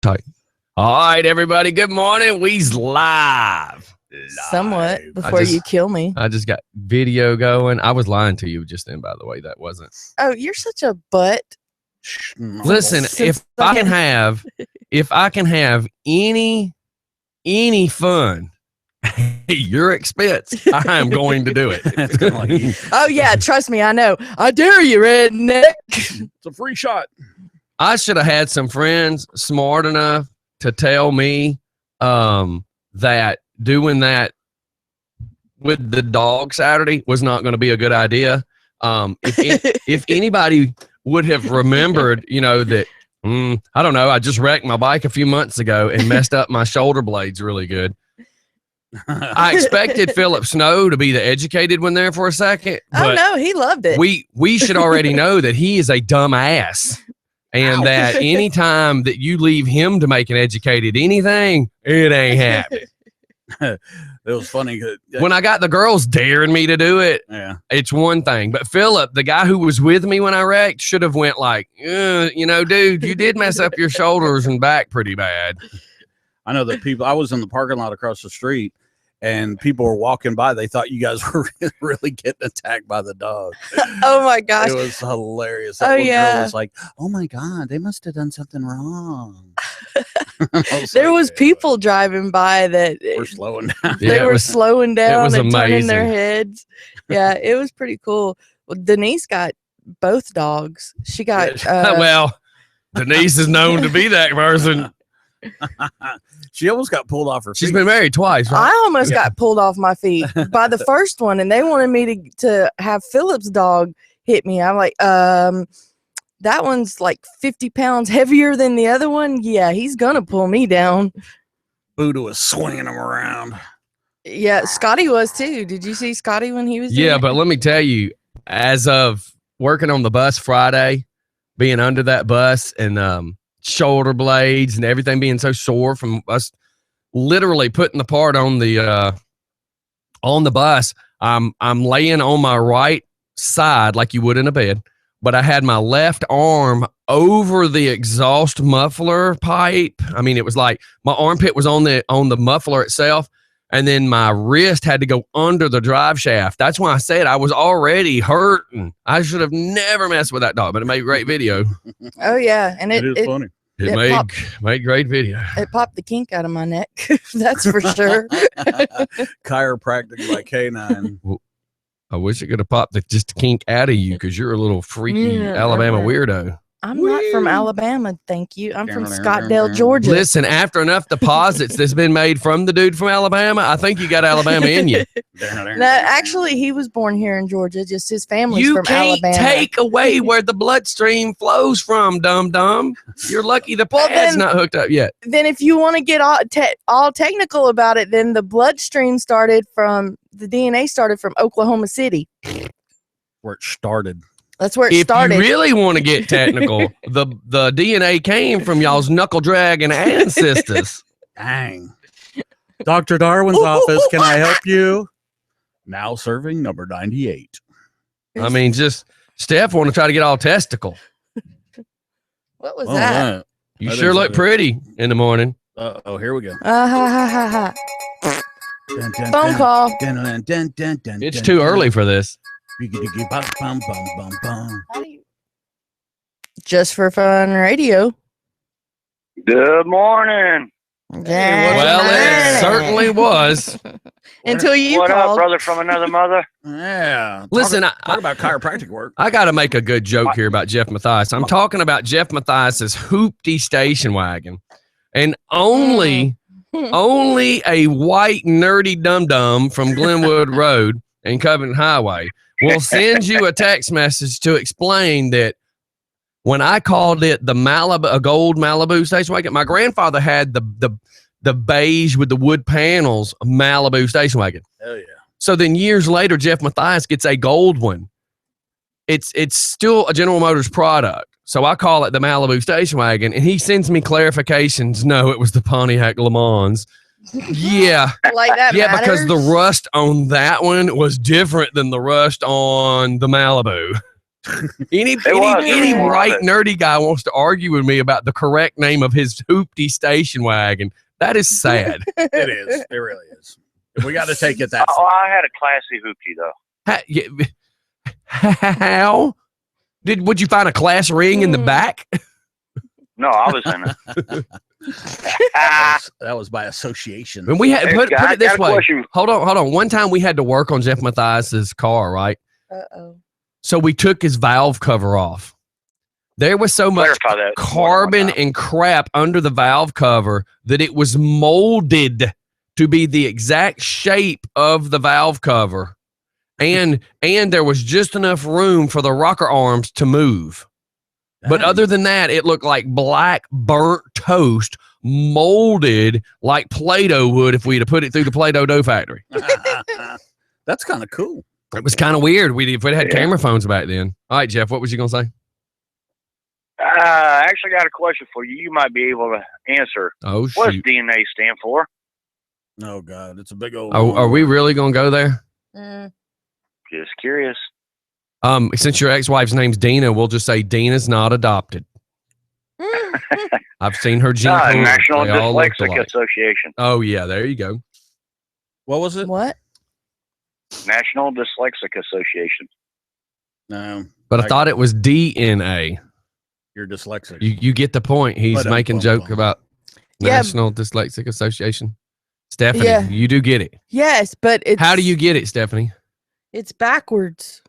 Tight. All right, everybody. Good morning. We's live. Somewhat before you kill me. I just got video going. I was lying to you just then, by the way. That wasn't. Oh, you're such a butt. Listen, if I can have any fun at your expense, I am going to do it. Oh yeah, trust me, I know. I dare you, redneck. It's a free shot. I should have had some friends smart enough to tell me that doing that with the dog Saturday was not going to be a good idea. If anybody would have remembered, that, I don't know, I just wrecked my bike a few months ago and messed up my shoulder blades really good. I expected Philip Snow to be the educated one there for a second. Oh no, he loved it. We should already know that he is a dumb ass. And that anytime that you leave him to make an educated anything, it ain't happening. It was funny. When I got the girls daring me to do it, it's one thing. But Philip, the guy who was with me when I wrecked, should have went like, dude, you did mess up your shoulders and back pretty bad. I know that people, I was in the parking lot across the street and people were walking by. They thought you guys were really getting attacked by the dog. Oh my gosh. It was hilarious. That girl was like, oh my God, they must have done something wrong. There was people driving by that were slowing down. They were slowing down and amazing. turning their heads. Yeah, it was pretty cool. Well, Denise got both dogs. She got well, Denise is known to be that person. She almost got pulled off her feet. She's been married twice, right? I almost got pulled off my feet by the first one, and they wanted me to have Philip's dog hit me. I'm like, that one's like 50 pounds heavier than the other one. Yeah, he's gonna pull me down. Buddha was swinging him around. Yeah, Scotty was too. Did you see Scotty when he was Yeah, but let me tell you, as of working on the bus Friday, being under that bus and shoulder blades and everything being so sore from us literally putting the part on the bus, I'm laying on my right side like you would in a bed, but I had my left arm over the exhaust muffler pipe. I mean, it was like my armpit was on the muffler itself, and then my wrist had to go under the drive shaft. That's why I said I was already hurting. I should have never messed with that dog, but it made great video. Oh yeah, and it is funny. It made great video. It popped the kink out of my neck. That's for sure. Chiropractic by K9. Well, I wish it could have popped the kink out of you because you're a little freaky Alabama weirdo. I'm not from Alabama, thank you. I'm from Scottsdale, Georgia. Listen, after enough deposits that's been made from the dude from Alabama, I think you got Alabama in you. No, actually, he was born here in Georgia. Just his family's from Alabama. You can't take away where the bloodstream flows from, dum-dum. You're lucky the pad's not hooked up yet. Then if you want to get all technical about it, then the bloodstream the DNA started from Oklahoma City. Where it started. That's where it started. If you really want to get technical, the DNA came from y'all's knuckle dragging ancestors. Dang. Dr. Darwin's office, can I help you? Now serving number 98. I mean, just Steph want to try to get all testicle. What was that? You sure look pretty in the morning. Oh, here we go. Phone call. It's too early for this. Just for fun radio. Good morning. Well, it certainly was. Until you what called. Up, brother from another mother? Yeah. Listen, talk about chiropractic work. I got to make a good joke here about Jeff Mathias. I'm talking about Jeff Mathias's hoopty station wagon, and only a white nerdy dum-dum from Glenwood Road and Covenant Highway will send you a text message to explain that when I called it a gold Malibu station wagon, my grandfather had the beige with the wood panels Malibu station wagon. Oh yeah. So then years later, Jeff Mathias gets a gold one. It's still a General Motors product. So I call it the Malibu station wagon, and he sends me clarifications. No, it was the Pontiac Le Mans. Yeah. Like that yeah, matters? because the rust on that one was different than the rust on the Malibu. Any was. It was more right of it. nerdy guy wants to argue with me about the correct name of his hoopty station wagon. That is sad. It is. It really is. We got to take it that Oh, far. I had a classy hoopty though. How would you find a class ring in the back? No, I was in it. That was by association. And we had Hey, put I it this got a way. question. Hold on. One time we had to work on Jeff Mathias's car, right? Uh-oh. So we took his valve cover off. There was so much Clarify that more than carbon one time. and crap under the valve cover that it was molded to be the exact shape of the valve cover. And there was just enough room for the rocker arms to move. But Dang. other than that, it looked like black burnt toast molded like Play-Doh would if we'd have put it through the Play-Doh dough factory. That's kind of cool. It was kind of weird. If we'd had Yeah. camera phones back then. All right, Jeff, what was you going to say? I actually got a question for you. You might be able to answer. Oh, What does shoot. DNA stand for? Oh God, it's a big old. Are we really going to go there? Just curious. Since your ex-wife's name's Dina, we'll just say Dina's not adopted. I've seen her gene pool. National They all look Dyslexic alike. Association. Oh, yeah, there you go. What was it? What? National Dyslexic Association. No, But I thought it was DNA. you're dyslexic. You get the point. He's But, making joke about Yeah. National Dyslexic Association. Stephanie, Yeah. you do get it. Yes, but it's How do you get it, Stephanie? It's backwards.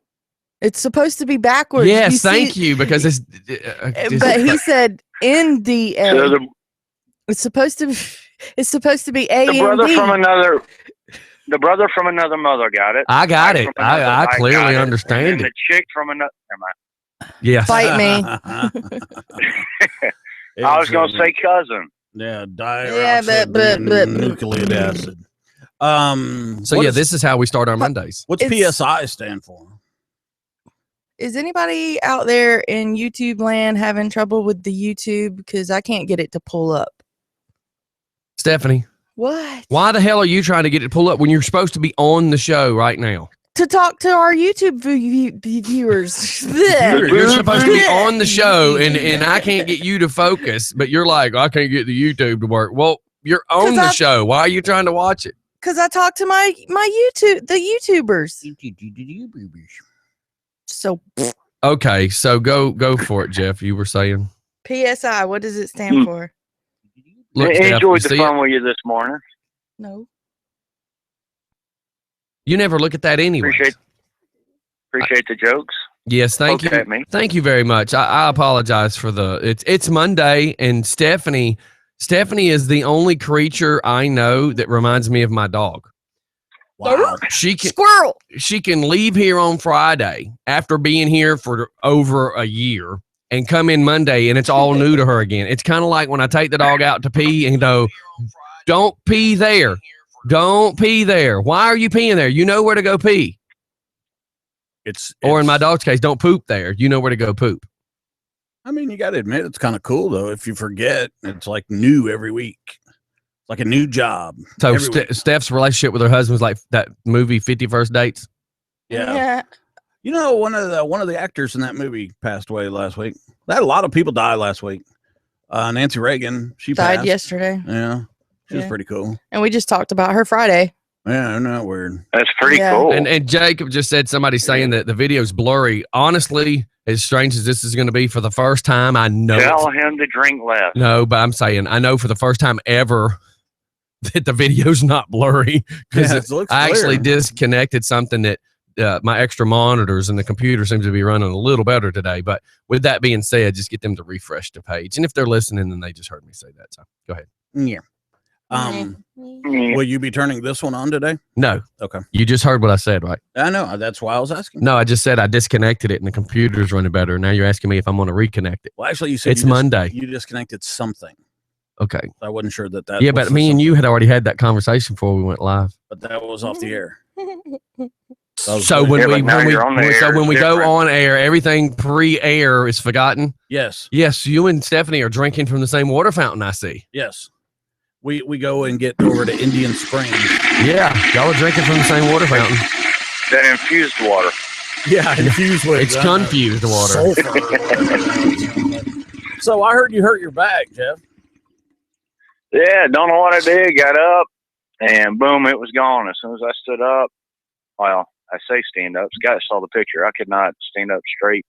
It's supposed to be backwards. Yes, thank you, because it's But he said NDA. So the It's supposed to be A the and brother D. from another mother got it. I got Wife it. from another I wife clearly got it, understand and it. the chick from another. Never mind. Yes. Fight me. I was going to say cousin. Yeah, Yeah, but- nucleic acid. So what yeah, is- this is how we start our Mondays. What's It's- PSI stand for? Is anybody out there in YouTube land having trouble with the YouTube? Because I can't get it to pull up. Stephanie, What? why the hell are you trying to get it to pull up when you're supposed to be on the show right now? To talk to our YouTube viewers. You're supposed to be on the show, and I can't get you to focus, but you're like, I can't get the YouTube to work. Well, you're on 'Cause the I- show. Why are you trying to watch it? Because I talk to my the YouTubers. So Okay, so go for it, Jeff. You were saying. PSI, what does it stand for? Look, Steph, you Enjoyed the see fun it? with you this morning. No. You never look at that anyway. Appreciate the jokes. Yes, thank Poke you. at me. Thank you very much. I apologize for it's Monday, and Stephanie is the only creature I know that reminds me of my dog. Wow. She can Squirrel. leave here on Friday after being here for over a year and come in Monday, and it's all new to her again. It's kind of like when I take the dog out to pee and go, don't pee there. Don't pee there. Why are you peeing there? You know where to go pee. Or in my dog's case, don't poop there. You know where to go poop. I mean, you got to admit, it's kind of cool though. If you forget, it's like new every week. It's like a new job. So every week. Steph's relationship with her husband was like that movie 50 First Dates. Yeah. You know, one of the actors in that movie passed away last week. They had a lot of people die last week. Nancy Reagan, she Died passed. yesterday. Yeah, she was Yeah. pretty cool. And we just talked about her Friday. Yeah, isn't that weird? That's pretty Yeah. cool. And Jacob just said somebody saying that the video's blurry. Honestly, as strange as this is going to be, for the first time, I know. Tell him to drink less. No, but I'm saying I know for the first time ever that the video's not blurry because Yeah, it looks I actually clear. disconnected something that my extra monitors and the computer seems to be running a little better today. But with that being said, just get them to refresh the page. And if they're listening, then they just heard me say that. So go ahead. Yeah. Mm. Will you be turning this one on today? No. Okay. You just heard what I said, right? I know. That's why I was asking. No, I just said I disconnected it and the computer's running better. Now you're asking me if I'm going to reconnect it. Well, actually, you said It's you Monday. You disconnected something. Okay. I wasn't sure that. Yeah, was but the me and something, you had already had that conversation before we went live. But that was off the air. So when Yeah, we but now you're on the air, so when it's we go different. on air, everything pre-air is forgotten. Yes. Yes, you and Stephanie are drinking from the same water fountain. I see. Yes. We go and get over to Indian Springs. Yeah, y'all are drinking from the same water fountain. That infused water. Yeah, infused with It's confused water. sulfur. So I heard you hurt your back, Jeff. Yeah, don't know what I did. Got up, and boom, it was gone. As soon as I stood up, well, I say stand up. Scott saw the picture. I could not stand up straight.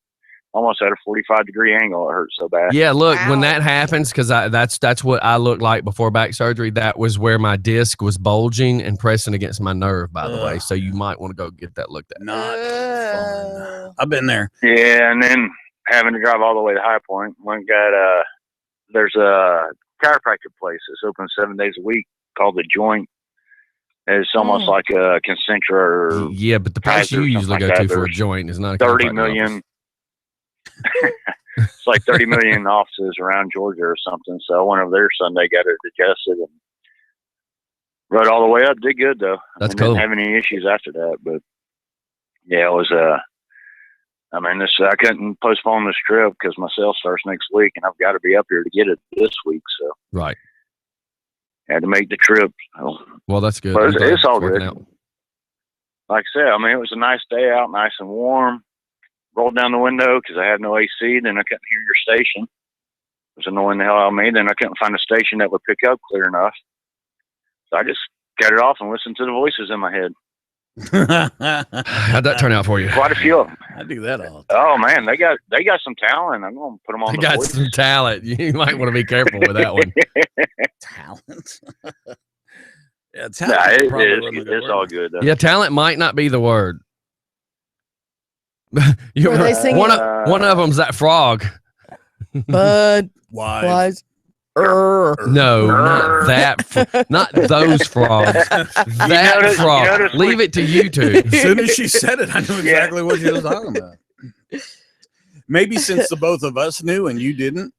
Almost at a 45-degree angle. It hurt so bad. Yeah, look, when Ow. that happens, because that's what I looked like before back surgery. That was where my disc was bulging and pressing against my nerve, by the way. Ugh. So you might want to go get that looked at. Not fun. I've been there. Yeah, and then having to drive all the way to High Point. One got there's a chiropractic place that's open 7 days a week called The Joint. It's almost like a Concentra or Yeah, but the place Kaiser you or usually something go like to that. for a There's joint is not a 30 chiropractic million. office. It's like 30 million offices around Georgia or something. So I went over there Sunday, got it adjusted, and rode all the way up. Did good though. That's Didn't cool. have any issues after that, but yeah, it was. I mean, I couldn't postpone this trip because my sale starts next week, and I've got to be up here to get it this week. So Right. I had to make the trip. So, Well, that's good. But I'm it's- glad it's all working good. out. like I said, I mean, it was a nice day out, nice and warm. Rolled down the window because I had no AC. Then I couldn't hear your station. It was annoying the hell out of me. Then I couldn't find a station that would pick up clear enough. So I just cut it off and listened to the voices in my head. How'd that turn out for you? Quite a few of them. I do that all. Oh man, they got some talent. I'm gonna put them on They the got voice. some talent. You might want to be careful with that one. Talent. Yeah, Nah, talent. probably wasn't a good it's word. all good. Though. Yeah, talent might not be the word. You- Were they singing- one of them's that frog. Bud Wise. wise. Er. No, not that. Not those frogs. That notice- you frog. notice Leave we- it to you two. As soon as she said it, I knew exactly what she was talking about. Maybe since the both of us knew and you didn't,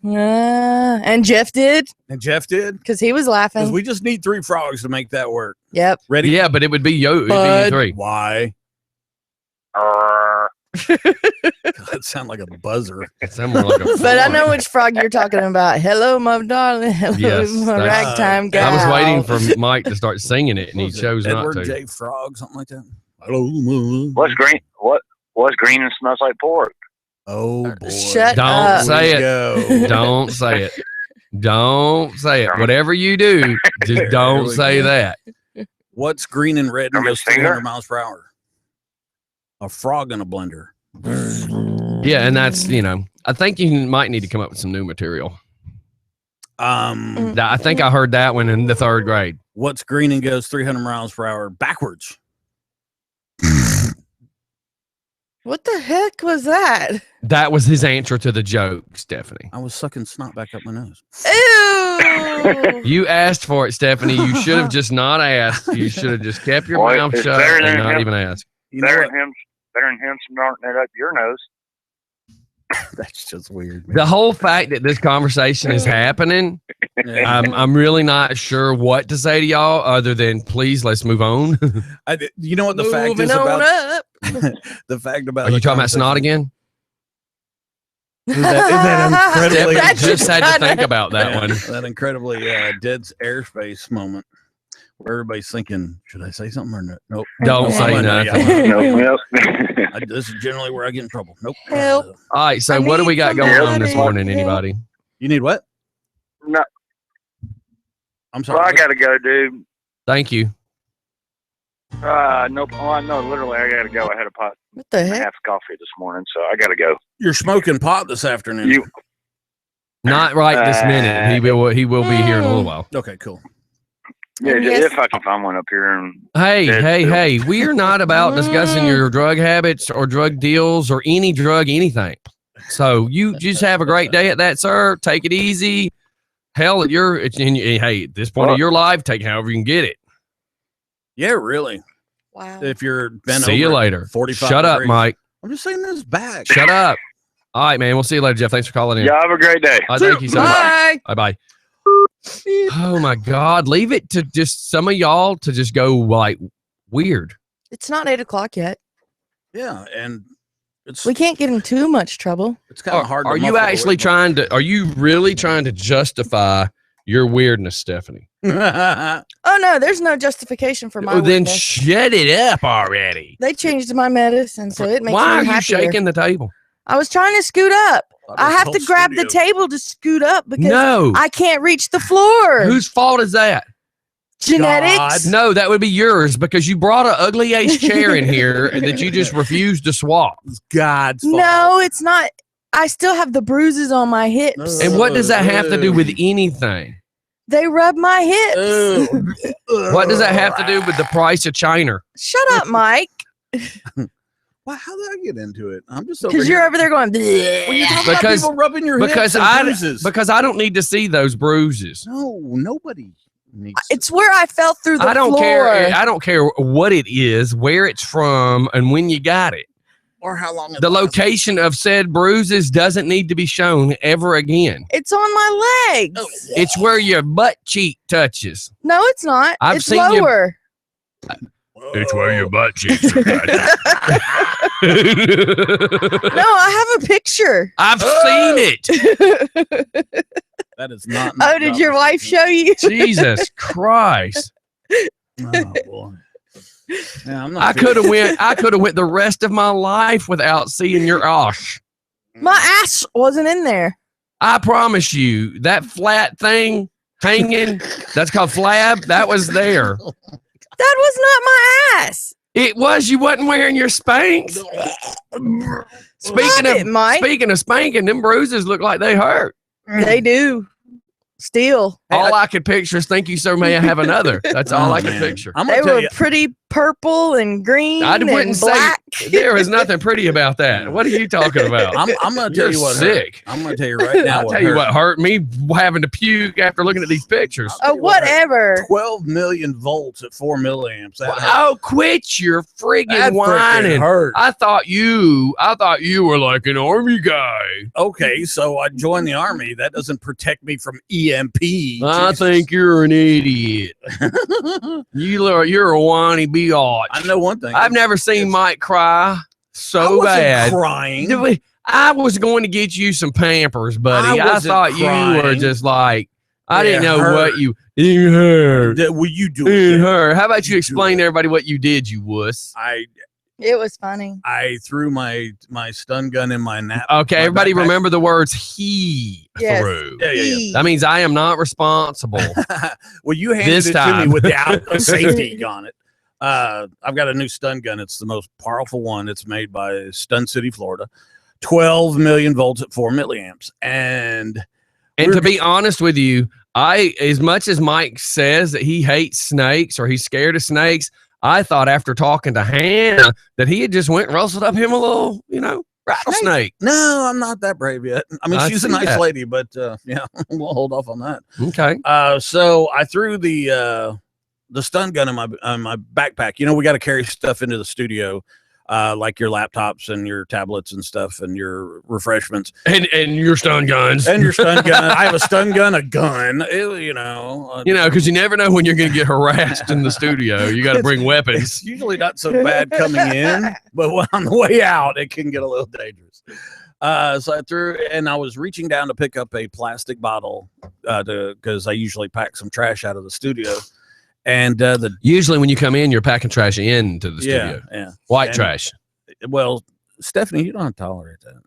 And Jeff did and Jeff did, because he was because laughing. we just need 3 frogs to make that work. Yep. Ready? Yeah, but it would be yo. It'd be you Bud. three. Why? Uh, That sound like a buzzer. Somewhere like a But I frog. know which frog you're talking about. Hello, my darling. Hello, Yes, my that's- ragtime guy. I was waiting for Mike to start singing it, and What he was it? chose not Edward to. J. Frog, something like that. Hello. what's green? What's green and smells like pork? Oh boy! Shut Don't up. say it. Go. Don't say it. Don't say it. Whatever you do, just There don't we say go. that. What's green and red and Herman goes 300 Singer? miles per hour? A frog in a blender. Yeah, and that's I think you might need to come up with some new material. I think I heard that one in the 3rd grade. What's green and goes 300 miles per hour backwards? What the heck was that? That was his answer to the joke, Stephanie. I was sucking snot back up my nose. Ew. You asked for it, Stephanie. You should have just not asked. You should have just kept your Well, mouth it's shut better and than not him. even asked. You know Better what? than him snorting it up your nose. That's just weird. man. The whole fact that this conversation is happening, Yeah. I'm really not sure what to say to y'all other than please let's move on. You know what the fact Moving is on about up. the fact about Are you the talking about snot conversation- again? Isn't that incredibly? Stephanie That's just had to kinda- think about that Yeah, one. That incredibly dead airspace moment where everybody's thinking, should I say something or no? Nope. Don't No, say I know, nothing. yeah. Nope. This is generally where I get in trouble. Nope. Help. All right, so I what do need we got going on this somebody. morning, anybody? You need what? No, I'm sorry. well, I what? gotta go, dude. Thank you. Nope. Oh, no, literally, I gotta go. I had a pot What the and a heck? half of coffee this morning, so I gotta go. You're smoking pot this afternoon. You Not right this minute. He will be here in a little while. Okay, cool. Yeah, Yes. if I can find one up here. And Hey, Dead hey, still. hey, we are not about discussing your drug habits or drug deals or any drug anything. So you just have a great day at that, sir. Take it easy. Hell, hey, at this point of Well- your life, take however you can get it. Yeah, really. Wow. If you're bent See you over later. 45 Shut up, degrees. Mike. I'm just saying this back. Shut up. All right, man. We'll see you later, Jeff. Thanks for calling in. yeah, have a great day. Thank you so much. Bye. Bye-bye. Oh my God. Leave it to just some of y'all to just go like weird. It's not 8:00 yet. Yeah, and it's We can't get in too much trouble. it's kind of hard. Are to you muffle the actually way- are you really trying to justify your weirdness, Stephanie? Oh no, there's no justification for my Well, then weakness. shut it up already. They changed my medicine, so it makes Why are me you happier. shaking the table? I was trying to scoot up. I have to grab the table to scoot up because No. I can't reach the floor. Whose fault is that? Genetics? No, that would be yours because you brought an ugly ace chair in here and that you just refused to swap. God's fault. No, it's not. I still have the bruises on my hips. And what does that have to do with anything? They rub my hips. What does that have to do with the price of China? Shut up, Mike. Well, how did I get into it? I'm just over Because you're here. over there going, "Bleh." When you talk about Because- people rubbing your Because hips and bruises. because I don't need to see those bruises. No, nobody needs. It's where I fell through the I don't floor. care. I don't care what it is, where it's from, and when you got it. or how long. it The lasts. location of said bruises doesn't need to be shown ever again. It's on my legs. Oh, It's where your butt cheek touches. No, it's not. I've it's seen you- lower. It's where your butt cheeks are No, I have a picture. I've seen it. That is not. Oh, did your wife show you? Jesus Christ. Oh boy. Yeah, I'm not. I could have went the rest of my life without seeing your ash. My ass wasn't in there. I promise you, that flat thing hanging, that's called flab, that was there. That was not my ass. It was. You wasn't wearing your Spanx. Stop it, Mike. Speaking of spanking, them bruises look like they hurt. They do. Still. All I could picture is "Thank you, sir. May I have another?" That's all Oh, I could man. picture. I'm They gonna tell were you. pretty purple and green I wouldn't and say black. there was nothing pretty about that. What are you talking about? I'm gonna tell You're you what. sick. Hurt. I'm gonna tell you right now. I'll tell you what hurt me having to puke after looking at these pictures. Oh, whatever. 12 million volts at 4 milliamps. That hurt. Oh, quit your friggin' That freaking whining. hurt. I thought you were like an army guy. Okay, so I joined the army. That doesn't protect me from EMP. I Jesus. think you're an idiot. You're a whiny biatch. I know one thing. I've never seen Mike cry I so wasn't bad. crying. I was going to get you some Pampers, buddy. I I wasn't thought you were crying. just like, I didn't It know hurt. what you. It hurt. Will you do It it? hurt. How about you Do explain it. to everybody what you did, you wuss? It was funny. I threw my stun gun in my nap. Okay, my everybody backpack. remember the words he Yes. threw. Yeah, yeah, E. That means I am not responsible. Well, you handed This it to time. me without a safety on it. I've got a new stun gun. It's the most powerful one. It's made by Stun City, Florida. 12 million volts at 4 milliamps. And And to be honest with you, as much as Mike says that he hates snakes or he's scared of snakes, I thought after talking to Hannah that he had just went and rustled up him a little, rattlesnake. no, I'm not that brave yet. I mean, I she's a see nice that. lady, but yeah, we'll hold off on that. Okay. So I threw the stun gun in my backpack. We got to carry stuff into the studio, like your laptops and your tablets and stuff and your refreshments And your stun guns. and your stun gun. I have a stun gun, a gun. Because you never know when you're going to get harassed in the studio. You got to bring weapons. It's usually not so bad coming in, but on the way out, it can get a little dangerous. So I threw, and I was reaching down to pick up a plastic bottle because I usually pack some trash out of the studio. And Usually when you come in, you're packing trash into the studio. yeah. White And- trash. Well, Stephanie, you don't have to tolerate that.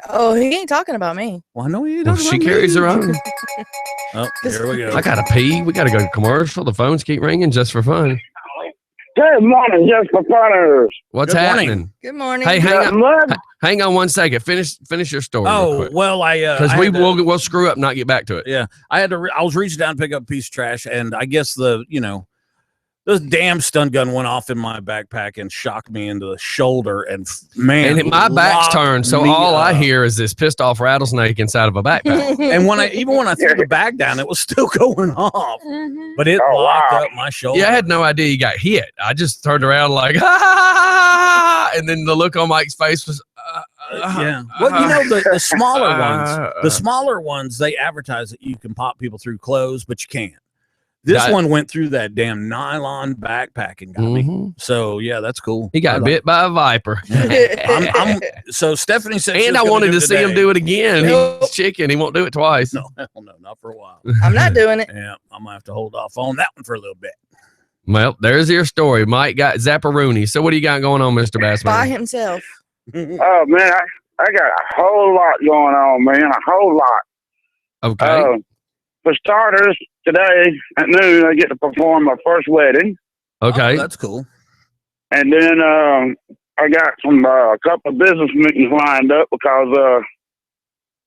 Oh, he ain't talking about me. Well, I know you Well, don't. she carries her own. Oh, here we go. I got to pee. We got to go to commercial. The phones keep ringing just for fun. Good morning, just for funners. What's Good morning. happening? Good morning. Hey, hang on. Mud, Hang on 1 second. Finish your story. Oh well, Because I had to- we'll screw up and not get back to it. Yeah, I had to. I was reaching down to pick up a piece of trash, and I guess this damn stun gun went off in my backpack and shocked me into the shoulder. And man, And my back's locked turned, so me all I up. hear is this pissed off rattlesnake inside of a backpack. And when I threw the bag down, it was still going off, Mhm. but it Oh, locked wow. up my shoulder. Yeah, I had no idea you got hit. I just turned around like, ha, ha, ha, ha, and then the look on Mike's face was, Yeah. Well, the smaller ones, they advertise that you can pop people through clothes, but you can't. This Got- one went through that damn nylon backpack and got me. Mhm. So yeah, that's cool. He got I like- bit by a viper. So Stephanie said, And I wanted to see him do it again. Nope. He's chicken. He won't do it twice. No, hell no, not for a while. I'm not doing it. Yeah, I'm gonna have to hold off on that one for a little bit. Well, there's your story. Mike got Zapparoni. So what do you got going on, Mr. By Bassman? himself. Oh man, I got a whole lot going on, man. A whole lot. Okay. For starters, today at noon I get to perform my first wedding, Okay. Oh, that's cool. and then I got a couple of business meetings lined up because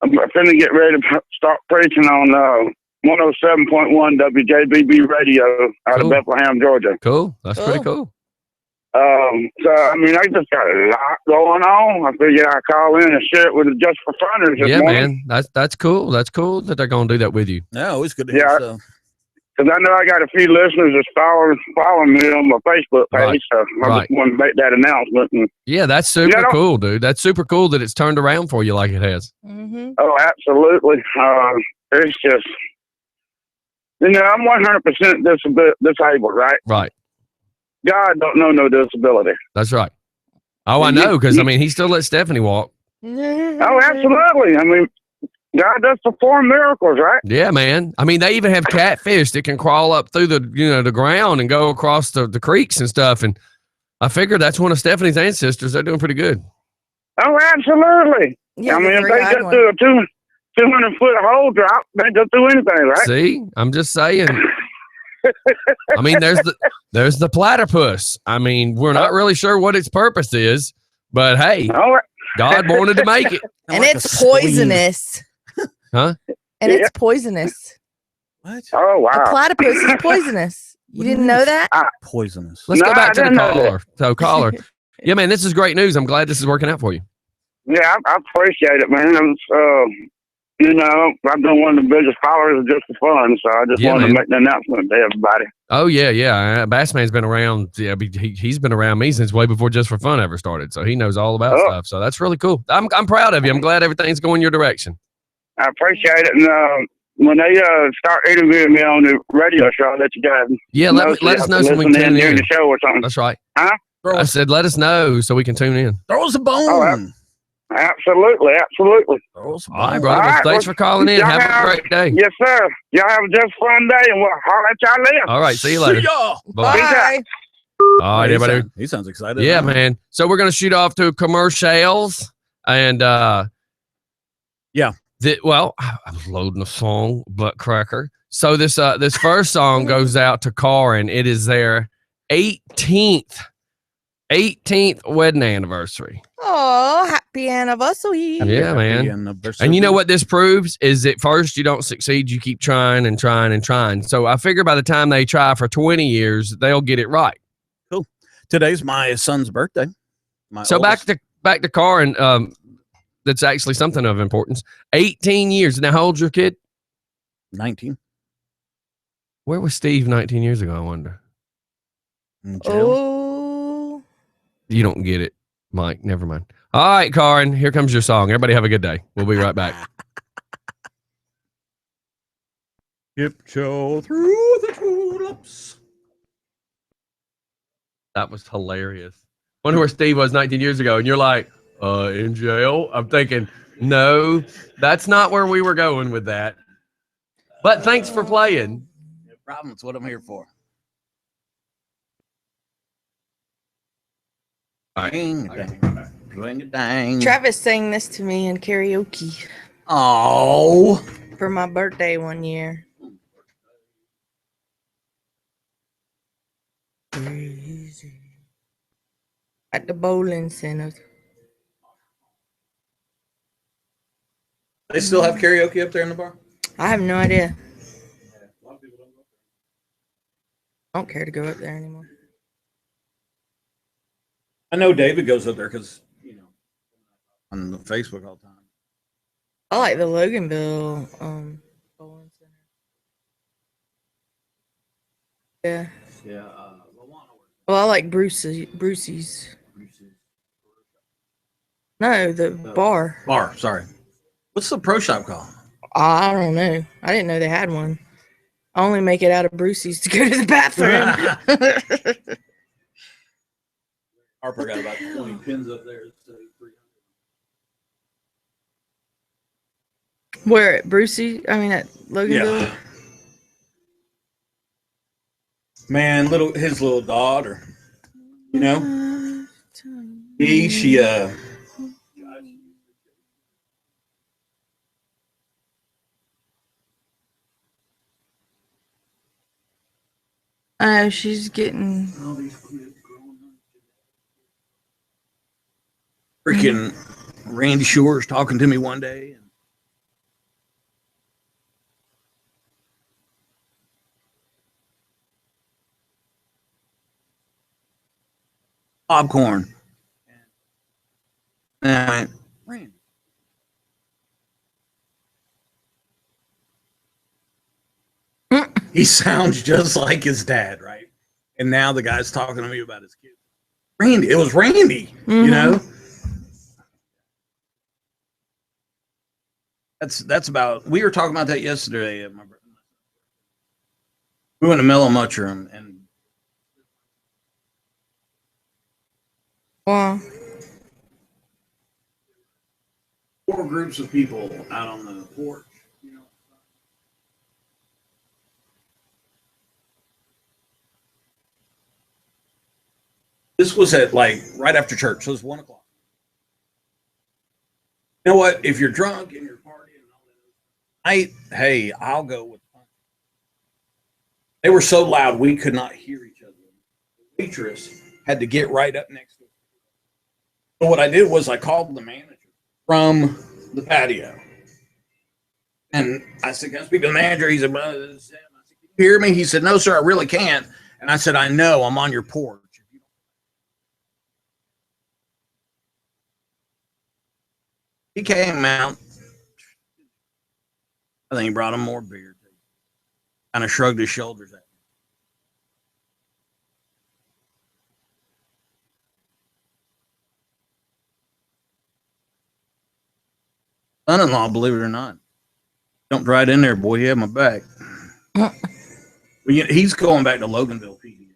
I'm finna get ready to start preaching on 107.1 WJBB radio out Cool. of Bethlehem, Georgia. Cool. That's pretty Cool. cool. So I mean, I just got a lot going on. I figured I'd call in and share it with the Just for Funners this Yeah, morning. man. That's cool. That's cool that they're gonna do that with you. Yeah, always good to hear Yeah. stuff. Because I know I got a few listeners that's following me on my Facebook page, Right. so I Right. just want to make that announcement. And, Yeah, that's super Yeah, I don't- cool, dude. That's super cool that it's turned around for you like it has. Mm-hmm. oh, absolutely. It's just, I'm 100% disabled, right? Right. God don't know no disability. That's right. Oh, I know, because I mean he still let Stephanie walk. Oh, absolutely. I mean, God does perform miracles, right? Yeah, man. I mean, they even have catfish that can crawl up through the ground and go across the creeks and stuff. And I figured that's one of Stephanie's ancestors. They're doing pretty good. Oh, absolutely. Yeah, I mean, the if they three-eyed just one. do a 200-foot hole drop, they just do anything, right? See, I'm just saying. I mean, there's the platypus. I mean, we're not really sure what its purpose is, but hey, Oh, God wanted to make it. And Like a it's spleen. poisonous. Huh? And Yeah. it's poisonous. What? oh A wow. platypus is poisonous. You What do you didn't mean? know that? Poisonous. Let's No, go I back to the didn't know that. caller. So, caller. Yeah, man, this is great news. I'm glad this is working out for you. Yeah, I appreciate it, man. I've been one of the biggest followers of Just for Fun, so I just Yeah, wanted man. to make the announcement to everybody. Oh yeah. Bassman's been around. Yeah, he's been around me since way before Just for Fun ever started. So he knows all about Oh. stuff. So that's really cool. I'm proud of you. I'm glad everything's going your direction. I appreciate it, and when they start interviewing me on the radio show, I'll let you guys Yeah, know. let us know so we can listen tune during in. the show or something. That's right. Throw I us, said let us know so we can tune in. throw us a bone. Oh, Absolutely. Throw us a All right, bone. brother. All Well, right, thanks well, for calling in. y'all Have a have- great day. Yes, sir. Y'all have a just fun day, and we'll holler at y'all later. All right. See you later. See ya. Bye. Bye. All right, he, everybody. he sounds excited. Yeah, man. So we're gonna shoot off to commercials, and Yeah. Well, I was loading a song, butt cracker. So this first song goes out to Karin. It is their 18th wedding anniversary. Oh, happy anniversary. Yeah, man. Anniversary. And you know what this proves is that first you don't succeed, you keep trying and trying and trying. So I figure by the time they try for 20 years, they'll get it right. Today's my son's birthday. So back to Karin, that's actually something of importance. 18 years. Now, how old's your kid? 19. Where was Steve 19 years ago, I wonder? In jail. Oh. You don't get it, Mike. Never mind. All right, Karin, here comes your song. Everybody have a good day. We'll be right back. Tiptoe through the tulips. That was hilarious. Wonder where Steve was 19 years ago, and you're like, in jail? I'm thinking, no, that's not where we were going with that. But thanks for playing. No problem. It's what I'm here for. All right. Dang, dang, dang, dang. Travis sang this to me in karaoke Oh. for my birthday one year. Crazy. At the bowling center. They still have karaoke up there in the bar? I have no idea. I don't care to go up there anymore. I know David goes up there because, on Facebook all the time. I like the Loganville bowling center. Yeah. Yeah. Well, I like Brucey's. No, the bar. Sorry. What's the pro shop called? I don't know. I didn't know they had one. I only make it out of Brucey's to go to the bathroom. Harper got about 20 pins up there. Where at Brucey? I mean at Loganville. Yeah. Man, his little daughter, you know, she I know she's getting. freaking Randy Shores talking to me one day. Popcorn. And I went, Randy. He sounds just like his dad, right? And now the guy's talking to me about his kid. Randy, it was Randy, you know? That's about, we were talking about that yesterday at my brother. We went to Mellow Mushroom and Wow. 4 groups of people out on the porch, you know. This was at like right after church, so it was 1 o'clock. You know what? If you're drunk and you're partying and all that, hey, I'll go with fun. They were so loud we could not hear each other. The waitress had to get right up next to us. So what I did was I called the manager from the patio. And I said, can I speak to the manager? He said, well, I said, can you hear me? He said, no, sir, I really can't. And I said, I know, I'm on your porch. He came out. I think he brought him more beer. Kind of shrugged his shoulders at me. Son-in-law, believe it or not, jumped right in there, boy. He had my back. He's going back to Loganville PD.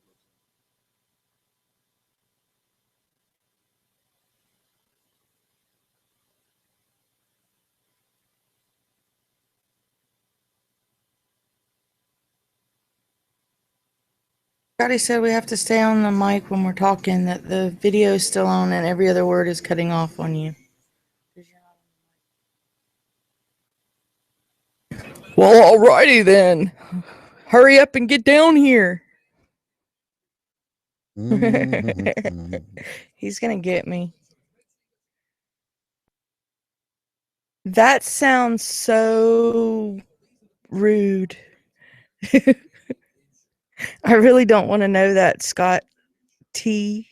Scotty said we have to stay on the mic when we're talking, that the video is still on and every other word is cutting off on you. Well, alrighty then. Hurry up and get down here. He's gonna get me. That sounds so rude. I really don't want to know that, Scott T.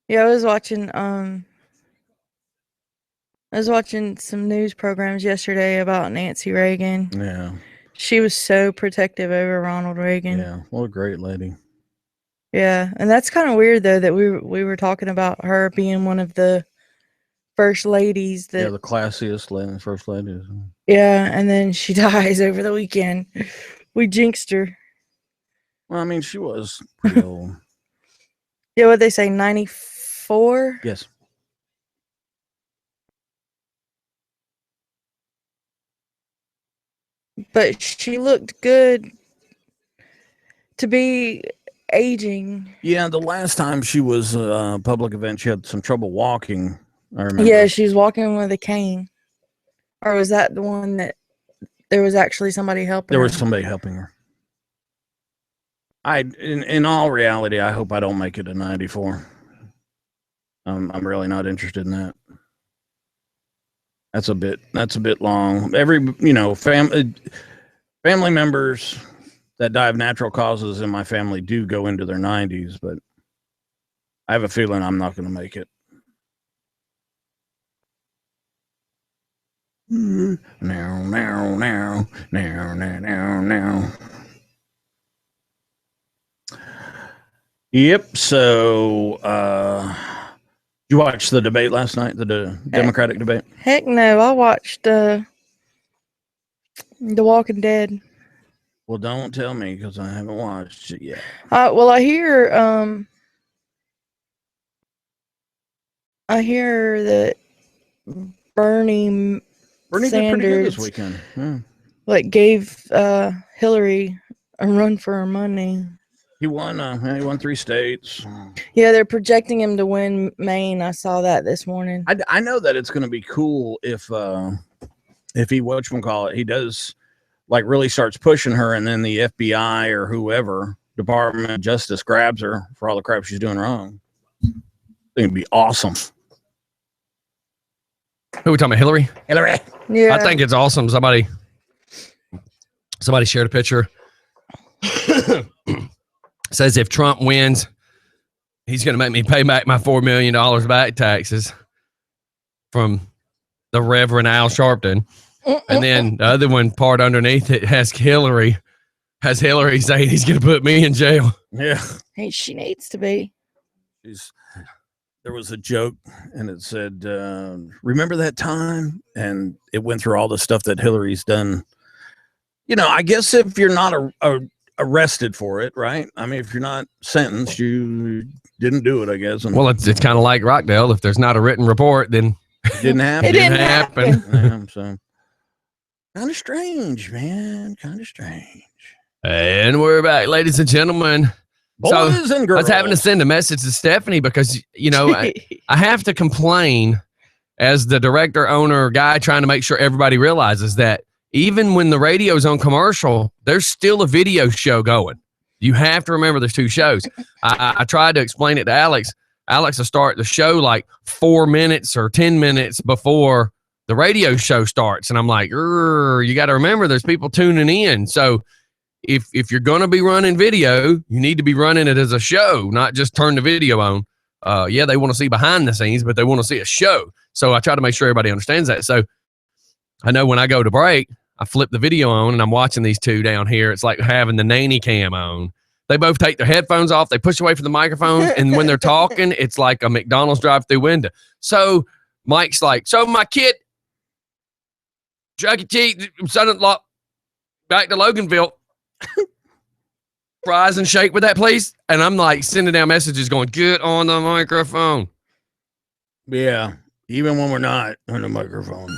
Yeah, I was watching some news programs yesterday about Nancy Reagan. Yeah. She was so protective over Ronald Reagan. Yeah. What a great lady. Yeah, and that's kind of weird though that we were talking about her being one of the first ladies that. Yeah, the classiest lady, first lady. Yeah, and then she dies over the weekend. We jinxed her. Well, I mean, she was pretty old. Yeah, what they say, 94? Yes. But she looked good to be aging. Yeah, the last time she was a public event, she had some trouble walking. I remember. Yeah, she was walking with a cane. Or was that the one that there was actually somebody helping There her? was somebody helping her. In all reality, I hope I don't make it to 94. I'm really not interested in that. That's a bit long. Every, family members that die of natural causes in my family do go into their 90s, but I have a feeling I'm not going to make it. Now. Yep. So, you watched the debate last night, the Democratic debate? Heck no, I watched The Walking Dead. Well, don't tell me because I haven't watched it yet. Well, I hear that Bernie Bernie did pretty good Sanders this weekend. Yeah. like gave Hillary a run for her money. He won. He won 3 states. Yeah, they're projecting him to win Maine. I saw that this morning. I know that it's going to be cool if he whatchamacallit, he does like really starts pushing her, and then the FBI or whoever Department of Justice grabs her for all the crap she's doing wrong. I think it'd be awesome. Who are we talking about? Hillary? Hillary. Yeah, I think it's awesome. Somebody shared a picture. Says if Trump wins, he's going to make me pay back my $4 million back taxes from the Reverend Al Sharpton. And then the other one part underneath it has Hillary saying he's going to put me in jail. Yeah. Hey, she needs to be. There was a joke and it said, remember that time? And it went through all the stuff that Hillary's done. You know, I guess if you're not arrested for it, right? I mean, if you're not sentenced, you didn't do it, I guess. And Well, it's kind of like Rockdale. If there's not a written report, then it didn't happen. It didn't happen. Yeah, so kind of strange, man. Kind of strange. And we're back, ladies and gentlemen. Boys and I girls. was having to send a message to Stephanie because, you know, I have to complain as the director, owner, guy trying to make sure everybody realizes that even when the radio's on commercial, there's still a video show going. You have to remember there's 2 shows. I tried to explain it to Alex. Alex will start the show like 4 minutes or 10 minutes before the radio show starts. And I'm like, you got to remember there's people tuning in. So if you're going to be running video, you need to be running it as a show, not just turn the video on. Yeah, they want to see behind the scenes, but they want to see a show. So I try to make sure everybody understands that. So I know when I go to break, I flip the video on and I'm watching these 2 down here. It's like having the nanny cam on. They both take their headphones off. They push away from the microphone. And when they're talking, it's like a McDonald's drive-through window. So Mike's like, so my kid, Chuck E. Cheese, son-in-law, back to Loganville. Fries and shake with that, please. And I'm like sending down messages going, get on the microphone. Yeah. Even when we're not on the microphone.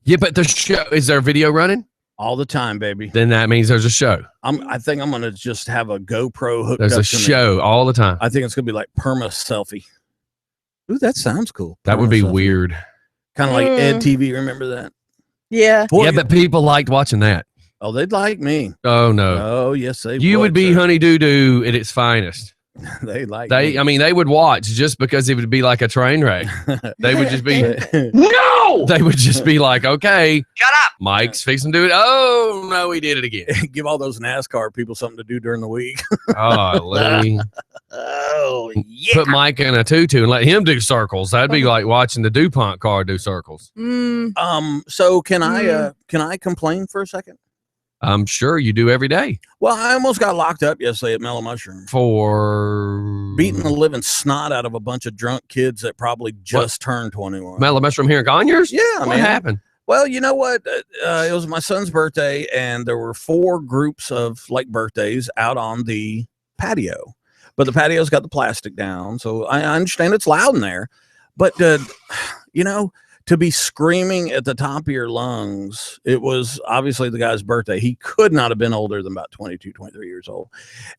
Yeah, but the show, is there video running? All the time, baby. Then that means there's a show. I think I'm going to just have a GoPro hooked There's up a to me. show all the time. I think it's going to be like perma selfie. Ooh, that sounds cool. That would be Perma selfie. weird. Kind of like Ed TV. Remember that? Yeah. Yeah, but people liked watching that. Oh, they'd like me. Oh, no. Oh, yes, they You would be sir. Honey Doo Doo at its finest. They like me. I mean, they would watch just because it would be like a train wreck. They would just be, no. they would just be like, okay, shut up. Mike's fixing to do it. Oh, no, he did it again. Give all those NASCAR people something to do during the week. Oh, Lee. Oh, yeah. Put Mike in a tutu and let him do circles. That'd be like watching the DuPont car do circles. So can I complain for a second? I'm sure you do every day. Well, I almost got locked up yesterday at Mellow Mushroom. For Beating the living snot out of a bunch of drunk kids that probably just turned 21. Mellow Mushroom here in Conyers? Yeah, What man. happened? Well, you know what? It was my son's birthday, and there were 4 groups of like birthdays out on the patio. But the patio's got the plastic down, so I understand it's loud in there. But you know, to be screaming at the top of your lungs, it was obviously the guy's birthday. He could not have been older than about 22, 23 years old.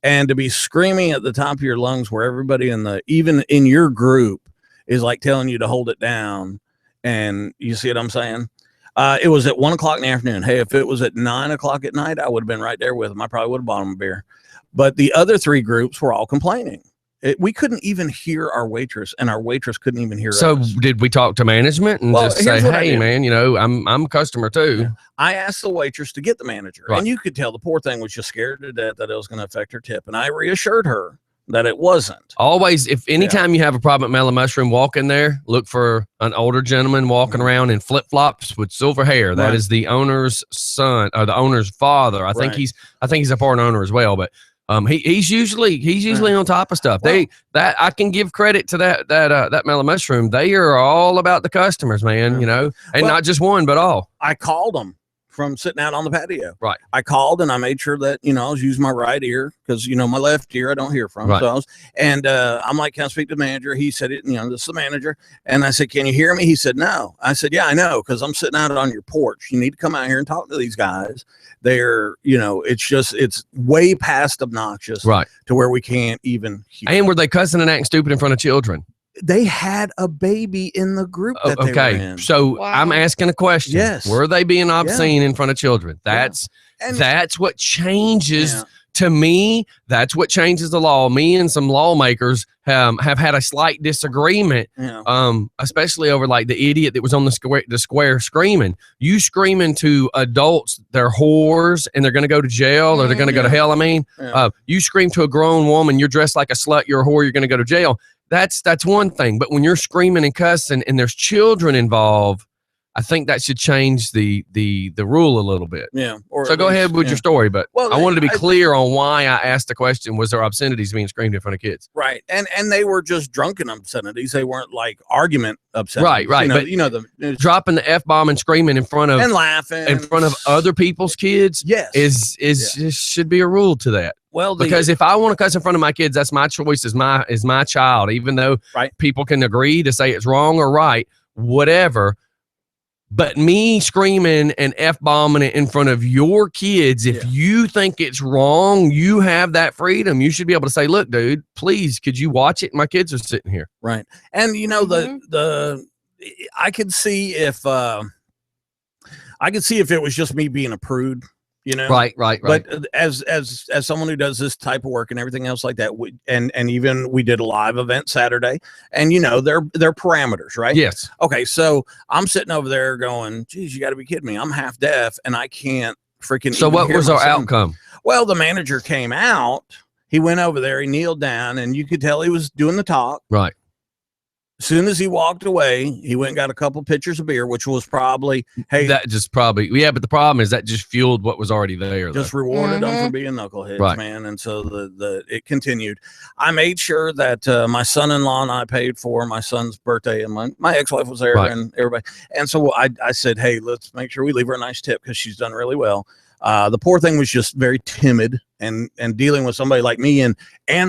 And to be screaming at the top of your lungs where everybody even in your group is like telling you to hold it down. And you see what I'm saying? It was at 1 o'clock in the afternoon. Hey, if it was at 9 o'clock at night, I would have been right there with him. I probably would have bought him a beer. But the other 3 groups were all complaining. We couldn't even hear our waitress, and our waitress couldn't even hear So us. did we talk to management and just say, here's what I hey, did. man, you know, I'm a customer too. I asked the waitress to get the manager, Right. and you could tell the poor thing was just scared to death that it was going to affect her tip. And I reassured her that it wasn't. Always, if anytime you have a problem at Mellow Mushroom, walk in there, look for an older gentleman walking around in flip flops with silver hair. That Right. is the owner's son or the owner's father. I think Right. he's a part owner as well, but he's usually on top of stuff. Well- That I can give credit to that Mellow Mushroom. They are all about the customers, man. You know, and Well- not just one, but all. I called them from sitting out on the patio. Right. I called and I made sure that, I was using my right ear because, my left ear I don't hear from. Right. So I'm like, can I speak to the manager? He said, this is the manager. And I said, can you hear me? He said, no. I said, yeah, I know, because I'm sitting out on your porch. You need to come out here and talk to these guys. They're, it's way past obnoxious Right. to where we can't even hear. And were they cussing and acting stupid in front of children? They had a baby in the group that they were Okay. in. So Wow. I'm asking a question. Yes. Were they being obscene in front of children? That's what changes. Yeah. To me, that's what changes the law. Me and some lawmakers have had a slight disagreement, especially over like the idiot that was on the square screaming. You screaming to adults, they're whores and they're going to go to jail or they're going to go to hell. I mean, you scream to a grown woman, you're dressed like a slut, you're a whore, you're going to go to jail. That's one thing. But when you're screaming and cussing and there's children involved, I think that should change the rule a little bit. Yeah. So go ahead with your story, but Well, I wanted to be clear on why I asked the question: was there obscenities being screamed in front of kids? Right. And they were just drunken obscenities. They weren't like argument obscenities. Right. But dropping the F-bomb and screaming in front of and laughing in front of other people's kids, yes, is should be a rule to that. Well, because if I want to cuss in front of my kids, that's my choice. Is my child, even though people can agree to say it's wrong or right, whatever. But me screaming and F-bombing it in front of your kids, if you think it's wrong, you have that freedom. You should be able to say, look, dude, please, could you watch it? My kids are sitting here. Right. And, I could see if it was just me being a prude. Right. But as someone who does this type of work and everything else like that, and even we did a live event Saturday, and they're parameters, right? Yes. Okay, so I'm sitting over there going, geez, you got to be kidding me. I'm half deaf and I can't freaking. So what was our outcome? Well, the manager came out. He went over there. He kneeled down, and you could tell he was doing the talk. Right. As soon as he walked away, he went and got a couple pitchers of beer, which was probably, hey, that just probably, but the problem is that just fueled what was already there. Just rewarded them for being knuckleheads, man. And so it continued. I made sure that my son-in-law and I paid for my son's birthday, and my ex-wife was there and everybody. And so I said, hey, let's make sure we leave her a nice tip because she's done really well. The poor thing was just very timid and dealing with somebody like me and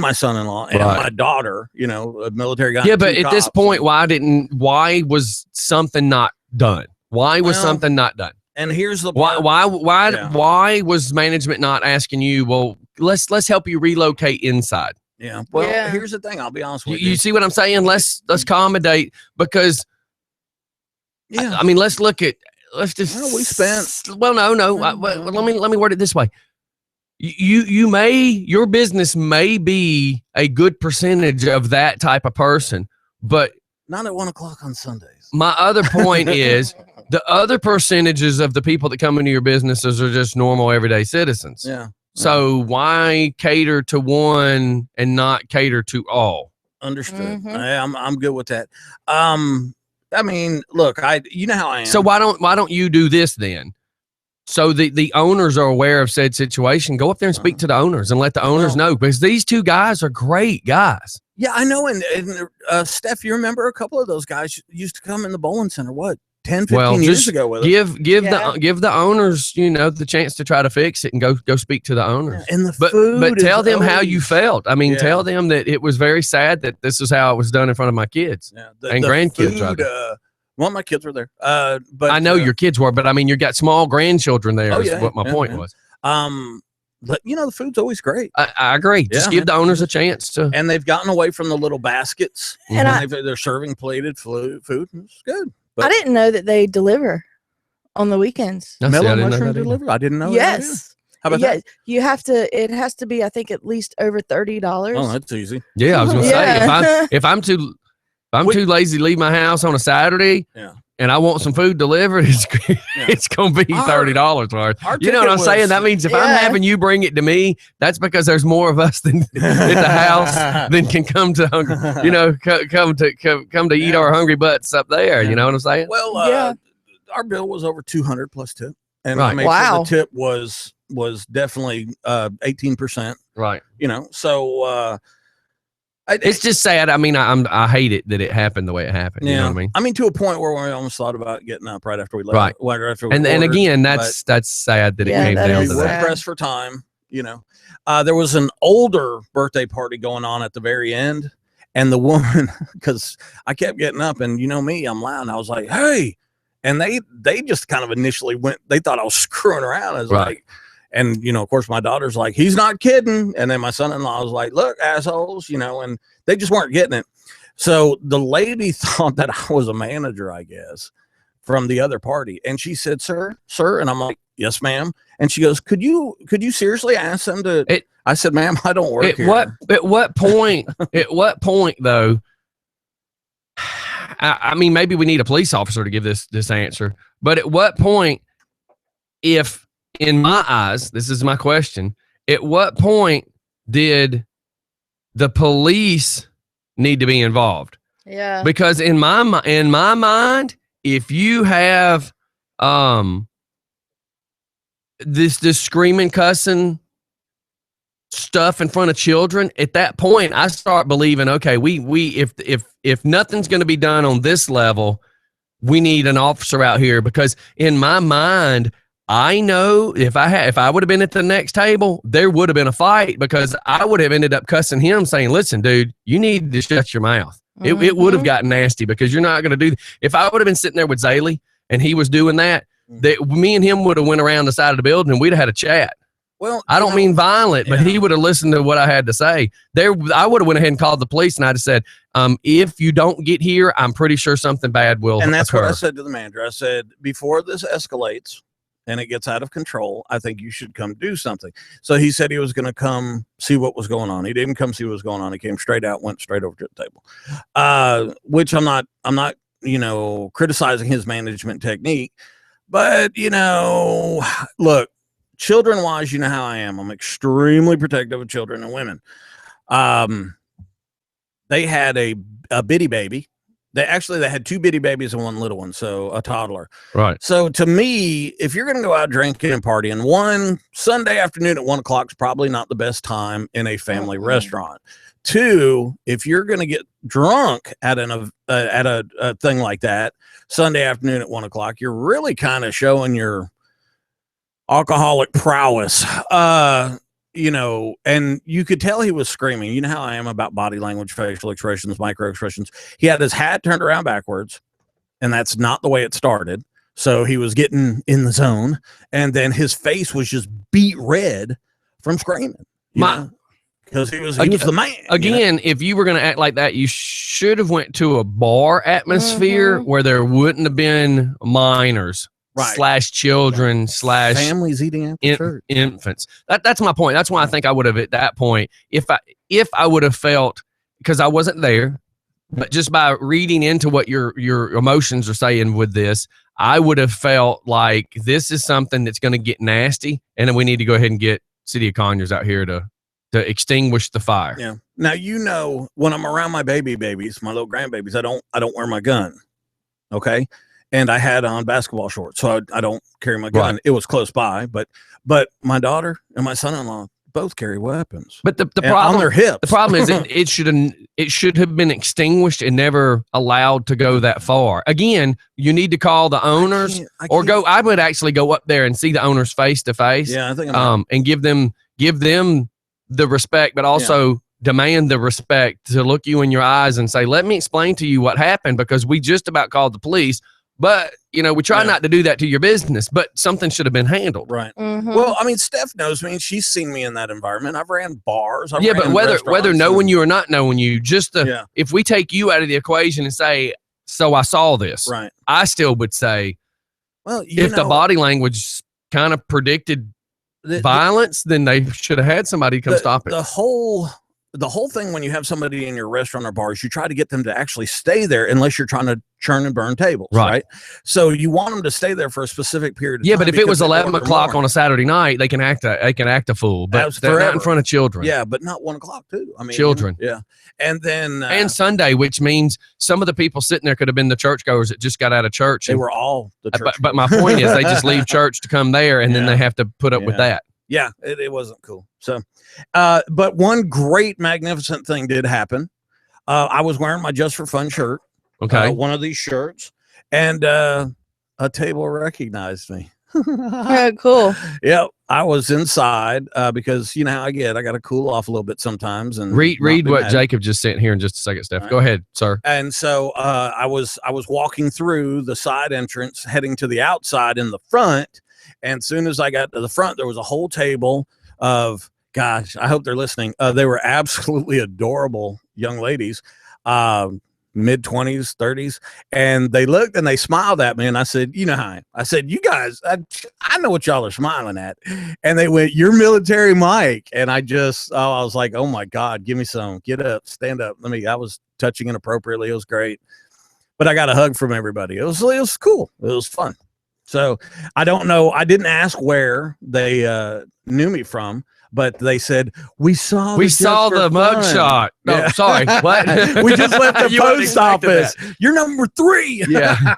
my son-in-law and my daughter, a military guy. Yeah, but at this point, why was something not done? Why was something not done? And here's the why was management not asking you, well, let's help you relocate inside? Yeah. Well, here's the thing. I'll be honest with you. You see what I'm saying? Let's accommodate, because I mean, let's just we spent. Well, no. Let me word it this way. Your business may be a good percentage of that type of person, but not at 1 o'clock on Sundays. My other point is the other percentages of the people that come into your businesses are just normal everyday citizens. Yeah. So why cater to one and not cater to all? Understood. I'm good with that. I mean, look, you know how I am. So why don't you do this then? So the owners are aware of said situation. Go up there and speak to the owners and let the owners know, because these two guys are great guys. Yeah, I know. And Steph, you remember a couple of those guys used to come in the bowling center, 10, 15 years ago with us. Give the owners, the chance to try to fix it and go speak to the owners. Yeah, and but tell them how you felt. I mean, tell them that it was very sad that this is how it was done in front of my kids and grandkids. Well, my kids were there. But I know your kids were, but I mean, you got small grandchildren there. Is what my point was. But the food's always great. I agree. Just give the owners a chance to. And they've gotten away from the little baskets, and they're serving plated food. It's good. But I didn't know that they deliver on the weekends. Mellow mushroom delivery. I didn't know. Yes. How about that? You have to. It has to be, I think, at least over $30. Oh, that's easy. Yeah, I was gonna say if I'm too lazy to leave my house on a Saturday, and I want some food delivered, it's gonna be $30 worth. You know what I'm saying? That means if I'm having you bring it to me, that's because there's more of us than at the house than can come to come to eat our hungry butts up there. You know what I'm saying? Well, our bill was over 200 plus tip, and I made sure the tip was definitely 18%. Right. So. It's just sad. I mean, I hate it that it happened the way it happened. Yeah. You know what I mean? I mean, to a point where we almost thought about getting up right after we left. Right. Right after we And ordered, again, but that's sad that it Yeah, came that down is to we were that. sad. pressed for time, you know. There was an older birthday party going on at the very end, and the woman, because I kept getting up, and you know me, I'm loud, and I was like, "Hey," and they just kind of initially went. They thought I was screwing around. I was Right. like, and you know, of course, my daughter's like, "He's not kidding," and then my son-in-law was like, "Look, assholes," you know, and they just weren't getting it. So the lady thought that I was a manager, I guess, from the other party, and she said, "Sir," and I'm like, "Yes, ma'am." And she goes, "Could you seriously ask them to?" I said, "Ma'am, I don't work here." At what point though? I mean, maybe we need a police officer to give this answer. But at what point, if in my eyes, this is my question, at what point did the police need to be involved? Yeah. Because in my mind, if you have this screaming, cussing stuff in front of children, at that point I start believing, okay, if nothing's going to be done on this level, we need an officer out here. Because in my mind, I know if I would have been at the next table, there would have been a fight, because I would have ended up cussing him, saying, "Listen, dude, you need to shut your mouth." It would have gotten nasty, because you're not going to do. If I would have been sitting there with Zaley and he was doing that, me and him would have went around the side of the building and we'd have had a chat. Well, I don't mean violent, but he would have listened to what I had to say. I would have went ahead and called the police, and I'd have said, if you don't get here, I'm pretty sure something bad will And that's occur. what I said to the manager. I said, before this escalates and it gets out of control, I think you should come do something. So he said he was going to come see what was going on. He didn't come see what was going on. He came straight out, went straight over to the table. Which I'm not, you know, criticizing his management technique, but you know, look, children wise, you know how I am. I'm extremely protective of children and women. They had a bitty baby. They had two bitty babies and one little one, so a toddler. Right. So to me, if you're going to go out drinking and partying, one Sunday afternoon at 1 o'clock is probably not the best time in a family restaurant. Two, if you're going to get drunk at a thing like that Sunday afternoon at 1 o'clock, you're really kind of showing your alcoholic prowess. You know, and you could tell he was screaming. You know how I am about body language, facial expressions, micro expressions. He had his hat turned around backwards, and that's not the way it started. So he was getting in the zone, and then his face was just beat red from screaming. Because he was the man. Again, if you were going to act like that, you should have went to a bar atmosphere where there wouldn't have been minors. Right. / children / families eating after church. Infants. That's my point. That's why I think I would have at that point, if I would have felt, because I wasn't there, but just by reading into what your emotions are saying with this, I would have felt like this is something that's going to get nasty, and then we need to go ahead and get City of Conyers out here to extinguish the fire. Yeah. Now, you know, when I'm around my babies, my little grandbabies, I don't wear my gun. Okay. And I had on basketball shorts, so I don't carry my gun. Right. It was close by, but my daughter and my son-in-law both carry weapons. But the problem on their hips. The problem is it should have been extinguished and never allowed to go that far. Again, you need to call the owners or go. I would actually go up there and see the owners face to face. Yeah, I think and give them the respect, but also demand the respect to look you in your eyes and say, "Let me explain to you what happened," because we just about called the police. But, you know, we try not to do that to your business, but something should have been handled. Right. Well, I mean, Steph knows me. She's seen me in that environment. I've ran bars. But whether knowing you or not knowing you, if we take you out of the equation and say, so I saw this, right, I still would say, well, if the body language kind of predicted violence, then they should have had somebody come stop it. The whole thing, when you have somebody in your restaurant or bars, you try to get them to actually stay there unless you're trying to churn and burn tables, right? So you want them to stay there for a specific period of time. Yeah, but if it was 11 o'clock on a Saturday night, they can act a fool, but they're not in front of children. Yeah, but not 1 o'clock too. I mean, children. Yeah, and then and Sunday, which means some of the people sitting there could have been the churchgoers that just got out of church. They were all the church. But my point is, they just leave church to come there, and then they have to put up with that. Yeah, it wasn't cool. So, but one great, magnificent thing did happen. I was wearing my Just for Fun shirt. Okay. One of these shirts, and a table recognized me. Oh, cool. Yep, I was inside because you know how I get. I got to cool off a little bit sometimes. And Read not be what mad. Jacob just sent here in just a second, Steph. All Go ahead, sir. And so I was walking through the side entrance, heading to the outside in the front. And as soon as I got to the front, there was a whole table of, gosh, I hope they're listening. They were absolutely adorable young ladies, mid-20s, 30s. And they looked and they smiled at me. And I said, you know how I said, you guys, I know what y'all are smiling at. And they went, you're Military Mike. And I was like, oh my God, give me some. Get up, stand up. I was touching inappropriately. It was great. But I got a hug from everybody. It was cool. It was fun. So I don't know. I didn't ask where they knew me from, but they said, we saw the mugshot. No, Yeah. sorry. What? We just left the You wouldn't post expect office. that. You're number 3. Yeah.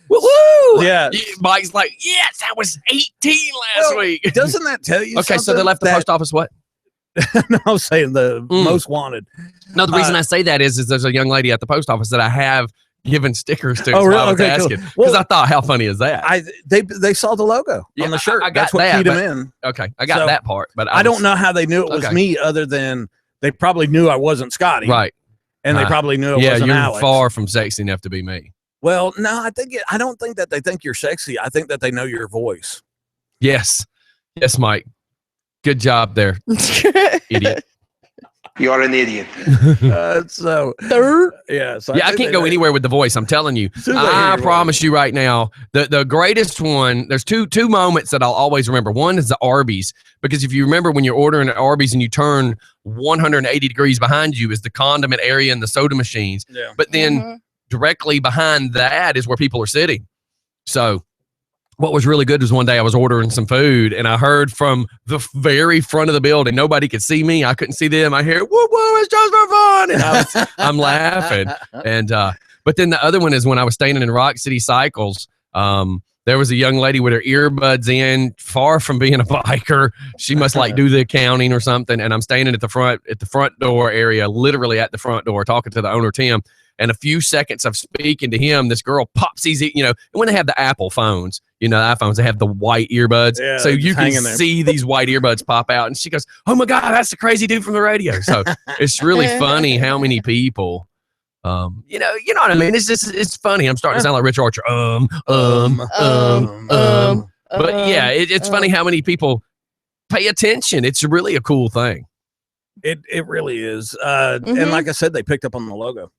Woo! Yeah. Mike's like, yes, that was 18 last week. Doesn't that tell you Okay, so they something? left the post office what? No, I was saying the most wanted. No, the reason I say that is there's a young lady at the post office that I have given stickers to. Oh, so really? I was Okay, cool. asking because Well, I thought, how funny is that? They saw the logo Yeah, on the shirt. I got That's what that, keyed them but- in. Okay, I got So, that part, but I don't know how they knew it was Okay. me, other than they probably knew I wasn't Scotty, Right? and they probably knew it Yeah, wasn't you're Alex. far from sexy enough to be me. Well, no, I don't think that they think you're sexy. I think that they know your voice. Yes, Mike. Good job there, idiot. You are an idiot. So Dirt. yeah, so Yeah, I think can't they go know- anywhere with the voice. I'm telling you. Soon as they hear I your promise you right now, the greatest one. There's two moments that I'll always remember. One is the Arby's, because if you remember when you're ordering at Arby's and you turn 180 degrees behind you is the condiment area and the soda machines, Yeah. but then directly behind that is where people are sitting. So what was really good was one day I was ordering some food and I heard from the very front of the building, nobody could see me. I couldn't see them. I hear, woo, woo, it's just for fun. And I'm laughing. And, but then the other one is when I was staying in Rock City Cycles, there was a young lady with her earbuds in, far from being a biker. She must like do the accounting or something. And I'm standing at the front door area, literally at the front door, talking to the owner, Tim. And a few seconds of speaking to him, this girl pops these, when they have the Apple phones, the iPhones, they have the white earbuds. Yeah, So you can hanging there. see these white earbuds pop out. And she goes, oh my God, that's the crazy dude from the radio. So it's really funny how many people, you know what I mean? It's funny. I'm starting to sound like Rich Archer. But yeah, it's funny how many people pay attention. It's really a cool thing. It really is. And like I said, they picked up on the logo.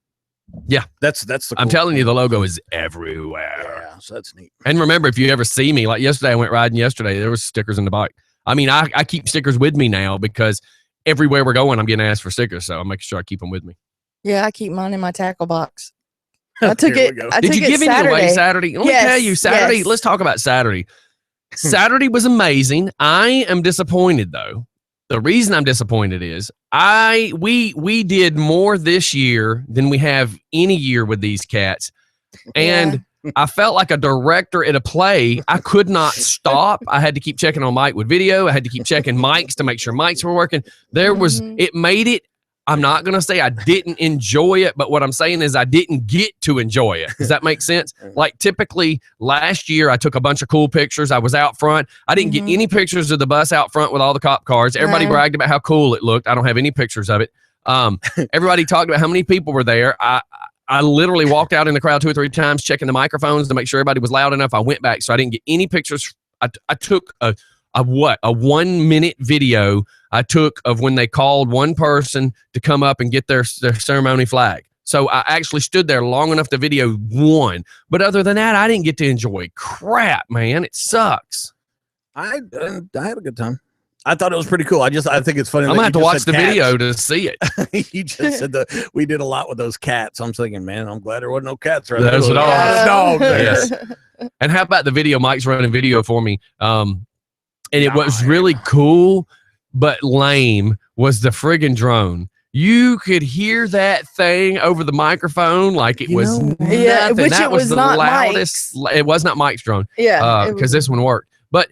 Yeah. That's the. I'm cool telling thing. you, the logo is everywhere. Yeah, so that's neat. And remember, if you ever see me, like yesterday, I went riding yesterday, there was stickers in the bike. I mean, I keep stickers with me now because everywhere we're going, I'm getting asked for stickers. So I'm making sure I keep them with me. Yeah, I keep mine in my tackle box. I took Here it. we go. I Did took you it give any Saturday. away Saturday? Let me tell you, Saturday, yes. let's talk about Saturday. Saturday was amazing. I am disappointed, though. The reason I'm disappointed is we did more this year than we have any year with these cats. And I felt like a director at a play. I could not stop. I had to keep checking on Mike with video. I had to keep checking mics to make sure mics were working. It made it. I'm not going to say I didn't enjoy it, but what I'm saying is I didn't get to enjoy it. Does that make sense? Like typically last year, I took a bunch of cool pictures. I was out front. I didn't get any pictures of the bus out front with all the cop cars. Everybody bragged about how cool it looked. I don't have any pictures of it. Everybody talked about how many people were there. I literally walked out in the crowd 2 or 3 times checking the microphones to make sure everybody was loud enough. I went back, so I didn't get any pictures. I took a 1 minute video I took of when they called one person to come up and get their ceremony flag. So I actually stood there long enough to video one. But other than that, I didn't get to enjoy crap, man. It sucks. I had a good time. I thought it was pretty cool. I think it's funny. I'm that gonna have you to just watch said the cats. video to see it. You just said that we did a lot with those cats. I'm thinking, man, I'm glad there wasn't no cats right There's there. a dog. A dog there. Yes. And how about the video? Mike's running video for me. And it was really cool, but lame was the friggin' drone. You could hear that thing over the microphone like it was nothing. Yeah, which that it was the not loudest. It was not Mike's drone. Yeah. Because this one worked. But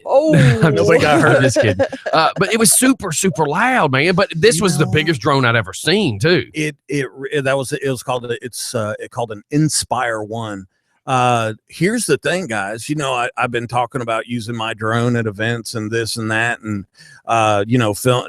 Oh, nobody got hurt. Just kidding. But it was super, super loud, man. But this was the biggest drone I'd ever seen, too. It was called an Inspire One. Here's the thing, guys. You know, I've been talking about using my drone at events and this and that, and film.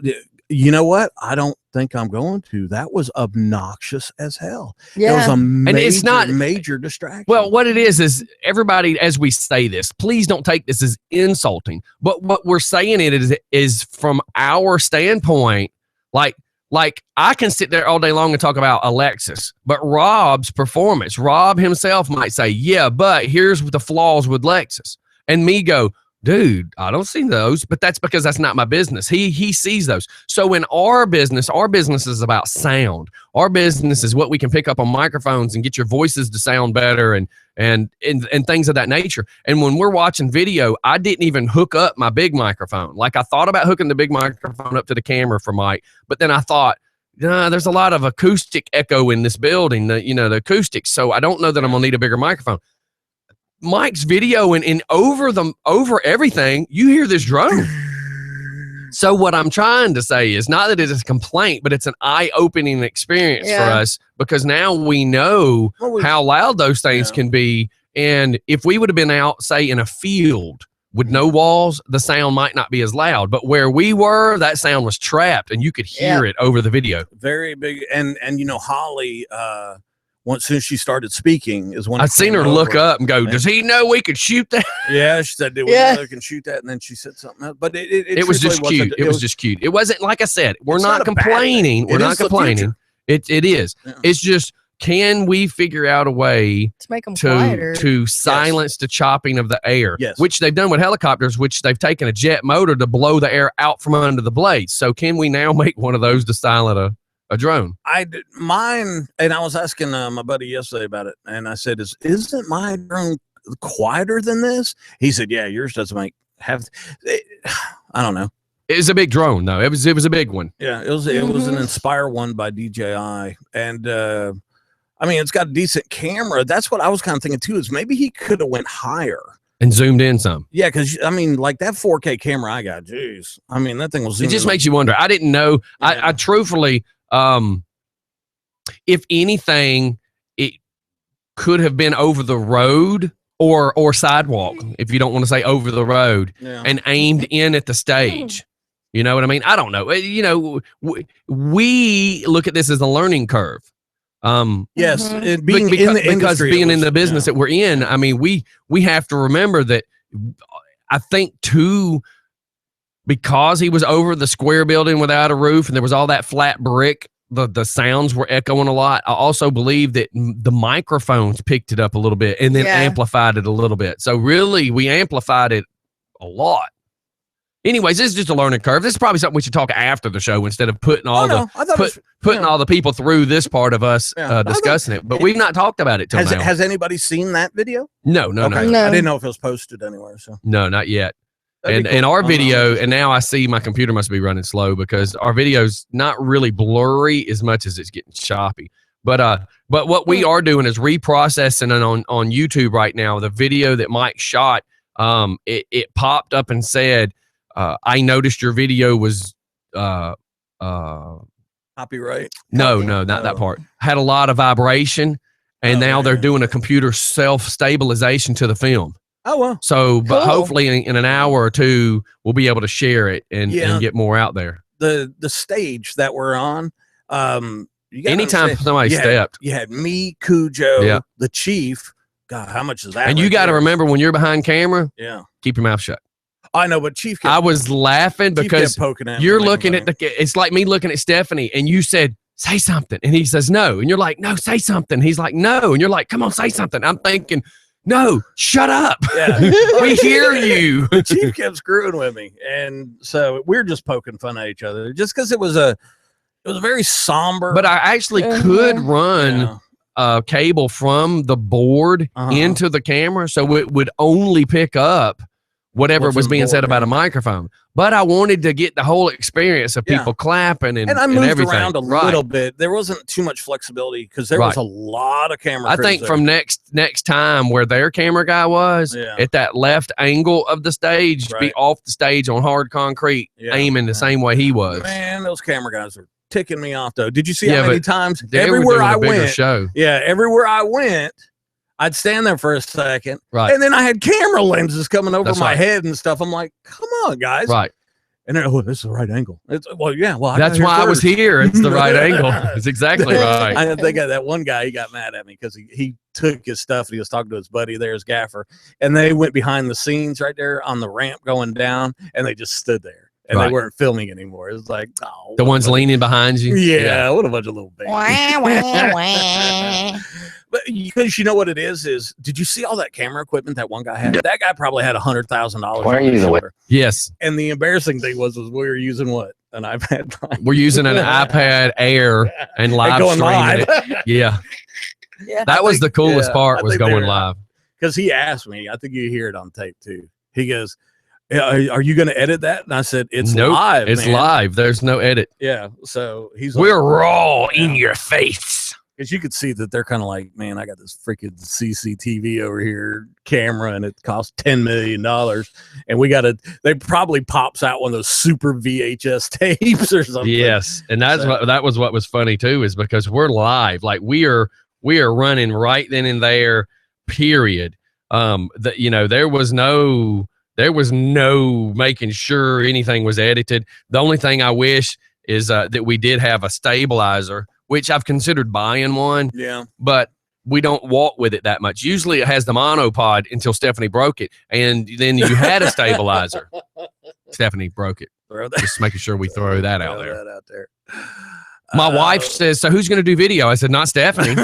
You know what? I don't think I'm going to. That was obnoxious as hell. yeah. It was a major, And it's not major distraction. Well, what it is everybody, as we say this, please don't take this as insulting. But what we're saying is from our standpoint, like I can sit there all day long and talk about Alexis, but Rob's performance, Rob himself might say, yeah, but here's the flaws with Lexus. And me go, dude, I don't see those, but that's because that's not my business. He sees those. So in our business is about sound. Our business is what we can pick up on microphones and get your voices to sound better and things of that nature. And when we're watching video, I didn't even hook up my big microphone. Like I thought about hooking the big microphone up to the camera for Mike, but then I thought, there's a lot of acoustic echo in this building, the acoustics. So I don't know that I'm gonna need a bigger microphone. Mike's video and over everything, you hear this drone. So what I'm trying to say is not that it is a complaint, but it's an eye-opening experience for us because now we know how loud those things can be. And if we would have been out, say, in a field with no walls, the sound might not be as loud. But where we were, that sound was trapped, and you could hear it over the video. Very big. And Holly, once soon as she started speaking is when I've seen her look up and go, does he know we could shoot that? Yeah, she said, did we know we can shoot that? And then she said something else. But it was just cute. It was just cute. It wasn't, like I said, we're not complaining. We're not complaining. It is. Yeah. It's just, can we figure out a way to make them quieter, to silence the chopping of the air, yes, which they've done with helicopters, which they've taken a jet motor to blow the air out from under the blades. So can we now make one of those to silence a drone? I did mine, and I was asking my buddy yesterday about it, and I said, "Isn't my drone quieter than this?" He said, "Yeah, yours doesn't I don't know. It was a big drone, though. It was a big one. Yeah, it was an Inspire One by DJI, and I mean, it's got a decent camera. That's what I was kind of thinking too. Is maybe he could have went higher and zoomed in some. Yeah, because I mean, like that 4K camera I got, geez. I mean, that thing was. It just makes you wonder. I didn't know. Yeah. I truthfully. If anything, it could have been over the road or sidewalk, if you don't want to say over the road, and aimed in at the stage. You know what I mean? I don't know. You know, we look at this as a learning curve. Yes, being in the industry, being in the business that we're in, I mean, we have to remember that. I think too, because he was over the square building without a roof and there was all that flat brick, the sounds were echoing a lot. I also believe that the microphones picked it up a little bit and then amplified it a little bit. So really, we amplified it a lot. Anyways, this is just a learning curve. This is probably something we should talk after the show instead of putting all all the people through this part of us discussing it. But we've not talked about it till now. Has anybody seen that video? No. I didn't know if it was posted anywhere. So no, not yet. And our video, and now I see my computer must be running slow because our video's not really blurry as much as it's getting choppy. But what we are doing is reprocessing it on YouTube right now. The video that Mike shot, it popped up and said, I noticed your video was copyright. No, not that part. Had a lot of vibration, and now they're doing a computer self-stabilization to the film. Oh, well. So, but hopefully in an hour or two, we'll be able to share it and get more out there. The stage that we're on, anytime somebody stepped. You had me, Cujo, the Chief. God, how much is that? And you got to remember when you're behind camera, keep your mouth shut. I know, but Chief I was laughing because you're looking at it's like me looking at Stephanie and you said, say something. And he says, no. And you're like, no, say something. He's like, no. And you're like, come on, say something. I'm thinking, no, shut up. Yeah. We hear you. The Chief kept screwing with me. And so we're just poking fun at each other just because it was a very somber. But I actually could run a cable from the board into the camera. So it would only pick up whatever What's was being said about a important. microphone. But I wanted to get the whole experience of Yeah. people clapping and And I moved everything. around a Right. little bit. There wasn't too much flexibility because there was Right. a lot of camera. I crews think there. from next time where their camera guy was Yeah. at that left angle of the stage, be Right. off the stage on hard concrete, Yeah. aiming the same way he was. Man, those camera guys are ticking me off though. Did you see Yeah, how many but times They were everywhere doing I a bigger went? show. Yeah, everywhere I went, I'd stand there for a second, Right. and then I had camera lenses coming over That's my right. head and stuff. I'm like, come on, guys. Right. And they're, oh, this is the right angle. It's, well, yeah. Well, That's why I was here. It's the right angle. It's exactly right. I think that one guy, he got mad at me because he took his stuff and he was talking to his buddy there, his gaffer, and they went behind the scenes right there on the ramp going down, and they just stood there and Right. they weren't filming anymore. It was like, oh, The what a ones bunch of- leaning behind you. Yeah, what a bunch of little babies. But because you know what it is did you see all that camera equipment that one guy had? That guy probably had $100,000. Why are you the way? Yes. And the embarrassing thing was we were using what? An iPad. We're using an iPad Air and live going streaming live. it. Yeah. Yeah. That was the coolest yeah, part I was think they going were- live. Because he asked me, I think you hear it on tape too. He goes, "Yeah, are you going to edit that?" And I said, "It's Nope, live. It's man." live. There's no edit. Yeah. So he's We're raw in your face. because you could see that they're kind of like, man, I got this freaking CCTV over here camera, and it costs $10 million, and we got to. They probably pops out one of those super VHS tapes or something. Yes, and that's So- what that was. What was funny too is because we're live, like we are running right then and there. Period. That there was no making sure anything was edited. The only thing I wish is that we did have a stabilizer, which I've considered buying one, Yeah. but we don't walk with it that much. Usually it has the monopod until Stephanie broke it, and then you had a stabilizer. Stephanie broke it. Throw that, Just making sure we throw that out throw there. that out there. My wife says, "So who's going to do video?" I said, "Not Stephanie."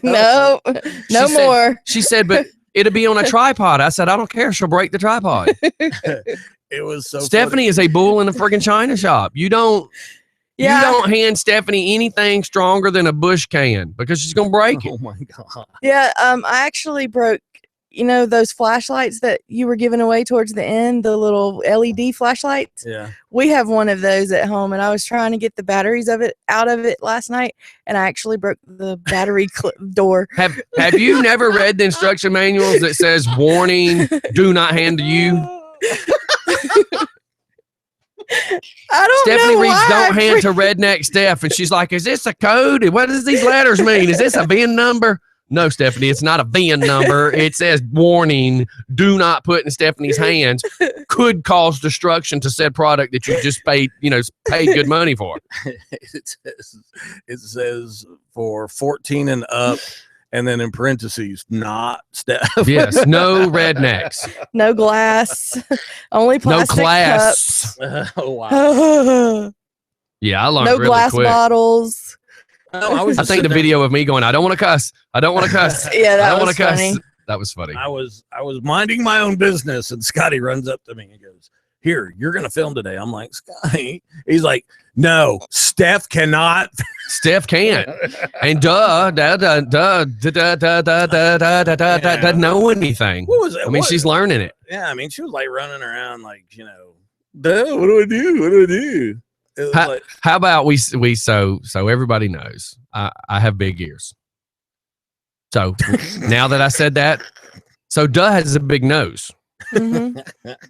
No, no She said- more. She said, "But it'll be on a tripod." I said, "I don't care. She'll break the tripod." It was so Stephanie is a bull in a friggin' china shop. You don't hand Stephanie anything stronger than a Bush can because she's going to break funny. it. Oh my god. Yeah, I actually broke, those flashlights that you were giving away towards the end, the little LED flashlights. Yeah. We have one of those at home, and I was trying to get the batteries of it out of it last night, and I actually broke the battery door. Have you never read the instruction manuals that says warning, do not hand to you? I don't Stephanie know reads why. don't hand to redneck Steph, and she's like, "Is this a code? What does these letters mean? Is this a VIN number?" No, Stephanie, it's not a VIN number. It says warning, do not put in Stephanie's hands. Could cause destruction to said product that you just paid good money for. It says for 14 and up, and then in parentheses, not Steph. Yes, no rednecks, No glass, only no plastic class. Oh wow. cups. Yeah, I learned No really glass quick. bottles. No, I was I just think the sitting there- video of me going, "I don't want to cuss. I don't want to cuss. Yeah, I that don't want was to cuss." funny. That was funny. I was minding my own business, and Scotty runs up to me and goes, "Here, you're gonna film today." I'm like, "Scotty," he's like, "No, Steph cannot." Steph can't. And doesn't know anything. What was it? I mean, What- she's learning it. Yeah, I mean, she was like running around like, duh, what do I do? What do I do? It was like, How about we so everybody knows I have big ears. So now that I said that, so Duh has a big nose. Mhm.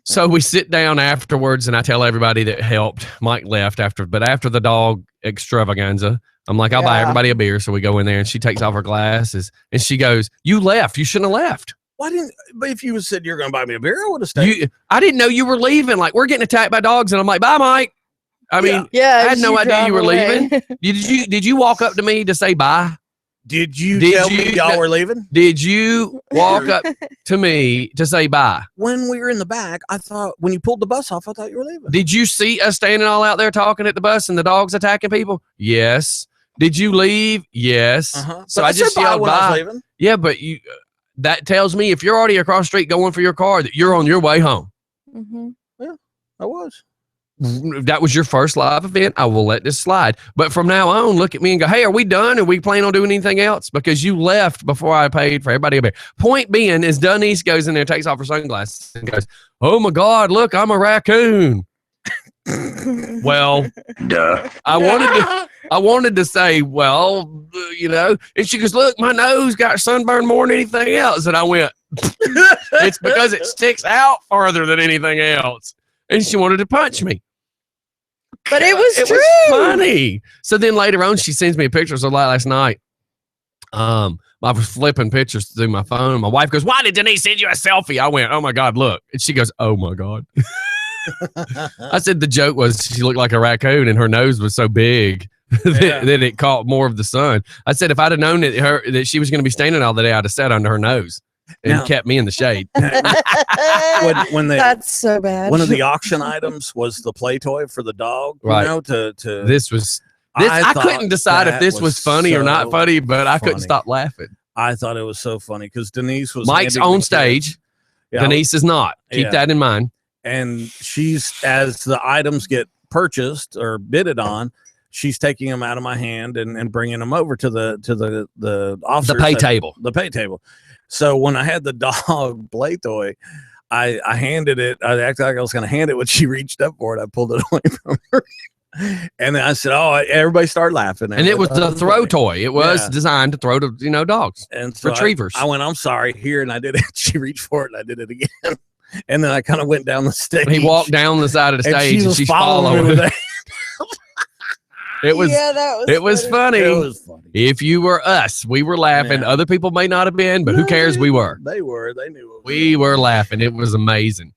So we sit down afterwards and I tell everybody that helped. Mike left after the dog extravaganza. I'm like, I'll buy Yeah. everybody a beer. So we go in there and she takes off her glasses and she goes, "You left. You shouldn't have left. why didn't, but if you said you're going to buy me a beer, I would have stayed. I didn't know you were leaving. Like, we're getting attacked by dogs." And I'm like, "Bye, Mike." I mean, Yeah, I had no you idea you drive were away. leaving. Did you walk up to me to say bye? Did you Did tell you- me y'all were leaving? Did you walk up to me to say bye? When we were in the back, I thought, when you pulled the bus off, I thought you were leaving. Did you see us standing all out there talking at the bus and the dogs attacking people? Yes. Did you leave? Yes. Uh-huh. So But I just said bye yelled when I was bye. leaving. Yeah, but you that tells me if you're already across the street going for your car that you're on your way home. Mhm. I was. that was your first live event. I will let this slide. But from now on, look at me and go, hey, are we done? Are we planning on doing anything else? Because you left before I paid for everybody to be. Point being is Denise goes in there, takes off her sunglasses and goes, oh my God, look, I'm a raccoon. Well, Duh. I wanted to say, well, you know, and she goes, look, my nose got sunburned more than anything else. And I went, it's because it sticks out farther than anything else. And she wanted to punch me. But it was true. Was funny. So then later on, she sends me a picture. So last night, I was flipping pictures through my phone. My wife goes, why did Denise send you a selfie? I went, oh my God, look. And she goes, oh my God. I said the joke was she looked like a raccoon and her nose was so big that it caught more of the sun. I said if I'd have known that she was going to be standing all the day, I'd have sat under her nose and kept me in the shade. That's so bad. One of the auction items was the play toy for the dog. Right. You know, to I couldn't decide if this was funny or not funny, but I couldn't stop laughing. I thought it was so funny because Denise was Mike's on stage. Yeah, Denise is not. Keep that in mind. And she's, as the items get purchased or bidded on, she's taking them out of my hand and bringing them over to the officers. The pay table. So when I had the dog play toy, I handed it. I acted like I was going to hand it when she reached up for it. I pulled it away from her. And then I said, "Oh!" Everybody started laughing. And it was the throw toy. It was designed to throw to dogs and so retrievers. I went, "I'm sorry," here, and I did it. She reached for it, and I did it again. And then I kind of went down the stage. He walked down the side of the stage, and she's following me. It was funny. It was funny. If you were us, we were laughing. Other people may not have been, but who cares? We were. They were. They knew. We were laughing. It was amazing.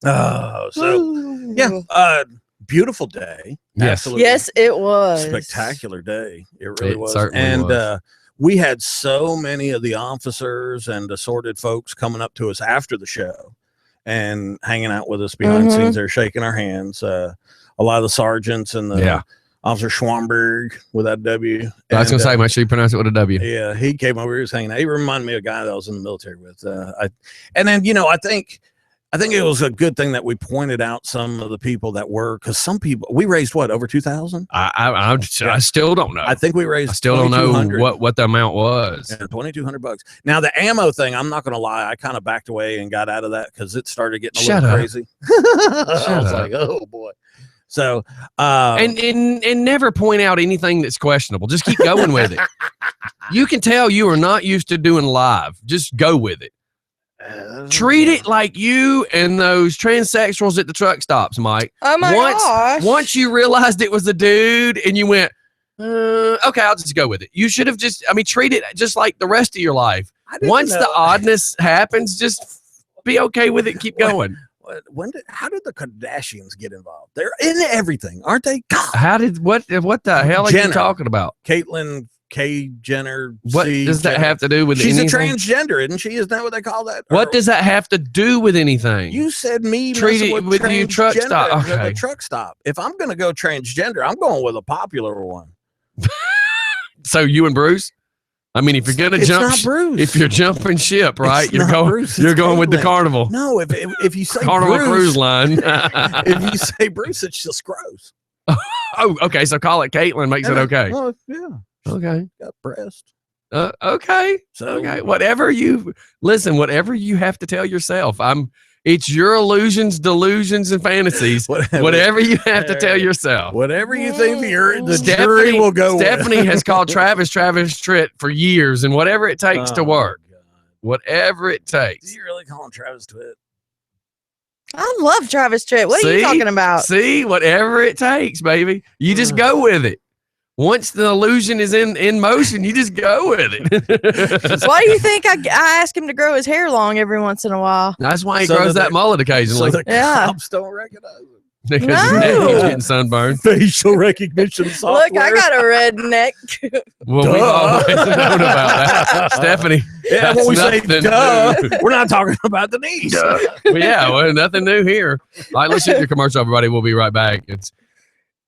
Oh, so yeah. Beautiful day. Yes. Absolutely. Yes, it was. Spectacular day. It really was. Certainly was. We had so many of the officers and assorted folks coming up to us after the show and hanging out with us behind the scenes. They're shaking our hands. A lot of the sergeants and the Officer Schwamberg with that W. I was going to say, make sure you pronounce it with a W. Yeah, he came over. He was hanging out. He reminded me of a guy that I was in the military with. And then, you know, I think it was a good thing that we pointed out some of the people that were, because some people, we raised what, over 2,000? I still don't know. I think we raised. I still don't know what the amount was. Yeah, $2,200. Now the ammo thing, I'm not going to lie, I kind of backed away and got out of that because it started getting a little crazy. I was like, oh boy. So and never point out anything that's questionable. Just keep going with it. You can tell you are not used to doing live. Just go with it. Treat it like you and those transsexuals at the truck stops, Mike. Oh my gosh. Once you realized it was a dude and you went, okay, I'll just go with it. You should have treat it just like the rest of your life. Once the oddness happens, just be okay with it and keep going. How did the Kardashians get involved? They're in everything, aren't they? God. What the hell are you talking about? Caitlyn K. Jenner. What does that have to do with anything? She's a transgender, isn't she? Isn't that what they call that? What does that have to do with anything? You said me treat it with you truck stop. Okay. The truck stop. If I'm going to go transgender, I'm going with a popular one. So you and Bruce? I mean, if you're gonna if you're jumping ship, right? You're going with the Carnival. No, if you say Carnival Bruce, Cruise Line. If you say Bruce, it's just gross. Oh, okay. So call it Caitlyn makes it okay. Well, yeah. Okay. Got breast. Okay. So okay. Whatever you have to tell yourself. It's your illusions, delusions, and fantasies. Whatever you have to tell yourself. Whatever you think the jury will go Stephanie has called Travis Tritt for years, and whatever it takes to work. God. Whatever it takes. Do you really call him Travis Tritt? I love Travis Tritt. What are you talking about? See, whatever it takes, baby. You just go with it. Once the illusion is in motion, you just go with it. Why do you think I ask him to grow his hair long every once in a while? That's why he grows that mullet occasionally. So the cops don't recognize him. Because his neck is getting sunburned. Facial recognition software. Look, I got a red neck. Well, we've always known about that. Stephanie. Yeah, when we say duh, we're not talking about Denise. Well, nothing new here. All right, let's hit your commercial, everybody. We'll be right back.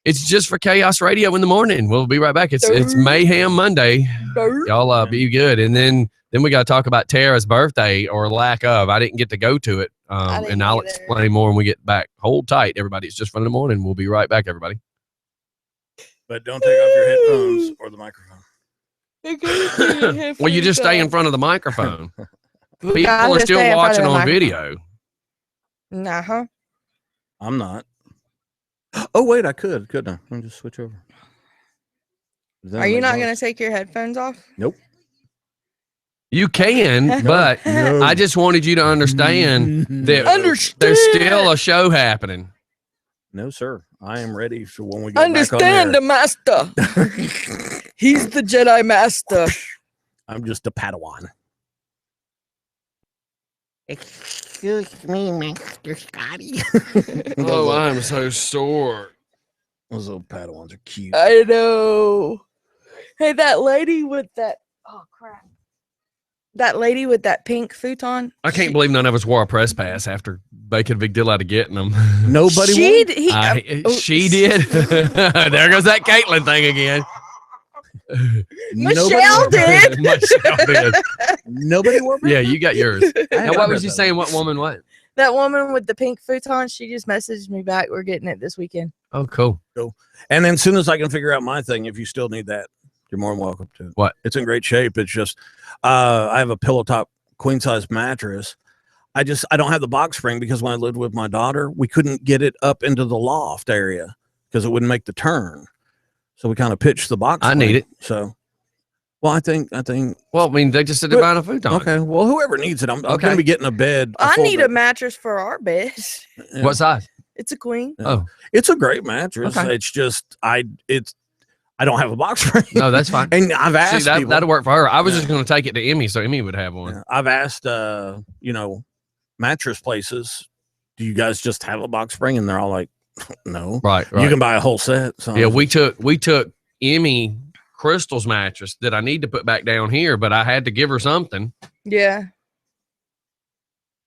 It's just for Chaos Radio in the morning. We'll be right back. It's Mayhem Monday. Y'all be good. And then we got to talk about Tara's birthday or lack of. I didn't get to go to it. didn't And I'll either. explain more when we get back. Hold tight, everybody. It's just fun in the morning. We'll be right back, everybody. But don't take off your headphones or the microphone. Well, you just stay in front of the microphone. People I'll are just still stay in front watching of the on microphone. video. Uh-huh. I'm not. Oh, wait, I could, couldn't I? Let me just switch over. Does that Are you make not noise? going to take your headphones off? Nope. You can, but No. I just wanted you to understand that Understand. there's still a show happening. No, sir. I am ready for when we go Understand back the master. He's the Jedi master. I'm just a Padawan. Excuse me, Master Scotty. Oh, I'm so sore. Those little Padawans are cute. I know. Hey, that lady with that. Oh, crap. That lady with that pink futon. I can't believe none of us wore a press pass after making a big deal out of getting them. Nobody She, won? She did. There goes that Caitlin thing again. Michelle did. Michelle did. Nobody won? Yeah, you got yours. I Now, haven't what heard was you that. saying? What woman? What? That woman with the pink futon, she just messaged me back. We're getting it this weekend. Oh, cool. And then as soon as I can figure out my thing, if you still need that, you're more than welcome to. What? It's in great shape. It's just I have a pillow top queen size mattress. I don't have the box spring because when I lived with my daughter, we couldn't get it up into the loft area because it wouldn't make the turn. So we kind of pitched the box. I need spring. it. So, well, I think. Well, I mean, they just said they're buying a futon. Okay. Well, whoever needs it, I'm Okay. going to be getting a bed. I full need a bed. mattress for our bed. Yeah. What size? It's a queen. Yeah. Oh, It's a great mattress. Okay. It's just I don't have a box spring. no, that's fine. And I've asked See, people. that'll work for her. I was Yeah. just going to take it to Emmy so Emmy would have one. Yeah, I've asked, mattress places, do you guys just have a box spring? And they're all like, no. Right, You can buy a whole set. So Yeah, we took Emmy Crystal's mattress that I need to put back down here, but I had to give her something. Yeah.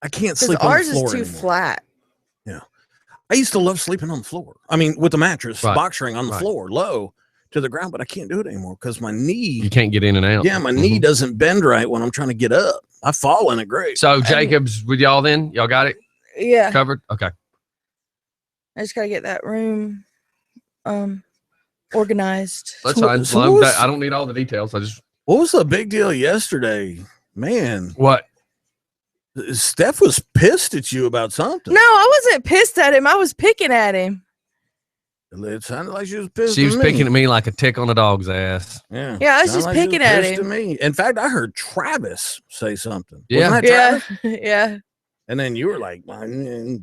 I can't Because sleep on ours the is floor too anymore. flat. I used to love sleeping on the floor. I mean, with the mattress, Right. box spring on the Right. floor, low to the ground, but I can't do it anymore because my knee. You can't get in and out. Yeah, my knee Mhm. doesn't bend right when I'm trying to get up. I fall in it great. So Jacob's with y'all then? Y'all got it Yeah. covered? Okay. I just gotta get that room organized. That's So- fine. so Well, what was- I don't need all the details. I just What was the big deal yesterday? Man, what? Steph was pissed at you about something. No, I wasn't pissed at him. I was picking at him. It sounded like she was pissed. She was at me. picking at me like a tick on a dog's ass. Yeah, Yeah, I was sounded just like she picking at pissed him. me. In fact, I heard Travis say something. Yeah. Wasn't that Yeah. Travis? Yeah. And then you were like,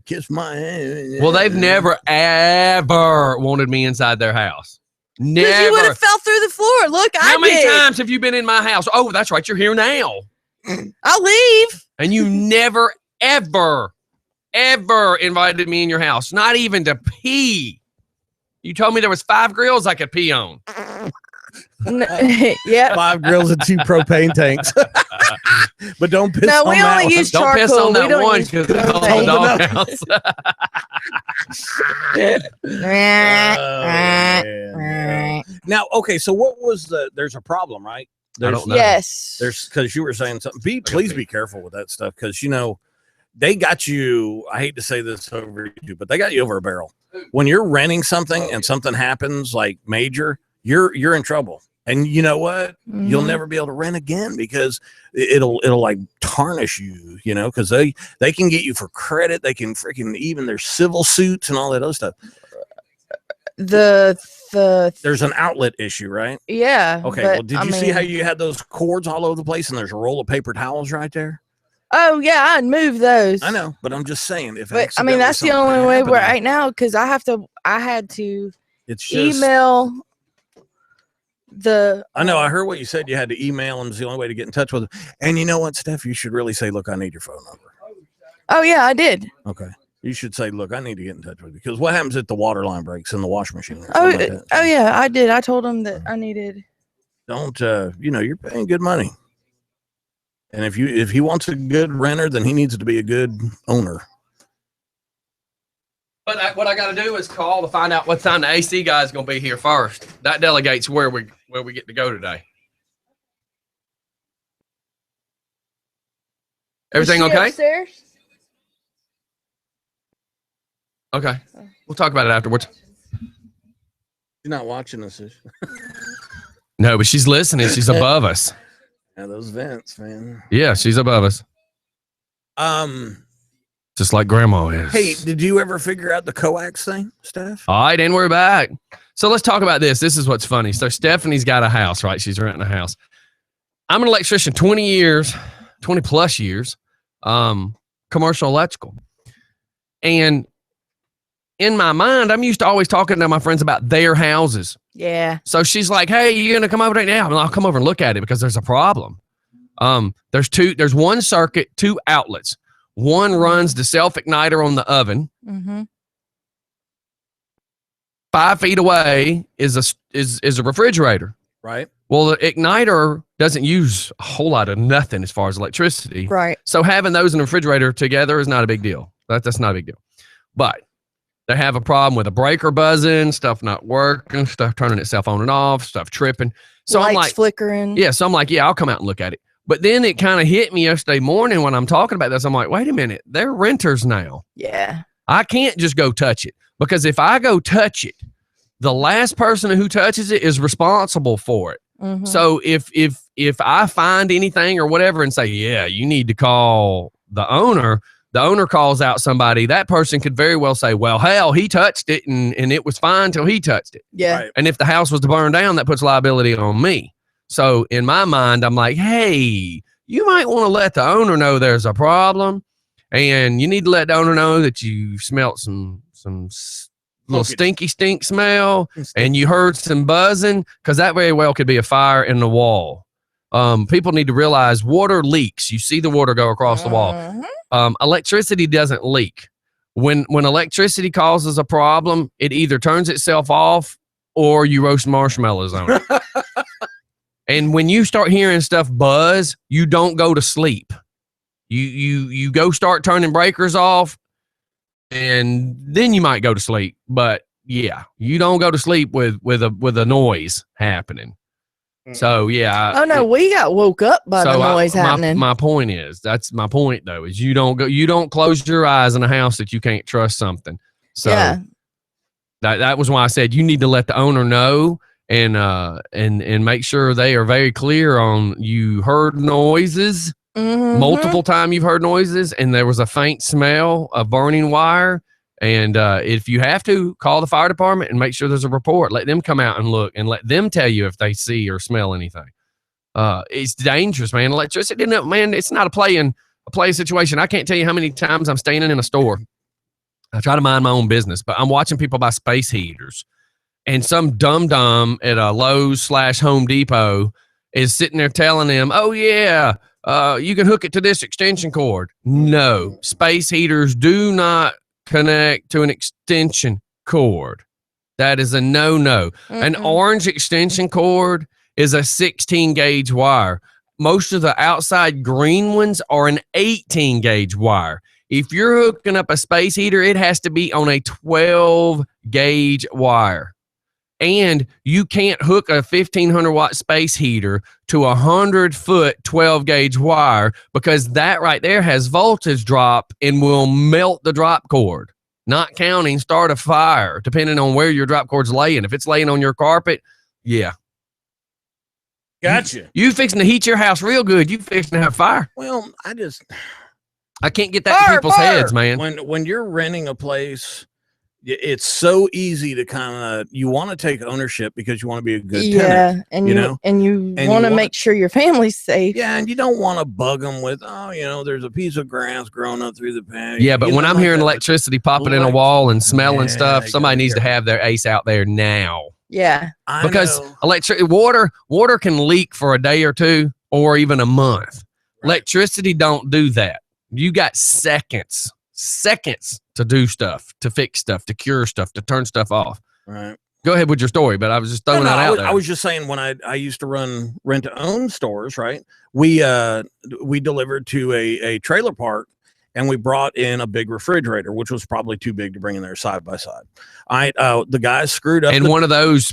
"Kiss my hand." Well, they've never ever wanted me inside their house. Because you would Never. have fell through the floor. Look, How I many did. times have you been in my house? Oh, that's right. You're here now. I'll leave. And you never, ever, ever invited me in your house. Not even to pee. You told me there was 5 grills I could pee on. Yeah. 5 grills and 2 propane tanks. But don't piss No, on we that only one. use Don't piss charcoal. on We that don't one use because it's on propane. the doghouse. Oh, man. Now, okay, so what was there's a problem, right? I don't know. Yes. There's because you were saying something. Please be careful with that stuff because they got you. I hate to say this over you, but they got you over a barrel. When you're renting something and something happens like major, you're in trouble. And you know what? You'll Mhm. never be able to rent again because it'll like tarnish you, because they can get you for credit. They can freaking even their civil suits and all that other stuff. The There's an outlet issue, right? yeah. Okay. but, Well, did I you see how mean- you had those cords all over the place and there's a roll of paper towels right there? Oh yeah, I'd move those. I know, but I'm just saying if But I mean, that's the only way we're right now because I had to It's just email the. I know. I heard what you said. You had to email them. Is the only way to get in touch with them. And you know what, Steph? You should really say, "Look, I need your phone number." Oh yeah, I did. Okay. You should say, "Look, I need to get in touch with you." Because what happens if the water line breaks in the washing machine? Or Oh, something like that? oh yeah, I did. I told him that I needed. Don't you're paying good money. And if he wants a good renter, then he needs to be a good owner. But what I got to do is call to find out what time the AC guy is going to be here first. That delegates where we get to go today. Everything Is she okay? Upstairs? Okay. We'll talk about it afterwards. She's not watching us. Is she? No, but she's listening. She's above us. Yeah, those vents, man. Yeah, she's above us. Just like grandma is. Hey, did you ever figure out the coax thing, Steph? All right, and we're back. So let's talk about this. This is what's funny. So Stephanie's got a house, right? She's renting a house. I'm an electrician, 20 plus years, commercial electrical. And in my mind, I'm used to always talking to my friends about their houses. Yeah. So she's like, hey, you going to come over right now? I'll come over and look at it because there's a problem. There's one circuit, 2 outlets. One runs the self-igniter on the oven. Mm-hmm. 5 feet away is a refrigerator. Right. Well, the igniter doesn't use a whole lot of nothing as far as electricity. Right. So having those in the refrigerator together is not a big deal. That's not a big deal. But they have a problem with a breaker buzzing, stuff not working, stuff turning itself on and off, stuff tripping. So Lights I'm like, flickering. yeah. So I'm like, yeah, I'll come out and look at it. But then it kind of hit me yesterday morning when I'm talking about this. I'm like, wait a minute, they're renters now. Yeah. I can't just go touch it because if I go touch it, the last person who touches it is responsible for it. Mm-hmm. So if I find anything or whatever and say, yeah, you need to call the owner calls out somebody, that person could very well say, well, hell, he touched it and it was fine till he touched it. Yeah. Right. And if the house was to burn down, that puts liability on me. So in my mind, I'm like, hey, you might want to let the owner know there's a problem. And you need to let the owner know that you smelt some little stinky stink smell and you heard some buzzing, because that very well could be a fire in the wall. People need to realize water leaks. You see the water go across the wall. Mhm. Electricity doesn't leak. When electricity causes a problem, it either turns itself off or you roast marshmallows on it. And when you start hearing stuff buzz, you don't go to sleep. You go start turning breakers off, and then you might go to sleep. But yeah, you don't go to sleep with a noise happening. So yeah. Oh no, we got woke up by the noise happening. My point is, that's my point though, is you don't close your eyes in a house that you can't trust something. So Yeah. that was why I said you need to let the owner know and make sure they are very clear on you heard noises. Mhm. Multiple times you've heard noises and there was a faint smell of burning wire. And if you have to, call the fire department and make sure there's a report. Let them come out and look and let them tell you if they see or smell anything. It's dangerous, man. Electricity, man, it's not a play situation. I can't tell you how many times I'm standing in a store. I try to mind my own business, but I'm watching people buy space heaters. And some dum-dum at a Lowe's/Home Depot is sitting there telling them, oh, yeah, you can hook it to this extension cord. No, space heaters do not connect to an extension cord. That is a no-no. An orange extension cord is a 16 gauge wire. Most of the outside green ones are an 18 gauge wire. If you're hooking up a space heater, it has to be on a 12 gauge wire. And you can't hook a 1500 watt space heater to a 100-foot 12 gauge wire, because that right there has voltage drop and will melt the drop cord. Not counting start a fire, depending on where your drop cord's laying. If it's laying on your carpet, yeah. Gotcha. You fixing to heat your house real good. You fixing to have fire. Well, I can't get that in people's heads, man. When you're renting a place, it's so easy to kind of, you want to take ownership because you want to be a good tenant. And you you know? and you want to make sure your family's safe. Yeah, and you don't want to bug them with, there's a piece of grass growing up through the patio. Yeah, but when I'm hearing electricity popping in a wall and smelling stuff, somebody needs to have their ace out there now. Yeah. Because water can leak for a day or two or even a month. Right. Electricity don't do that. You got seconds to do stuff, to fix stuff, to cure stuff, to turn stuff off. Right. Go ahead with your story, but I was just throwing that out there. I was just saying, when I used to run rent to own stores, right? We delivered to a trailer park, and we brought in a big refrigerator, which was probably too big to bring in there side by side. The guys screwed up. And one of those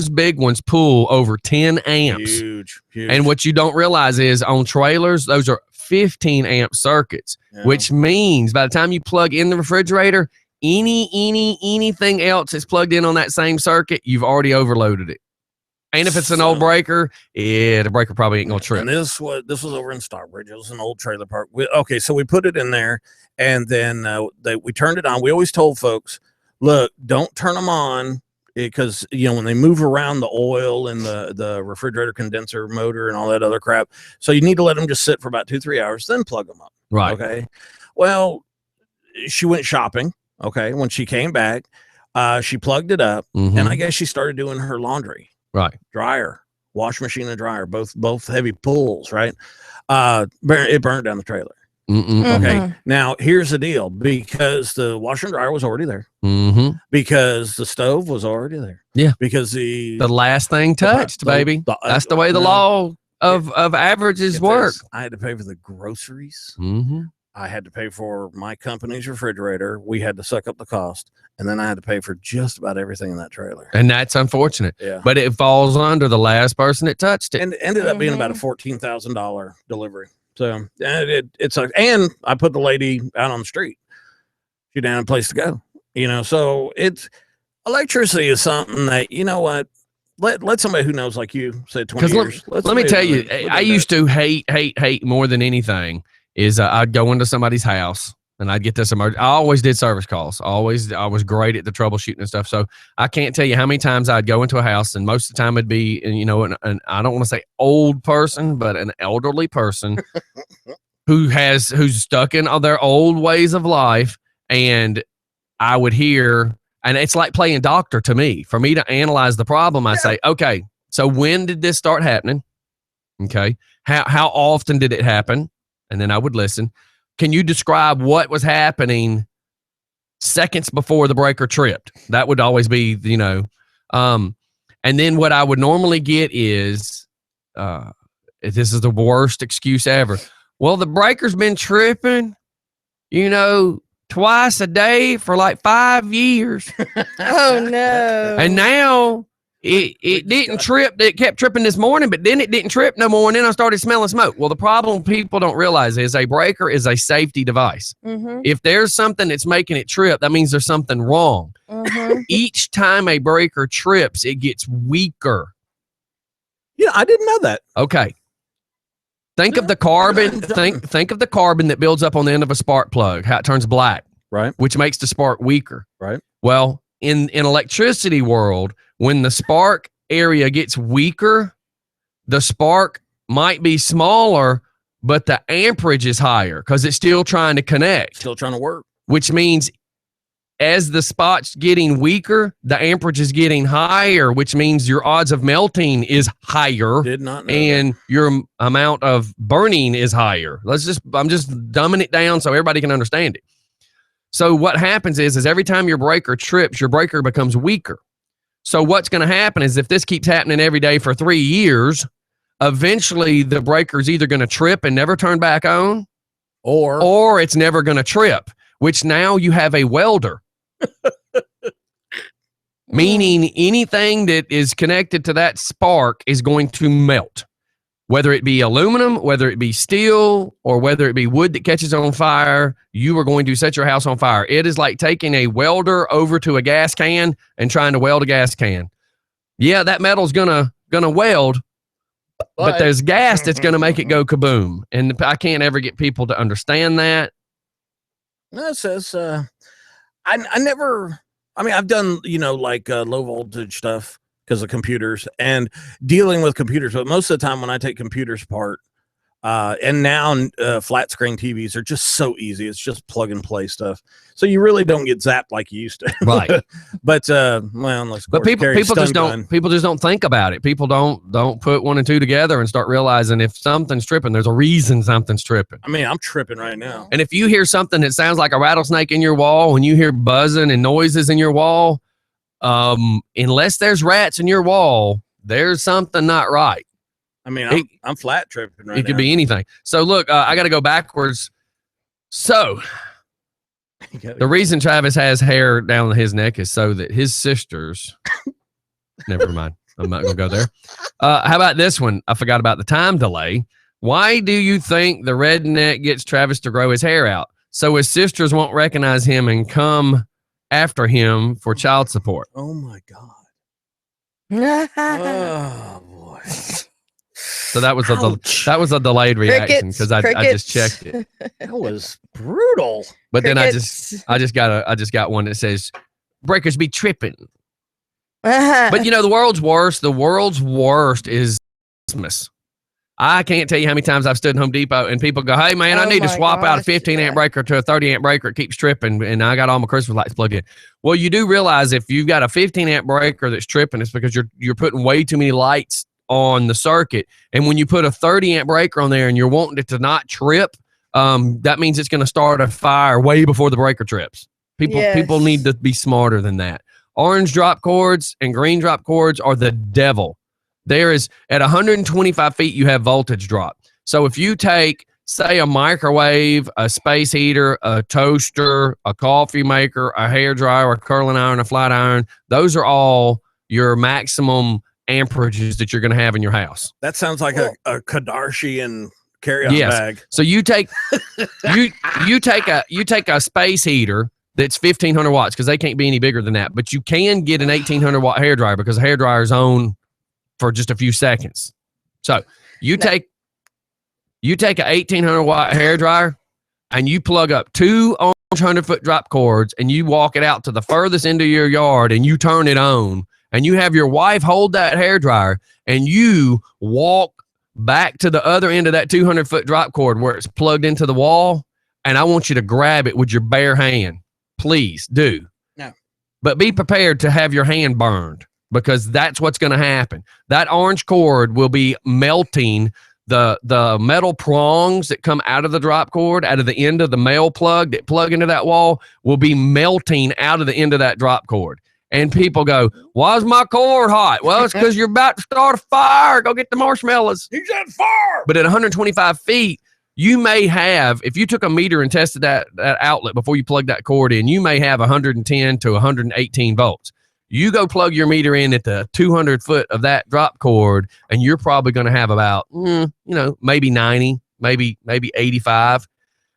big ones pull over 10 amps. Huge. And what you don't realize is on trailers, those are 15 amp circuits, which means by the time you plug in the refrigerator, anything else that's plugged in on that same circuit, you've already overloaded it. And if it's an old breaker, the breaker probably ain't gonna trip. And this was over in Stockbridge. It was an old trailer park. So we put it in there, and then we turned it on. We always told folks, look, don't turn them on because when they move around the oil and the refrigerator condenser motor and all that other crap. So you need to let them just sit for about 2-3 hours, then plug them up. Right. Okay. Well, she went shopping. Okay. When she came back, she plugged it up, and I guess she started doing her laundry. Right. Dryer, wash machine and dryer, both heavy pulls, right? It burned down the trailer. Okay. Now here's the deal, because the washer and dryer was already there, because the stove was already there. Yeah. Because the last thing touched, baby. That's the way the law of averages work. I had to pay for the groceries. Mm-hmm. I had to pay for my company's refrigerator. We had to suck up the cost. And then I had to pay for just about everything in that trailer. And that's unfortunate. Yeah. But it falls under the last person that touched it. And it ended up being about a $14,000 delivery. So it's like, and I put the lady out on the street. She didn't have a place to go. So electricity is something that, what? Let somebody who knows, like you said, 20 years. Let me tell you, I used to hate more than anything is I'd go into somebody's house and I'd get this emergency. I always did service calls. I was great at the troubleshooting and stuff. So I can't tell you how many times I'd go into a house, and most of the time it'd be, an I don't want to say old person, but an elderly person who's stuck in their old ways of life. And I would hear, and it's like playing doctor to me. For me to analyze the problem, I say, okay, so when did this start happening? Okay. How often did it happen? And then I would listen. Can you describe what was happening seconds before the breaker tripped? That would always be, and then what I would normally get is, this is the worst excuse ever. Well, the breaker's been tripping, twice a day for like 5 years. Oh no. And now it didn't trip. It kept tripping this morning, but then it didn't trip no more. And then I started smelling smoke. Well, the problem people don't realize is a breaker is a safety device. If there's something that's making it trip, that means there's something wrong. Each time a breaker trips, it gets weaker. Yeah, I didn't know that. Okay. Think of the carbon. Think of the carbon that builds up on the end of a spark plug, how it turns black, right? Which makes the spark weaker, right? Well, in electricity world, when the spark area gets weaker, the spark might be smaller, but the amperage is higher because it's still trying to connect, still trying to work. Which means as the spot's getting weaker, the amperage is getting higher, which means your odds of melting is higher. Did not know and your amount of burning is higher. I'm just dumbing it down so everybody can understand it. So what happens is every time your breaker trips, your breaker becomes weaker. So what's going to happen is if this keeps happening every day for 3 years, eventually the breaker's either going to trip and never turn back on, or it's never going to trip, which now you have a welder. Meaning anything that is connected to that spark is going to melt, whether it be aluminum, whether it be steel, or whether it be wood that catches on fire. You are going to set your house on fire. It is like taking a welder over to a gas can and trying to weld a gas can. Yeah, that metal's gonna weld, but there's gas that's gonna make it go kaboom. And I can't ever get people to understand that. That says, I've done, low voltage stuff because of computers and dealing with computers. But most of the time when I take computers apart, and now flat screen TVs are just so easy. It's just plug and play stuff. So you really don't get zapped like you used to. Right. But unless people just don't think about it. People don't put 1 and 2 together and start realizing if something's tripping, there's a reason something's tripping. I mean, I'm tripping right now. And if you hear something that sounds like a rattlesnake in your wall, when you hear buzzing and noises in your wall, unless there's rats in your wall, there's something not right. I mean, I'm flat tripping right now. It could be anything. So look, I got to go backwards. So the reason Travis has hair down his neck is so that his sisters, never mind. I'm not going to go there. How about this one? I forgot about the time delay. Why do you think the redneck gets Travis to grow his hair out? So his sisters won't recognize him and come after him for child support. Oh my God. Oh boy. So that was a delayed reaction because I just checked it. That was brutal. But then I Crickets. just got one that says breakers be tripping. But But the world's worst. The world's worst is Christmas. I can't tell you how many times I've stood in Home Depot and people go, "Hey man, I Oh need to my swap out a gosh, 15 amp yeah. breaker to a 30 amp breaker. It keeps tripping, and I got all my Christmas lights plugged in." Well, you do realize if you've got a 15 amp breaker that's tripping, it's because you're putting way too many lights on the circuit. And when you put a 30 amp breaker on there and you're wanting it to not trip, that means it's going to start a fire way before the breaker trips. People Yes. need to be smarter than that. Orange drop cords and green drop cords are the devil. There is at 125 feet, you have voltage drop. So if you take, say, a microwave, a space heater, a toaster, a coffee maker, a hair dryer, a curling iron, a flat iron, those are all your maximum amperages that you're going to have in your house. That sounds like a Kardashian carry-on Yes. bag. So you take you take a space heater that's 1,500 watts because they can't be any bigger than that. But you can get an 1,800 watt hair dryer because a hair dryer is on for just a few seconds. So you take a 1,800 watt hair dryer and you plug up two 100-foot drop cords and you walk it out to the furthest end of your yard and you turn it on and you have your wife hold that hair dryer and you walk back to the other end of that 200-foot drop cord where it's plugged into the wall, and I want you to grab it with your bare hand. Please do. No. But be prepared to have your hand burned because that's what's going to happen. That orange cord will be melting the metal prongs that come out of the drop cord, out of the end of the male plug that plug into that wall, will be melting out of the end of that drop cord. And people go, "Why is my cord hot?" Well, it's because you're about to start a fire. Go get the marshmallows. He's on fire. But at 125 feet, you may have, if you took a meter and tested that outlet before you plug that cord in, you may have 110 to 118 volts. You go plug your meter in at the 200 foot of that drop cord, and you're probably going to have about, maybe 90, maybe 85.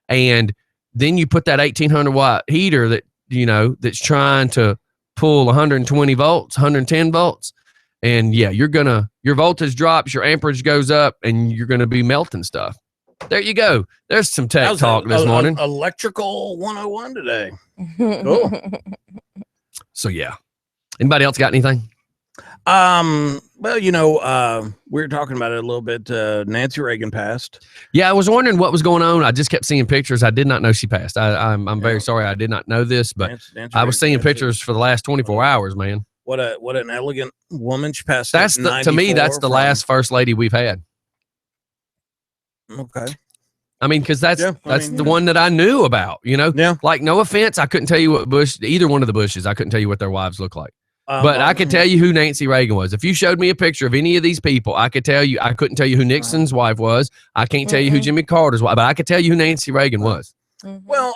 And then you put that 1,800 watt heater that, that's trying to pull 120 volts, 110 volts. And yeah, your voltage drops, your amperage goes up, and you're going to be melting stuff. There you go. There's some tech talk this morning. Electrical 101 today. Cool. So yeah. Anybody else got anything? Well, we were talking about it a little bit. Nancy Reagan passed. Yeah, I was wondering what was going on. I just kept seeing pictures. I did not know she passed. I'm very sorry. I did not know this, but Nancy I was seeing Reagan pictures for the last 24 hours, man. What an elegant woman. She passed. That's to me, that's the last first lady we've had. Okay. I mean, because that's the the one that I knew about, Yeah. Like, no offense, I couldn't tell you what either one of the Bushes, I couldn't tell you what their wives look like. But I could tell you who Nancy Reagan was. If you showed me a picture of any of these people, I could tell you. I couldn't tell you who Nixon's wife was. I can't tell you who Jimmy Carter's wife, but I could tell you who Nancy Reagan was. Well,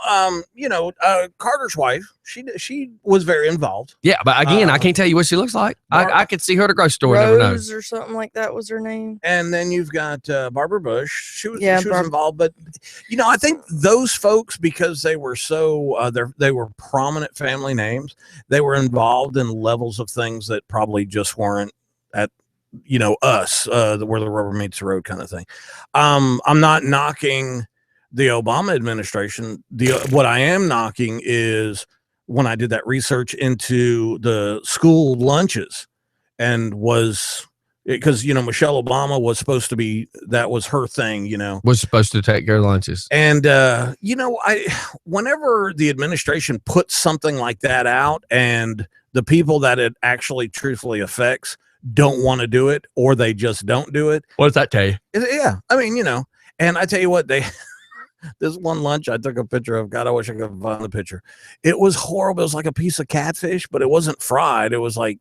Carter's wife, she was very involved. Yeah, but again, I can't tell you what she looks like. I could see her at a grocery store. Never know. Rose or something like that was her name. And then you've got Barbara Bush. She was Barb- involved, but I think those folks, because they were so they were prominent family names, they were involved in levels of things that probably just weren't at us where the rubber meets the road kind of thing. I'm not knocking the Obama administration. What I am knocking is when I did that research into the school lunches, and because Michelle Obama was supposed to be, that was her thing, Was supposed to take care of lunches. and whenever the administration puts something like that out and the people that it actually truthfully affects don't want to do it, or they just don't do it. What does that tell you? Yeah, I mean, and I tell you what, this one lunch I took a picture of. God, I wish I could find the picture. It was horrible. It was like a piece of catfish, but it wasn't fried. It was like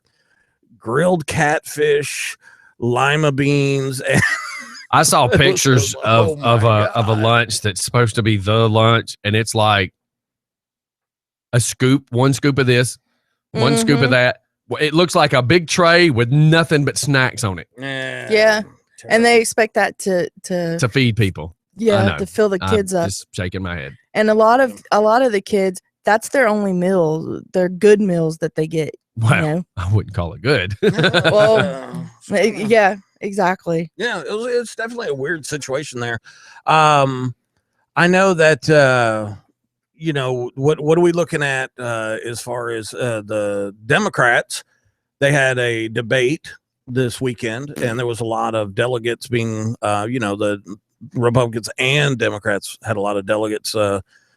grilled catfish, lima beans. And I saw pictures Oh my of a God. lunch that's supposed to be the lunch, and it's like one scoop of this, one scoop of that. It looks like a big tray with nothing but snacks on it Yeah. And they expect that to feed people. I know. to fill the kids I'm up. just shaking my head. And a lot of the kids, that's their only meal. They're good meals that they get. Wow. You know? I wouldn't call it good. Well, yeah, exactly. Yeah, it's definitely a weird situation there. I know that you know what are we looking at as far as the Democrats? They had a debate this weekend, and there was a lot of delegates being, you know, the Republicans and Democrats had a lot of delegates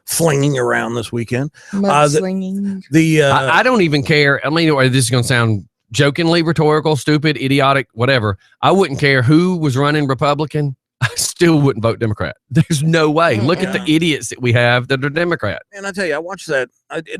flinging around this weekend. Mudslinging. I don't even care. I mean, this is going to sound jokingly rhetorical, stupid, idiotic, whatever. I wouldn't care who was running Republican. I still wouldn't vote Democrat. There's no way. Look at the idiots that we have that are Democrat. And I tell you, I watched that.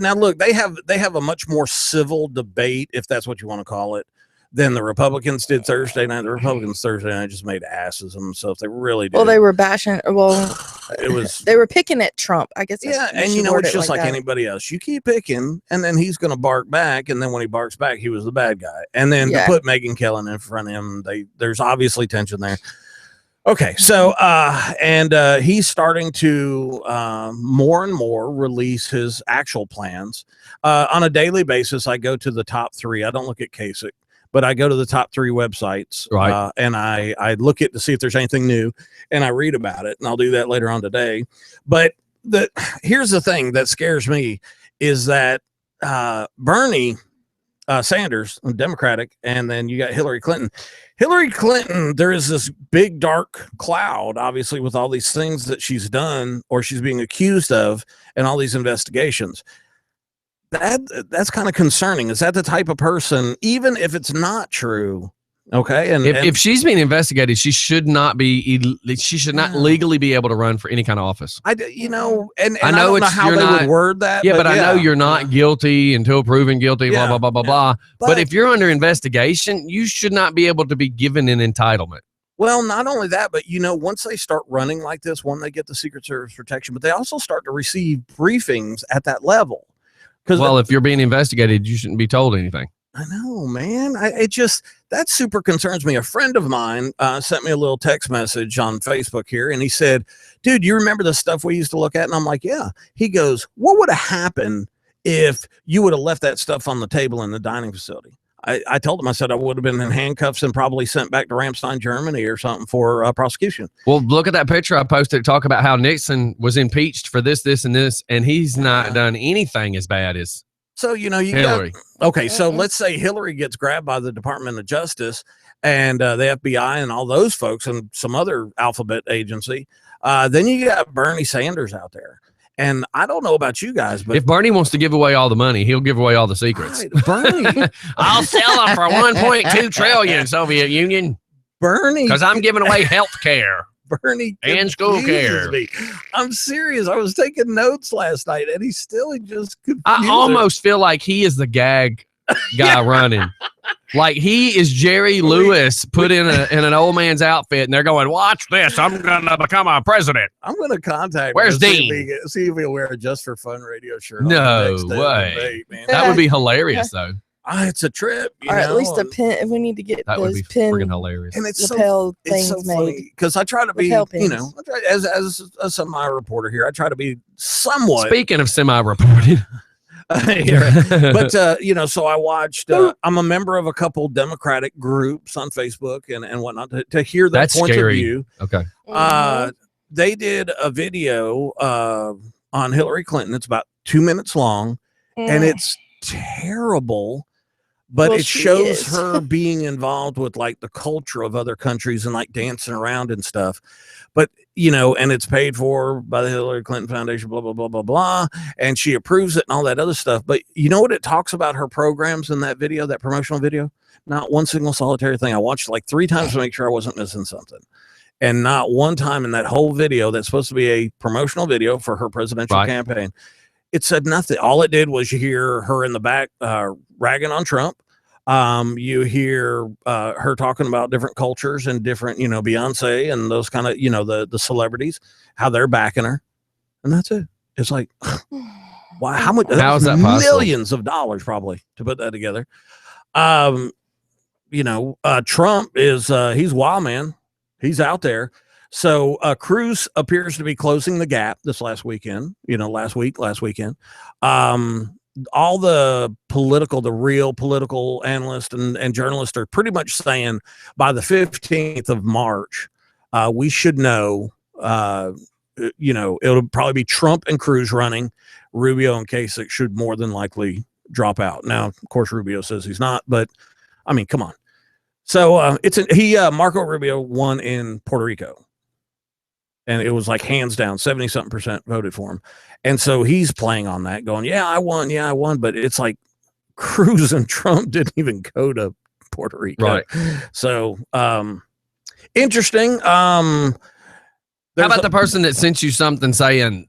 Now look, they have a much more civil debate, if that's what you want to call it, than the Republicans did Thursday night. The Republicans Thursday night just made asses of themselves. They really did. Well, they were bashing. Well, it was. They were picking at Trump. I guess. Yeah, and you know, it's just like anybody else. You keep picking, and then he's going to bark back, and then when he barks back, he was the bad guy. And then to put Megyn Kelly in front of him, there's obviously tension there. Okay, so he's starting to more and more release his actual plans on a daily basis. I go to the top 3. I don't look at Kasich, but I go to the top 3 websites, right? And I look at to see if there's anything new, and I read about it, and I'll do that later on today. But here's the thing that scares me is that Bernie Sanders, Democratic, and then you got Hillary Clinton. Hillary Clinton, there is this big dark cloud, obviously, with all these things that she's done or she's being accused of, and all these investigations. That's kind of concerning. Is that the type of person, even if it's not true? Okay, and if she's being investigated, she should not legally be able to run for any kind of office. You know, and I know don't know how they would word that. Yeah, but I know you're not guilty until proven guilty. Blah blah blah blah blah. But if you're under investigation, you should not be able to be given an entitlement. Well, not only that, but you know, once they start running like this, one, they get the Secret Service protection, but they also start to receive briefings at that level. Well, if you're being investigated, you shouldn't be told anything. I know, man. That super concerns me. A friend of mine sent me a little text message on Facebook here, and he said, dude, you remember the stuff we used to look at? And I'm like, yeah. He goes, what would have happened if you would have left that stuff on the table in the dining facility? I told him, I said I would have been in handcuffs and probably sent back to Ramstein, Germany or something for prosecution. Well, look at that picture I posted. Talk about how Nixon was impeached for this, and this, and he's not done anything as bad as So, you know, Hillary. So let's say Hillary gets grabbed by the Department of Justice and the FBI and all those folks and some other alphabet agency. Then you got Bernie Sanders out there. And I don't know about you guys, but if Bernie wants to give away all the money, he'll give away all the secrets. Right, Bernie, I'll sell them for 1.2 trillion, Soviet Union. Bernie, because I'm giving away health care. Bernie and school care. I'm serious. I was taking notes last night, and he's still just. I almost feel like he is the gag guy running. Like he is Jerry Lewis put in an old man's outfit, and they're going, "Watch this! I'm gonna become a president." I'm gonna contact. Where's Dean? See if he'll wear a Just for Fun radio shirt. No way. Debate, man. That would be hilarious, though. It's a trip, or at least a pin. We need to get that those would be pin freaking hilarious. And it's lapel things so made. Because I try to be, you know, as a semi-reporter here, I try to be somewhat. Speaking of semi-reported. But you know, so I watched. I'm a member of a couple Democratic groups on Facebook and whatnot to hear their points of view. Okay. They did a video on Hillary Clinton. It's about 2 minutes long, and it's terrible. But it shows her being involved with like the culture of other countries and like dancing around and stuff. But, you know, and it's paid for by the Hillary Clinton Foundation, blah, blah, blah, blah, blah. And she approves it and all that other stuff. But you know what it talks about her programs in that video, that promotional video? Not one single solitary thing. I watched like 3 times to make sure I wasn't missing something. And not one time in that whole video that's supposed to be a promotional video for her presidential campaign. It said nothing. All it did was you hear her in the back ragging on Trump. You hear her talking about different cultures and different, you know, Beyonce and those kind of, you know, the celebrities, how they're backing her. And that's it. It's like, wow, how much? How is that possible? Millions of dollars probably to put that together. You know, Trump is, he's wild, man. He's out there. So Cruz appears to be closing the gap this last weekend. Last weekend. All the real political analysts and journalists are pretty much saying by the 15th of March, we should know. It'll probably be Trump and Cruz running. Rubio and Kasich should more than likely drop out. Now, of course, Rubio says he's not, but I mean, come on. So Marco Rubio won in Puerto Rico, and it was like hands down 70-something% voted for him. And so he's playing on that, going, yeah, I won. But it's like Cruz and Trump didn't even go to Puerto Rico. Right. So interesting. How about the person that sent you something saying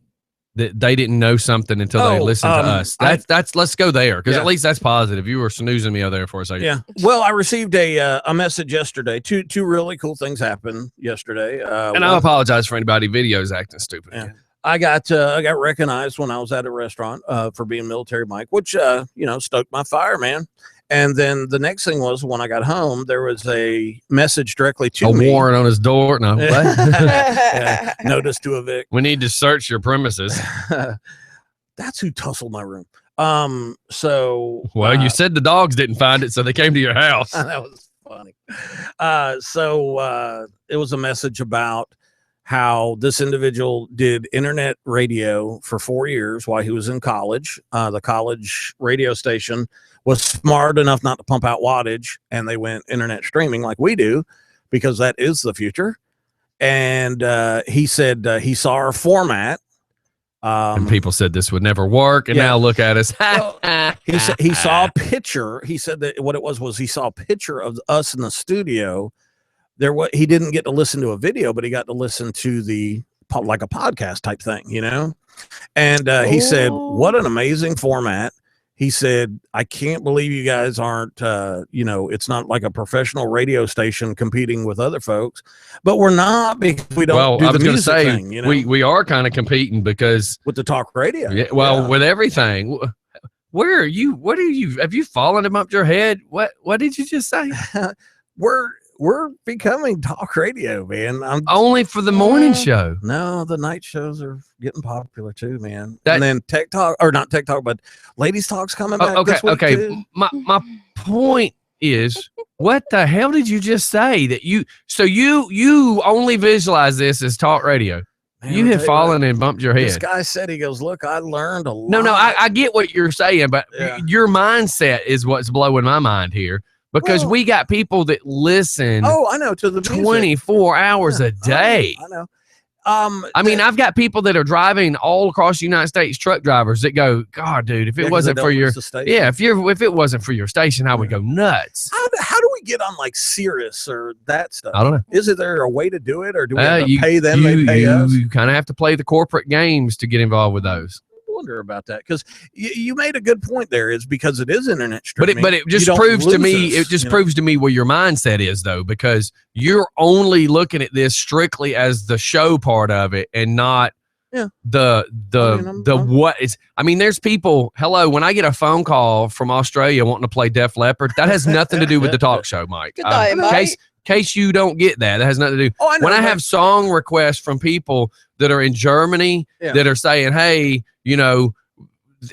that they didn't know something until they listened to us? That's let's go there, because at least that's positive. You were snoozing me over there for a second. Yeah. Well, I received a message yesterday. Two really cool things happened yesterday. And I apologize for anybody videos acting stupid. Yeah. I got recognized when I was at a restaurant for being Military Mike, which stoked my fire, man. And then the next thing was, when I got home, there was a message directly to me. A warrant on his door. No, what? Yeah, notice to evict. We need to search your premises. That's who tussled my room. So you said the dogs didn't find it, so they came to your house. That was funny. So it was a message about how this individual did internet radio for 4 years while he was in college. The college radio station was smart enough not to pump out wattage, and they went internet streaming like we do, because that is the future. And he said he saw our format. And people said this would never work, and now look at us. Well, he saw a picture. He said that what it was he saw a picture of us in the studio. He didn't get to listen to a video, but he got to listen to like a podcast type thing, And he said, "What an amazing format." He said, "I can't believe you guys aren't, it's not like a professional radio station competing with other folks, but we're not, because we don't do the music thing, we are kind of competing because with the talk radio. Yeah, with everything. Where are you? Have you fallen above your head? What did you just say? We're becoming talk radio, man. Only for the morning show. No, the night shows are getting popular too, man. And then Tech Talk, or not Tech Talk, but Ladies Talk's coming back. Okay. Too. My point is, what the hell did you just say? That you only visualize this as talk radio. Man, you have fallen and bumped your head. This guy said, he goes, "Look, I learned a lot." No, I get what you're saying, but your mindset is what's blowing my mind here. Because we got people that listen. Oh, I know, to the 24 hours a day. I know. I mean, I've got people that are driving all across the United States, truck drivers that go, "God, dude, if it wasn't for your if it wasn't for your station, I would go nuts." How do we get on like Sirius or that stuff? I don't know. Is there a way to do it, or do we have to pay them? They pay us. You kind of have to play the corporate games to get involved with those. Wonder about that, because you made a good point there, is because it is internet streaming, but it just proves to me where your mindset is, though, because you're only looking at this strictly as the show part of it and not what is. I mean, there's people, when I get a phone call from Australia wanting to play Def Leppard, that has nothing to do with the talk show, Mike. Good night, Mike. Case you don't get that has nothing to do. When I have song requests from people that are in Germany that are saying, "Hey,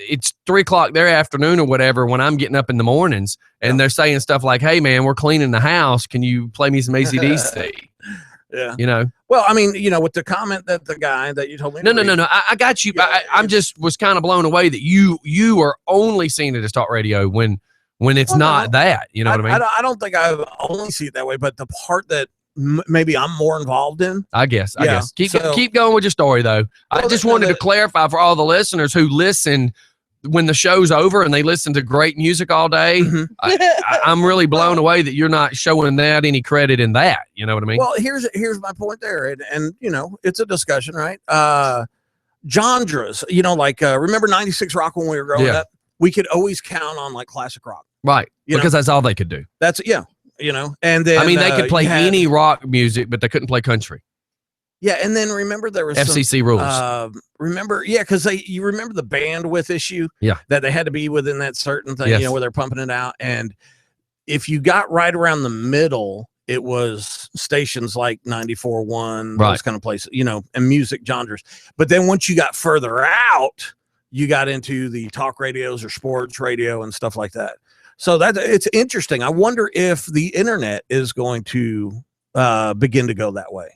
it's 3:00 their afternoon or whatever when I'm getting up in the mornings," and they're saying stuff like, "Hey man, we're cleaning the house. Can you play me some AC/DC?" Yeah. Well, I mean, with the comment that the guy that you told me. No. I got you. Yeah, I'm just was kind of blown away that you are only seeing it as talk radio when it's not that. You know what I mean? I don't think I only see it that way, but the part that maybe I'm more involved in. I guess. Keep going with your story, though. I just wanted to clarify for all the listeners who listen when the show's over and they listen to great music all day. Mm-hmm. I'm really blown away that you're not showing that any credit in that. You know what I mean? Well, here's my point there, and it's a discussion, right? Genres, remember 96 Rock when we were growing up? We could always count on like classic rock, right? Because that's all they could do. That's and then they could play any rock music, but they couldn't play country. Yeah, and then remember there was FCC rules. Because you remember the bandwidth issue. Yeah, that they had to be within that certain thing, where they're pumping it out, and if you got right around the middle, it was stations like 94.1, Right. those kind of places, and music genres. But then once you got further out, you got into the talk radios or sports radio and stuff like that. So it's interesting. I wonder if the internet is going to begin to go that way.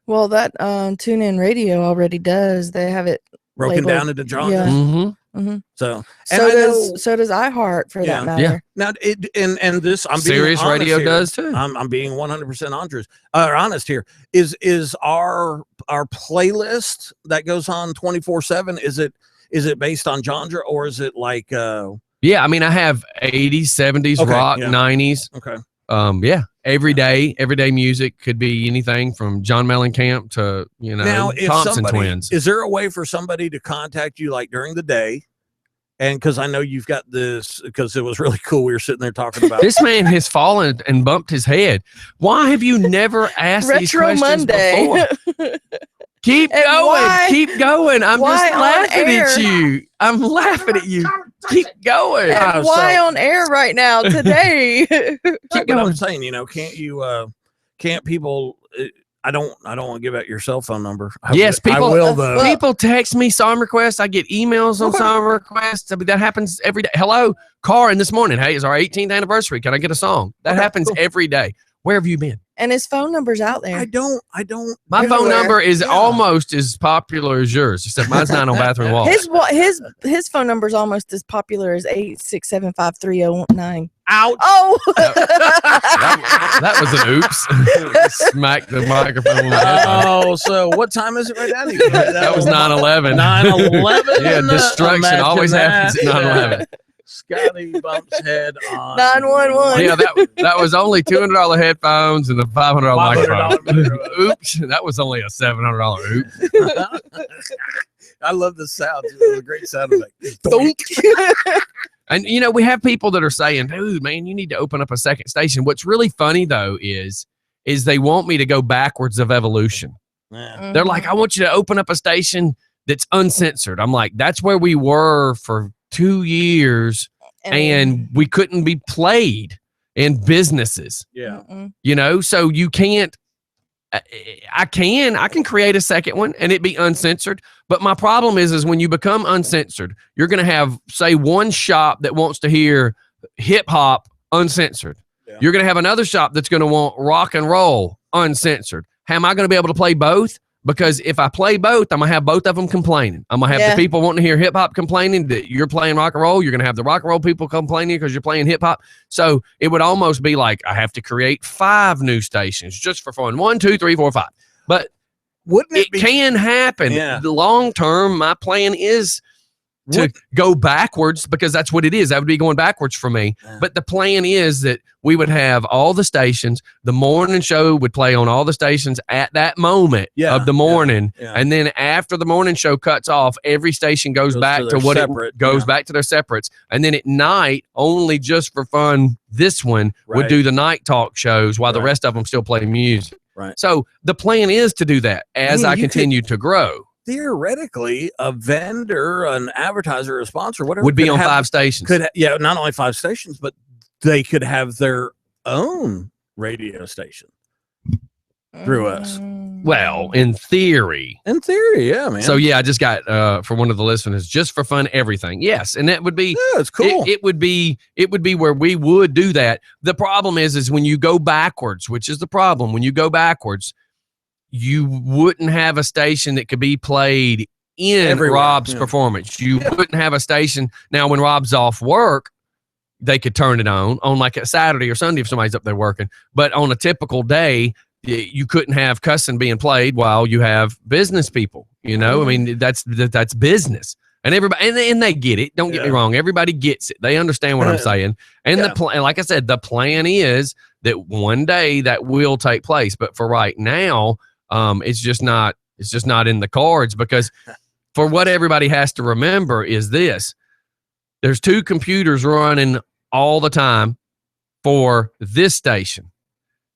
Well, that TuneIn Radio already does. They have it Broken labeled. down into genres. Yeah. Mm-hmm. So So does iHeart for that matter. Yeah. now and this I'm being Sirius honest Radio here. does too. I'm being 100% honest here. Is our playlist that goes on 24/7? Is it based on genre, or is it like Yeah, I mean, I have 80s, 70s, Okay, rock, yeah. 90s. okay? Everyday music could be anything from John Mellencamp to Now, if Thompson somebody, Twins. is there a way for somebody to contact you like during the day? And because I know you've got this, because it was really cool. We were sitting there talking about This man has fallen and bumped his head. Why have you never asked these Retro questions Monday. before? Keep And going. why- Keep going. I'm why just on laughing at air? you. I'm laughing at you. Keep going. Yeah. And why so- on air right now today? But I'm saying, can't you? Can't people? I don't want to give out your cell phone number. Yes, people- I will though. Well- People text me song requests. I get emails on Okay. song requests. I mean, that happens every day. Hello, Karin, this morning. Hey, it's our 18th anniversary. Can I get a song? That Okay, happens cool. every day. Where have you been? And his phone number's out there. I don't. My phone Everywhere. number is Yeah. almost as popular as yours, except mine's not on bathroom walls. His phone number's almost as popular as 8675309. Ouch. Oh, That was an oops. Smack the microphone. on the head. Oh, so what time is it right now? That was 9/11. 9/11. Yeah, destruction Imagine always that. happens at 9/11. Scotty bumps head on 911. Yeah, that was only $200 headphones and a $500 microphone. $500 Oops, that was only a $700 oops. I love the sound. It was a great sound effect. And we have people that are saying, "Dude, man, you need to open up a second station." What's really funny though is they want me to go backwards of evolution. Yeah. They're like, "I want you to open up a station that's uncensored." I'm like, "That's where we were for 2 years, and we couldn't be played in businesses." Yeah. So you can't. I can create a second one and it be uncensored. But my problem is when you become uncensored, you're going to have, say, one shop that wants to hear hip hop uncensored. Yeah. You're going to have another shop that's going to want rock and roll uncensored. How am I going to be able to play both? Because if I play both, I'm going to have both of them complaining. I'm going to have the people wanting to hear hip hop complaining that you're playing rock and roll. You're going to have the rock and roll people complaining because you're playing hip hop. So it would almost be like I have to create 5 new stations just for fun. 1, 2, 3, 4, 5. But Wouldn't it it be? can happen. Yeah. The long term, my plan is to go backwards because that's what it is. That would be going backwards for me. Yeah. But the plan is that we would have all the stations. The morning show would play on all the stations at that moment of the morning. Yeah. And then after the morning show cuts off, every station goes back to to their what separate, it goes yeah. back to their separates. And then at night, only just for fun, this one would Right. do the night talk shows while the Right. rest of them still play music. Right. So the plan is to do that as mean, I you continue to grow. Theoretically, a vendor, an advertiser, a sponsor, whatever, Would be could on have- 5 stations. not only 5 stations, but they could have their own radio station through us. Well, in theory. In theory, yeah, man. So yeah, I just got for one of the listeners, just for fun, everything. Yes, and that would be yeah, it's cool. It would be where we would do that. The problem is when you go backwards, which is the problem. When you go backwards, you wouldn't have a station that could be played in Everywhere, Rob's yeah. performance. You wouldn't have a station now when Rob's off work. They could turn it on like a Saturday or Sunday if somebody's up there working. But on a typical day, you couldn't have cussing being played while you have business people. I mean, that's business, and everybody and they get it. Don't get me Yeah. wrong; everybody gets it. They understand what I'm saying. And Yeah. the plan, like I said, the plan is that one day that will take place. But for right now, it's just not in the cards because for what everybody has to remember is this: there's 2 computers running all the time for this station.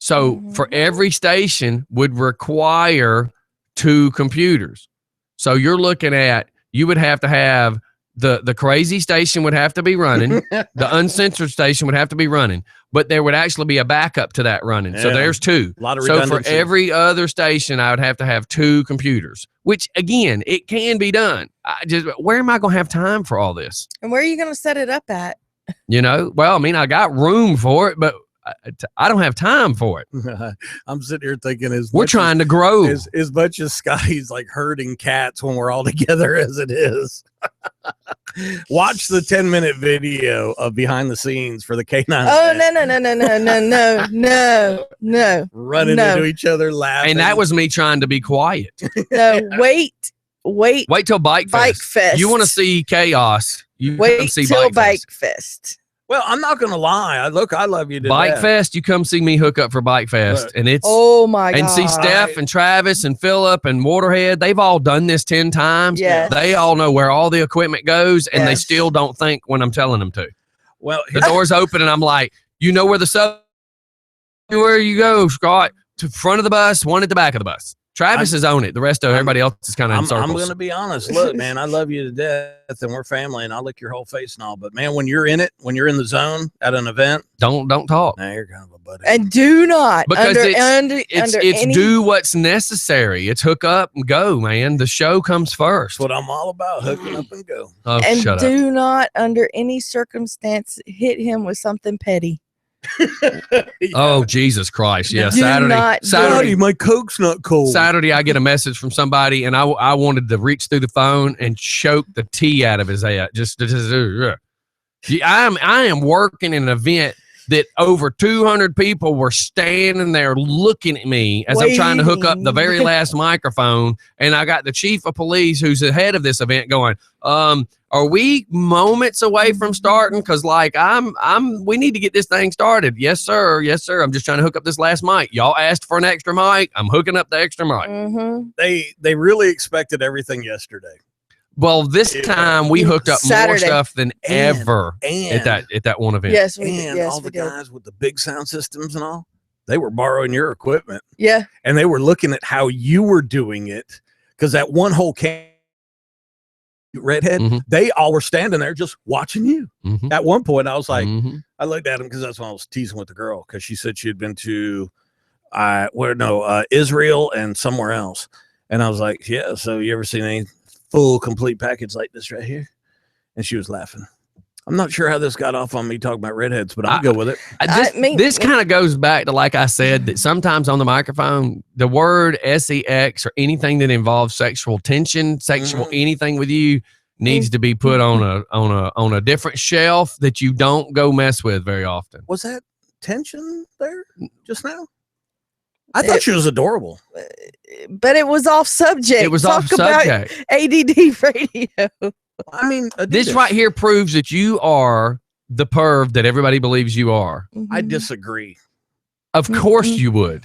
So for every station would require 2 computers. So you're looking at, you would have to have the crazy station would have to be running. The uncensored station would have to be running, but there would actually be a backup to that running. So Yeah. there's two. A lot of So for redundancy. every other station, I would have to have two computers, which again, it can be done. Where am I going to have time for all this? And where are you going to set it up at? You know, well, I mean, I got room for it, but I don't have time for it. I'm sitting here thinking, We're trying to grow. As much as Scotty's like herding cats when we're all together as it is. Watch the 10-minute video of behind the scenes for the K9. Oh, no. Running No. into each other, laughing. And that was me trying to be quiet. No, wait. Wait till Bike Fest. You want to see chaos. You come Wait see till Bike Fest. Fest. Well, I'm not going to lie. I love you to Bike death. Fest, you come see me hook up for Bike Fest. Look. And it's Oh my god. and see Steph and Travis and Philip and Waterhead. They've all done this 10 times. Yes. They all know where all the equipment goes, and they Yes. still don't think when I'm telling them to. Well, The door's open, and I'm like, you know where the sub, where you go, Scott, to front of the bus, one at the back of the bus. Travis is on it. The rest of everybody else is kind of in I'm circles. going to be honest. Look, man, I love you to death, and we're family, and I'll lick your whole face and all. But man, when you're in it, when you're in the zone at an event, Don't talk. now you're kind of a buddy. And do not Because under It's any, do what's necessary. It's hook up and go, man. The show comes first. That's what I'm all about, hooking up and go. Oh, and shut up. do not under any circumstance hit him with something petty. Oh, Jesus Christ. Yeah, Do not do Saturday, my Coke's not cold. Saturday, I get a message from somebody, and I wanted to reach through the phone and choke the tea out of his head. I am working in an event that over 200 people were standing there looking at me as I'm trying to hook up the very last microphone, and I got the chief of police, who's the head of this event, going, "Are we moments away from starting? Because like we need to get this thing started." Yes, sir. Yes, sir. I'm just trying to hook up this last mic. Y'all asked for an extra mic. I'm hooking up the extra mic. Mm-hmm. They really expected everything yesterday. Well, this time we hooked up more Saturday. stuff than ever And at that one event. Yes, we did. and Yes, all we the did. guys with the big sound systems and all, they were borrowing your equipment, Yeah. and they were looking at how you were doing it. Because that one whole redhead, Mhm. they all were standing there just watching you. Mhm. At one point, I was like, Mhm. I looked at him because that's when I was teasing with the girl, because she said she had been to Israel and somewhere else. And I was like, yeah, so you ever seen any full complete package like this right here? And she was laughing. I'm not sure how this got off on me talking about redheads, but I'll go with it. This kind of goes back to, like I said, that sometimes on the microphone, the word sex or anything that involves sexual tension, sexual anything with you needs to be put on a different shelf that you don't go mess with very often. Was that tension there just now? I thought she was adorable. But it was off subject. It was Talk off about subject. ADD radio. I mean, This right here proves that you are the perv that everybody believes you are. I Mhm. disagree. Of course you would.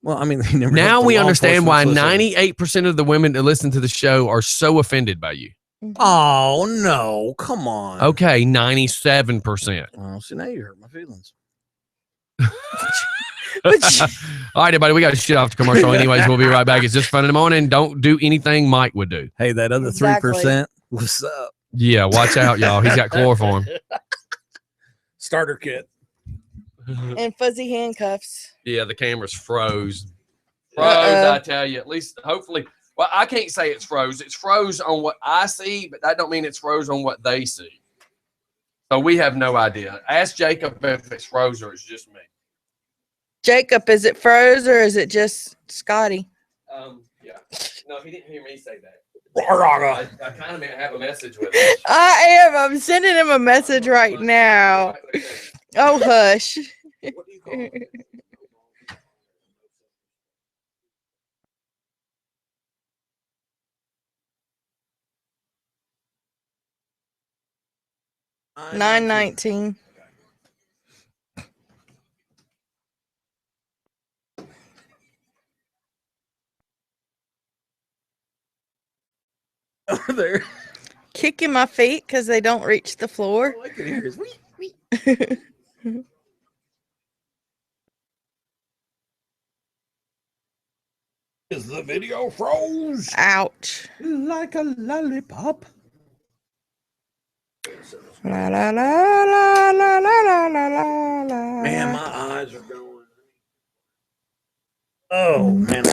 Well, I mean, they never Now hope the we law understand why enforcement's listening. 98% of the women that listen to the show are so offended by you. Oh no! Come on. Okay, 97%. Well, see, now you hurt my feelings. All right, everybody, we got to shit off the commercial. Anyways, we'll be right back. It's just fun in the morning. Don't do anything Mike would do. Hey, that other Exactly. 3%. What's up? Yeah, watch out, y'all. He's got chloroform. Starter kit. And fuzzy handcuffs. Yeah, the camera's froze. Uh-oh. I tell you. At least, hopefully. Well, I can't say it's froze. It's froze on what I see, but that don't mean it's froze on what they see. So we have no idea. Ask Jacob if it's froze or it's just me. Jacob, is it froze or is it just Scotty? Yeah. No, he didn't hear me say that. Raga. I kind of meant to have a message with him. I am. I'm sending him a message right now. Oh, hush. What do you call it? $9.19. Over there. Kicking my feet because they don't reach the floor. All I can hear is wee. Is the video froze Ouch. like a lollipop? La la la la la la la la la. Man, my eyes are going. Oh man.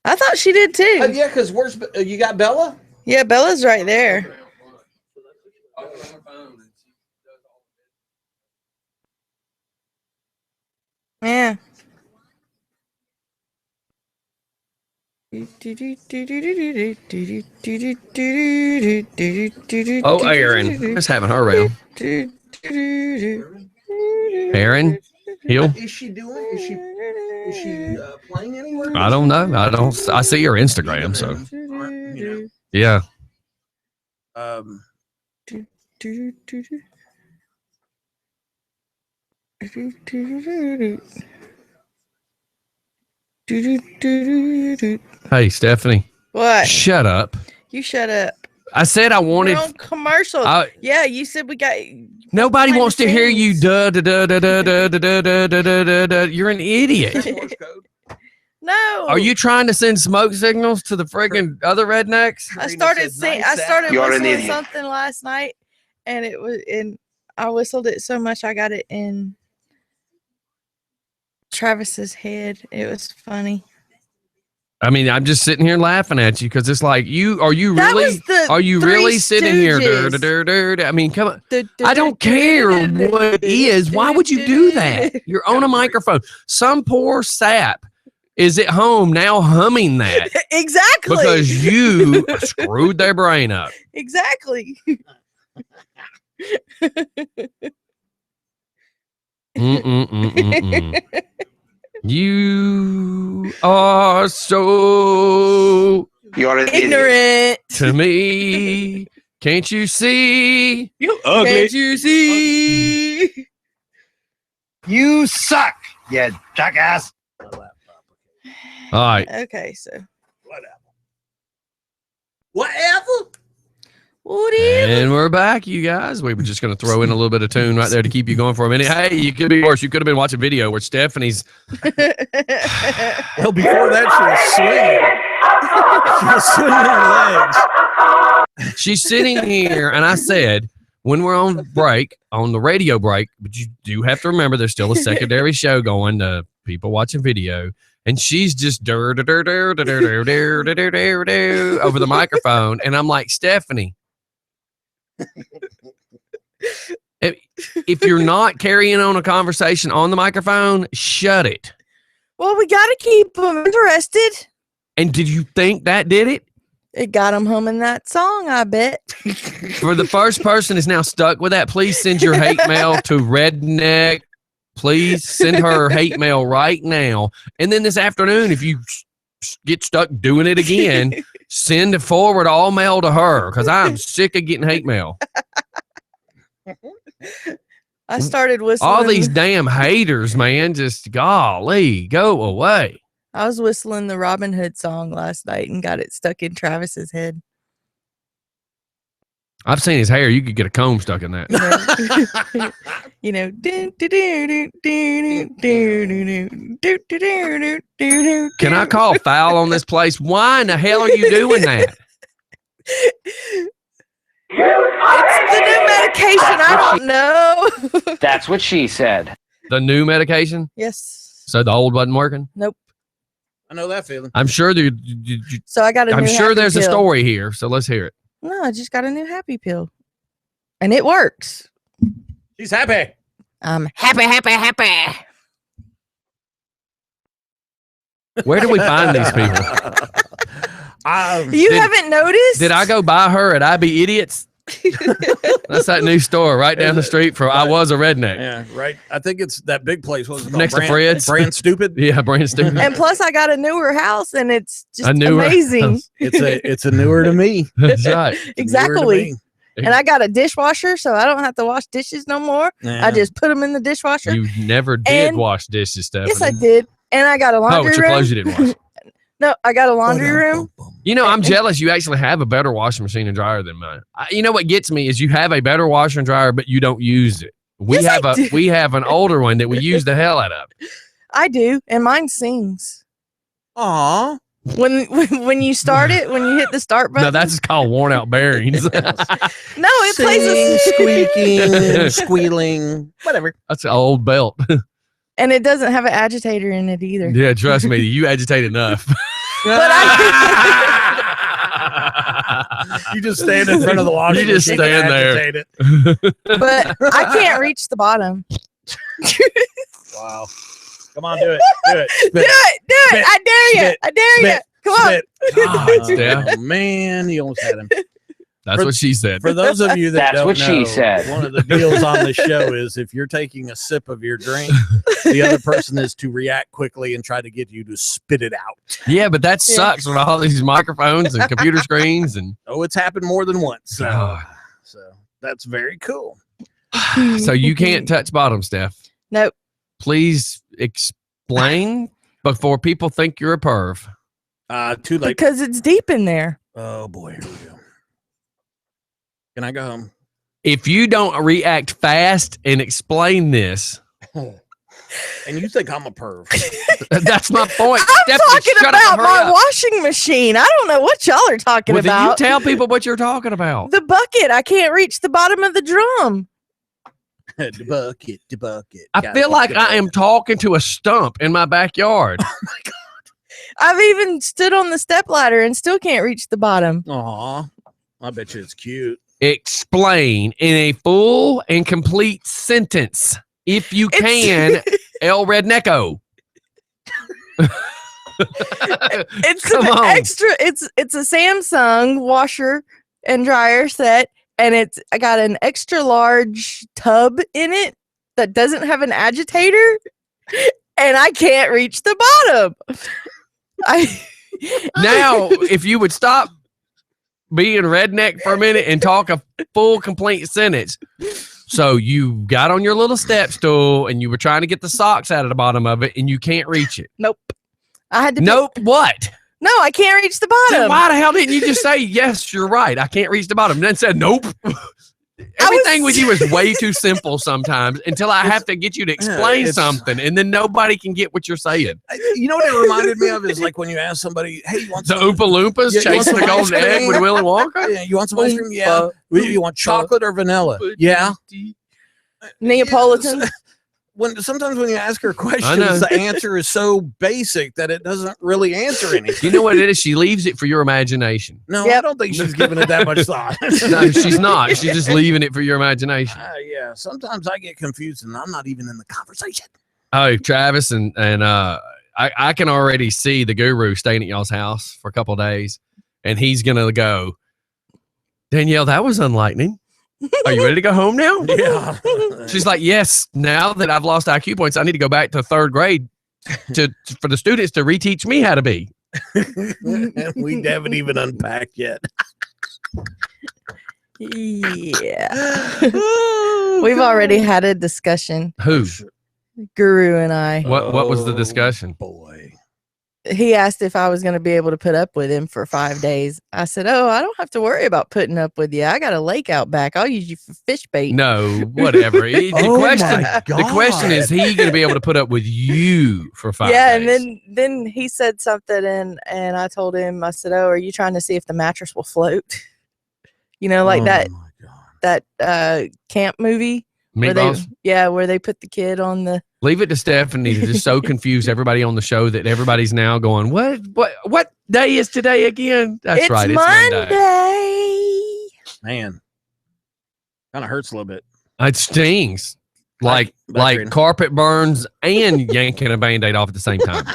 I thought she did too. Yeah, because where's you got Bella? Yeah, Bella's right there. Yeah. Oh, Aaron. Just having her around. Aaron Hill. Is she doing? Is she playing anywhere? I don't know. I see her Instagram. So yeah. Hey, Stephanie. What? Shut up. You shut up. I said I wanted. You're on commercial. Yeah, you said we got. Nobody behind wants the to hear you. scenes. Duh, duh, duh, duh, duh, duh, duh, duh, duh, duh, duh, duh, duh. You're an idiot. No. Are you trying to send smoke signals to the friggin' other rednecks? I started saying. I started You're an whistling idiot. something last night, and it was in. I whistled it so much I got it in Travis's head. It was funny. I mean, I'm just sitting here laughing at you because it's like are you That really was the are you Three really sitting here? Stooges. Dur, dur, dur. I mean, come on. I don't care what it is. Why would you do that? You're on a microphone. Some poor sap is at home now humming that Exactly. because you screwed their brain up. Exactly. Mm-mm-mm-mm-mm. You are so You're an idiot. Ignorant. to me. Can't you see? You Can't you see? You suck, you jackass. All right. Okay, so Whatever. what is And we're back, you guys. We were just going to throw in a little bit of tune right there to keep you going for a minute. Hey, you could be worse. You could have been watching video where Stephanie's. Well, before that, she was swinging her legs. She's sitting here, and I said, when we're on break, on the radio break, but you do have to remember there's still a secondary show going to people watching video. And she's just over the microphone. And I'm like, Stephanie, if you're not carrying on a conversation on the microphone, shut it. Well, we got to keep them interested. And did you think that did it? It got them humming that song, I bet. For the first person is now stuck with that, please send your hate mail to Redneck. Please send her hate mail right now. And then this afternoon, if you get stuck doing it again, send it forward all mail to her because I'm sick of getting hate mail. I started whistling. All these damn haters, man, just golly, go away. I was whistling the Robin Hood song last night and got it stuck in Travis's head. I've seen his hair. You could get a comb stuck in that. You know. Can I call foul on this place? Why in the hell are you doing that? It's the new medication. I don't know. That's what she said. The new medication? Yes. So the old wasn't working? Nope. I know that feeling. I'm sure So I got a new I'm sure happy there's a pill. story here. So let's hear it. No, I just got a new happy pill. And it works. She's happy. I'm happy. Where do we find these people? You haven't noticed? Did I go buy her at I Be Idiots? That's that new store right down the street from I Was a Redneck. Yeah, right. I think it's that big place. What's it called? Next to Fred's. Brand Stupid. Yeah, Brand Stupid. And plus, I got a newer house, and it's just A newer amazing. house. It's a newer to me. That's right. Exactly. And I got a dishwasher, so I don't have to wash dishes no more. Yeah. I just put them in the dishwasher. You never did And- wash dishes, Stephanie. Yes, I did. And I got a Oh, laundry but your room. clothes you didn't wash. No, I got a laundry room. You know, I'm jealous you actually have a better washing machine and dryer than mine. You know what gets me is you have a better washer and dryer, but you don't use it. Yes, I do. We have an older one that we use the hell out of. I do, and mine sings. Aw. When you start it, when you hit the start button. No, that's just called worn out bearings. No, it plays a squeaking, squealing, whatever. That's an old belt. and it doesn't have an agitator in it either. Yeah, trust me, you agitate enough. But You just stand in front of the washing You just machine and stand there. agitate it. but I can't reach the bottom. Wow. Come on, do it. Do it. Do it. Spit. I dare you. Spit. I dare you. Spit. Come on. Spit. Yeah. Oh, man, he almost had him. That's For- what she said. For those of you that That's don't what she know, said. one of the deals on the show is if you're taking a sip of your drink, the other person is to react quickly and try to get you to spit it out. Yeah, but that sucks with all these microphones and computer screens and Oh, it's happened more than once. So, God. so that's very cool. So you can't touch bottom, Steph. Nope. Please explain before people think you're a perv. Too late. Because it's deep in there. Oh boy, here we go. Can I go home? If you don't react fast and explain this, And you think I'm a perv? that's my point. I'm Stephanie, talking shut up about and hurry my up. washing machine. I don't know what y'all are talking Well, then you about. tell people what you're talking about. The bucket. I can't reach the bottom of the drum. The bucket. I feel like I am talking to a stump in my backyard. I've even stood on the step ladder and still can't reach the bottom. Aw, I bet you it's cute. Explain in a full and complete sentence, if you It's- can, El Rednecko. It's Come an on. extra. It's a Samsung washer and dryer set, and I got an extra large tub in it that doesn't have an agitator, and I can't reach the bottom. Now, if you would stop being redneck for a minute and talk a full, complete sentence. So you got on your little step stool and you were trying to get the socks out of the bottom of it and you can't reach it. Nope. I had to. Nope. What? No, I can't reach the Then bottom. why the hell didn't you just say, yes, you're right, I can't reach the bottom? And then said, nope. Everything with you is way too simple sometimes until I have to get you to explain it's- something and then nobody can get what you're saying. You know what it reminded me of is like when you ask somebody, "Hey, you want The some? Oompa Loompas Yeah, you want chasing the some golden ice egg cream? with Willy Wonka? Yeah, you want some ice cream? Yeah. You want chocolate or vanilla? Yeah. Neapolitan. Sometimes when you ask her know. questions, the answer is so basic that it doesn't really answer anything. You know what it is? She leaves it for your imagination. No, I Yep. don't think she's giving it that much thought. No, she's not. She's just leaving it for your imagination. Yeah. Sometimes I get confused and I'm not even in the conversation. Oh, Travis and I can already see the guru staying at y'all's house for a couple of days, and he's gonna go, Danielle, that was enlightening. Are you ready to go home now? Yeah. She's like, yes. Now that I've lost IQ points, I need to go back to third grade for the students to reteach me how to be. And we haven't even unpacked yet. Yeah. We've already had a discussion, Who? Guru and I. What was the Oh, discussion? Boy. He asked if I was going to be able to put up with him for 5 days. I said, "Oh, I don't have to worry about putting up with you. I got a lake out back. I'll use you for fish bait." No, whatever. The Oh question. my The question is, he going to be able to put up with you for 5 yeah, days? and then he said something, and I told him, I said, "Oh, are you trying to see if the mattress will float?" You know, like Oh that my God. camp movie where they Meatballs. where they put the kid on the. Leave it to Stephanie to just so confuse everybody on the show that everybody's now going, what day is today again? That's It's right. It's Monday. Man. Kind of hurts a little bit. It stings. Like Back carpet burns and yanking a Band-Aid off at the same time.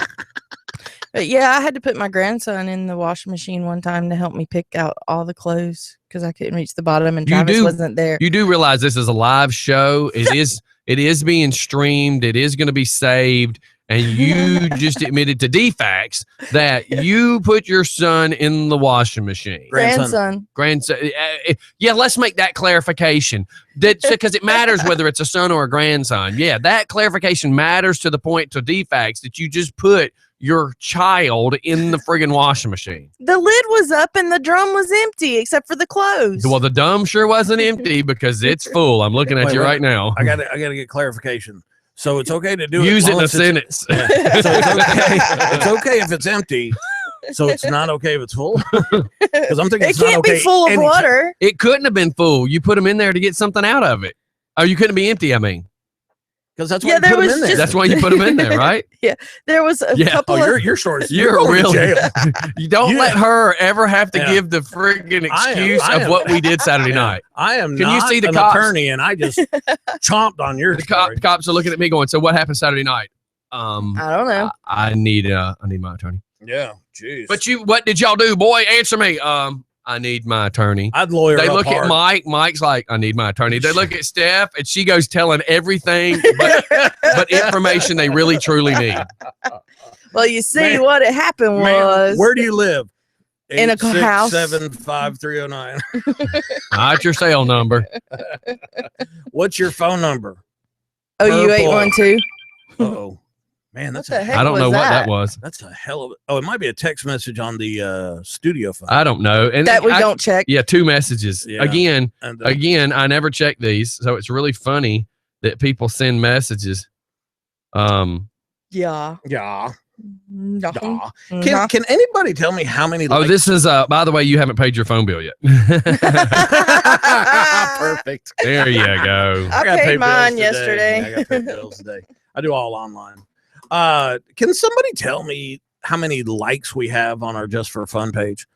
But yeah, I had to put my grandson in the washing machine one time to help me pick out all the clothes because I couldn't reach the bottom and You Travis do- wasn't there. You do realize this is a live show. It is being streamed. It is going to be saved. And you just admitted to DFAX that you put your son in the washing machine. Grandson. Grandson. Yeah, let's make that clarification. Because it matters whether it's a son or a grandson. Yeah, that clarification matters to the point to DFAX that you just put your child in the friggin' washing machine. The lid was up and the drum was empty except for the clothes. Well, the dumb sure wasn't empty because it's full. I'm looking at Wait, you wait. right now. I gotta get clarification. So it's okay to do Use it in while a it's- sentence. So it's okay. It's okay if it's empty, So it's not okay if it's full? Because I'm thinking It it's not can't okay be full of anytime. water. It couldn't have been full. You put them in there to get something out of it. Oh, you couldn't be empty. I mean, Because that's why Yeah, you there put them was in there. just- that's why you put them in there, right? There was a Yeah. couple Oh, of your story's You're going to really. jail. You don't You- let her ever have to Yeah. give the friggin' I am- excuse I of am- what we did Saturday Yeah. night. I am Can you not see the an cops? attorney, and I just chomped on your The story. cops are looking at me going, "So what happened Saturday night?" I don't know. I need my attorney. Yeah, jeez. But what did y'all do, boy? Answer me. I need my attorney. I'd lawyer They up look at hard. Mike. Mike's like, I need my attorney. They look at Steph, and she goes telling everything but information they really truly need. Well, you see Man. what it happened Man, was where do you live? In a house. 867-5309. Not your cell number. What's your phone number? OU 812. Uh-oh. Man, What that's the a heck I don't was know what that? that was. that's a hell of a, oh, it might be a text message on the studio phone. I don't know. And That we I- don't check. Yeah, 2 messages. Yeah. Again, And, I never check these, so it's really funny that people send messages. Yeah. yeah. Yeah. Can anybody tell me how many Oh, this is by the way, you haven't paid your phone bill yet. perfect. There you go. I gotta pay paid bills mine today. yesterday. Yeah, I got to pay bills today. I do all online. Can somebody tell me how many likes we have on our Just for Fun page?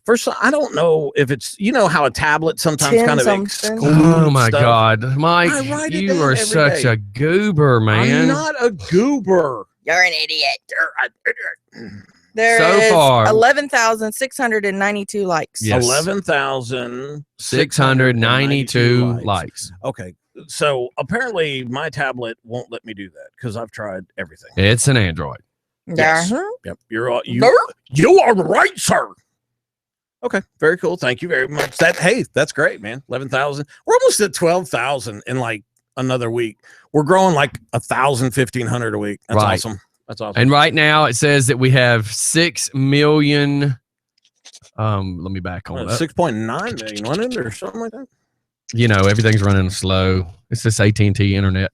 First, I don't know if it's, you know how a tablet sometimes 10 kind of something. excludes Oh my stuff. God, Mike, I write it you down are every such day. a goober, man. I'm not a goober. You're an idiot. So There So is far- 11,692 likes. Yes. 11,692 692 likes. Okay. So apparently my tablet won't let me do that because I've tried everything. It's an Android. Yes. Yeah. Yep. You are right, sir. Okay. Very cool. Thank you very much. That's great, man. 11,000. We're almost at 12,000 in like another week. We're growing like 1,000, 1,500 a week. That's Right. awesome. That's awesome. And right now it says that we have 6 million. Let me back on that. 6.9 million, wasn't it, or something like that? You know, everything's running slow. It's this AT&T internet.